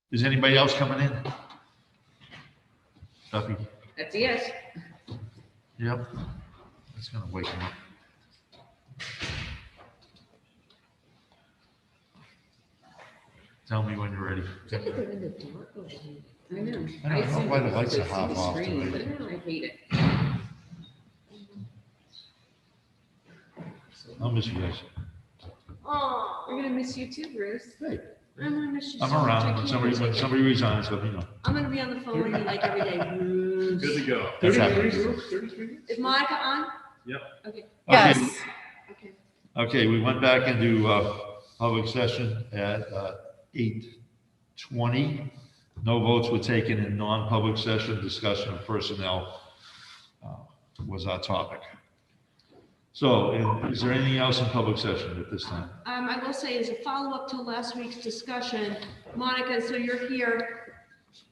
Is anybody else coming in? Duffy? That's a yes. Yep. That's gonna wake him up. Tell me when you're ready. Look at the window dark over here. I know. I don't know why the lights are see half the off screen, today. but I hate it. I'll miss you guys. We're gonna miss you too, Bruce. Hey, I'm gonna miss you I'm so much. I around. can't wait When to- somebody resigns, let me know. I'm gonna be on the phone with you like every day. Good to go. That's 33 happening. groups, 33? Is Monica on? Yep. Okay, Yes. okay. Okay, we went back into public session at 8:20. No votes were taken in non-public session. Discussion of personnel was our topic. So is there anything else in public session at this time? I will say as a follow-up to last week's discussion, Monica, so you're here.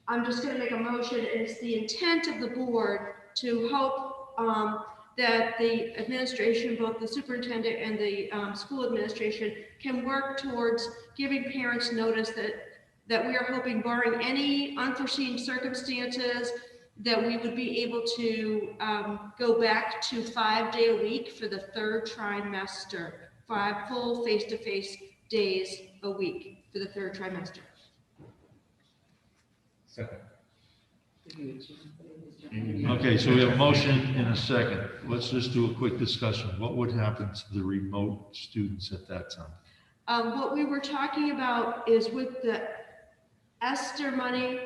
I'm just gonna make a motion, and it's the intent of the board to hope that the administration, both the superintendent and the school administration, can work towards giving parents notice that we are hoping, barring any unforeseen circumstances, that we would be able to go back to 5-day a week for the third trimester, 5 full face-to-face days a week for the third trimester. Second. Okay, so we have a motion and a second. Let's just do a quick discussion. What would happen to the remote students at that time? What we were talking about is with the ESSER money.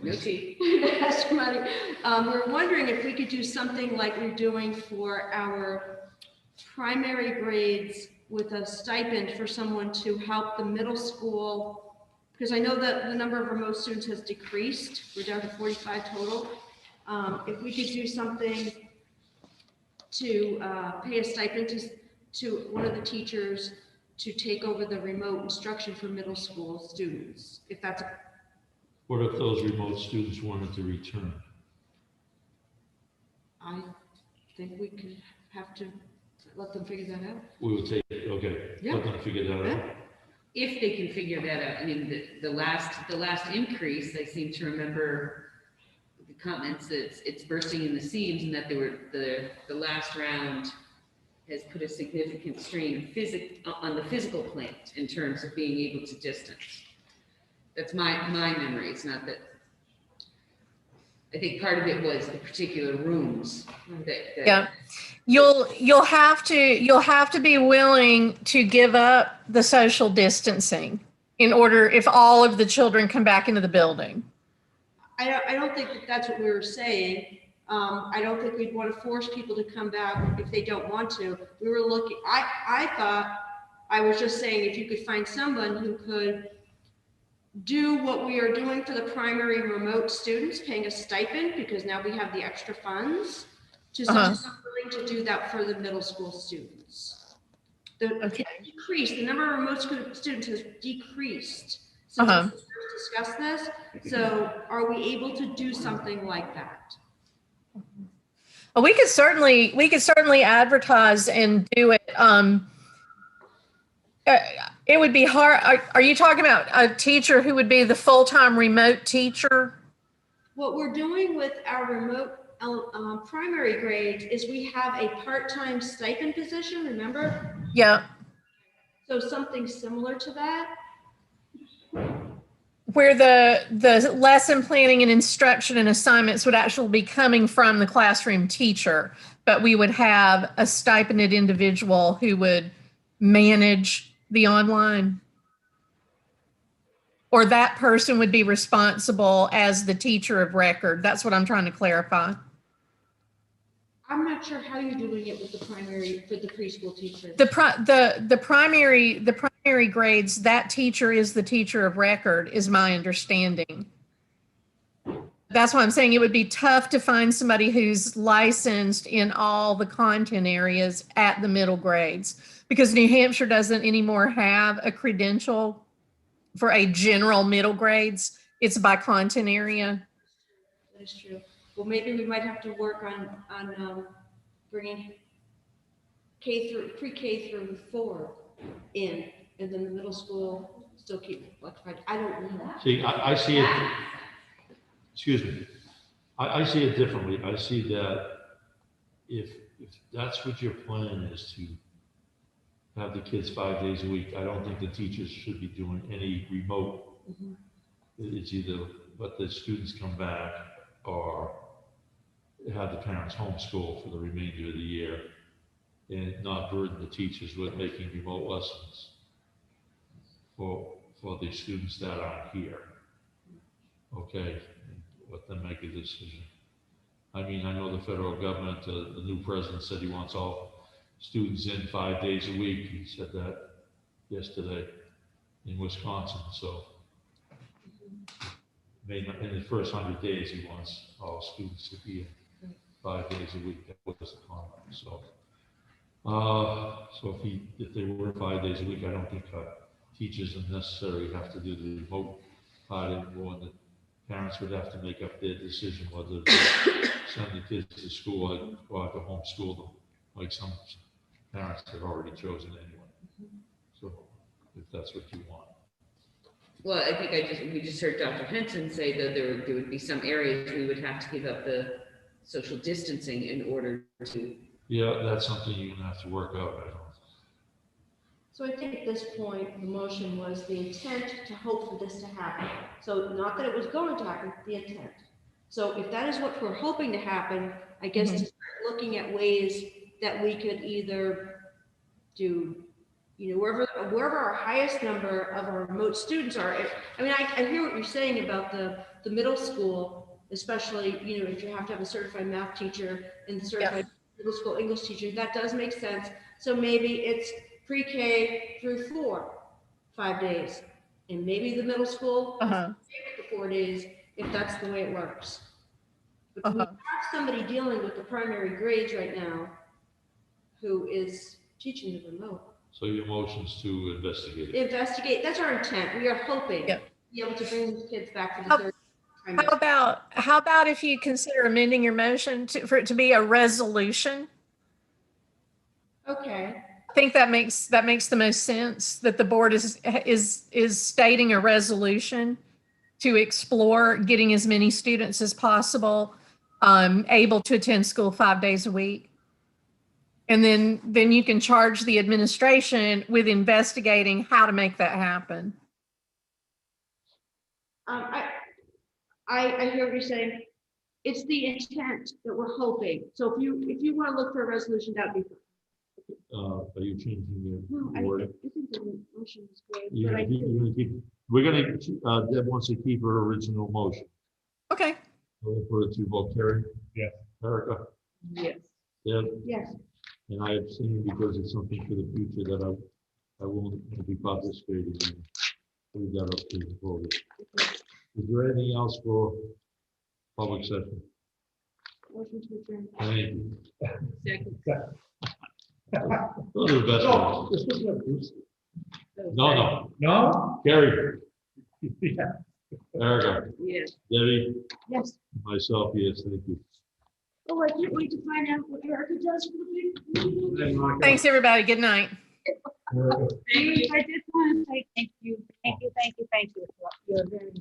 The ESSER money. We're wondering if we could do something like we're doing for our primary grades with a stipend for someone to help the middle school, because I know that the number of remote students has decreased. We're down to 45 total. If we could do something to pay a stipend to one of the teachers to take over the remote instruction for middle school students, if that's a. What if those remote students wanted to return? I think we could have to let them figure that out. We would take, okay, Yeah. let them figure that out. If they can figure that out. I mean, the last increase, I seem to remember the comments that it's bursting in the seams, and that the last round has put a significant strain on the physical plant in terms of being able to distance. That's my memory. It's not that. I think part of it was the particular rooms that. Yeah. You'll have to be willing to give up the social distancing in order, if all of the children come back into the building. I don't think that that's what we were saying. I don't think we'd want to force people to come back if they don't want to. We were looking, I thought, I was just saying, if you could find someone who could do what we are doing for the primary remote students, paying a stipend, because now we have the extra funds, to someone who's willing to do that for the middle school students. The number of remote students has decreased since we first discussed this. So are we able to do something like that? Well, we could certainly advertise and do it. It would be hard. Are you talking about a teacher who would be the full-time remote teacher? What we're doing with our remote primary grades is we have a part-time stipend position, remember? Yeah. So something similar to that. Where the lesson planning and instruction and assignments would actually be coming from the classroom teacher, but we would have a stipended individual who would manage the online. Or that person would be responsible as the teacher of record. That's what I'm trying to clarify. I'm not sure how you're doing it with the primary, for the preschool teacher. The primary grades, that teacher is the teacher of record, is my understanding. That's why I'm saying it would be tough to find somebody who's licensed in all the content areas at the middle grades, because New Hampshire doesn't anymore have a credential for a general middle grades. It's by content area. That is true. Well, maybe we might have to work on bringing pre-K through 4 in, and then the middle school still keep electrified. I don't know. See, I see it, excuse me, I see it differently. I see that if that's what your plan is, to have the kids 5 days a week, I don't think the teachers should be doing any remote. It's either let the students come back or have the parents homeschool for the remainder of the year and not burden the teachers with making remote lessons for the students that aren't here. Okay, and let them make a decision. I mean, I know the federal government, the new president said he wants all students in 5 days a week. He said that yesterday in Wisconsin, so maybe in the first 100 days, he wants all students to be in 5 days a week. That was the comment, so. So if they were 5 days a week, I don't think teachers necessarily have to do the remote part anymore. The parents would have to make up their decision whether to send the kids to school or to homeschool them, like some parents have already chosen anyway. So if that's what you want. Well, I think we just heard Dr. Henson say that there would be some areas we would have to give up the social distancing in order to. Yeah, that's something you're gonna have to work out, I don't. So I think at this point, the motion was the intent to hope for this to happen. So not that it was going to happen, the intent. So if that is what we're hoping to happen, I guess to start looking at ways that we could either do, you know, wherever our highest number of our remote students are. I mean, I hear what you're saying about the middle school, especially, you know, if you have to have a certified math teacher and the certified middle school English teacher, that does make sense. So maybe it's pre-K through 4, 5 days, and maybe the middle school the 4 days, if that's the way it works. But we have somebody dealing with the primary grades right now who is teaching the remote. So your motion's to investigate it. Investigate, that's our intent. We are hoping to be able to bring these kids back for the third trimester. How about if you consider amending your motion for it to be a resolution? Okay. I think that makes the most sense, that the board is stating a resolution to explore getting as many students as possible able to attend school 5 days a week. And then you can charge the administration with investigating how to make that happen. I hear what you're saying. It's the intent that we're hoping. So if you want to look for a resolution, that would be fine. Are you changing No, the I word? think the motion is great. You're But gonna keep, we're gonna, Deb wants to keep her original motion. Okay. We'll put it to vote. Carrie? Yes. Erica? Yes. Deb? yes, And I abstain because it's something for the future that I won't be participating in. Leave that up to the voters. Is there anything else for public session? motion to adjourn. Thank you. Second. Those are the best ones. This was what Bruce- No, No? Gary, Yeah. Erica, Yes. Debbie, Yes. myself, yes, thank you. Oh, I can't wait to find out what Erica does for the big meeting. Thanks, everybody. Good night. I just want to say thank you. You're very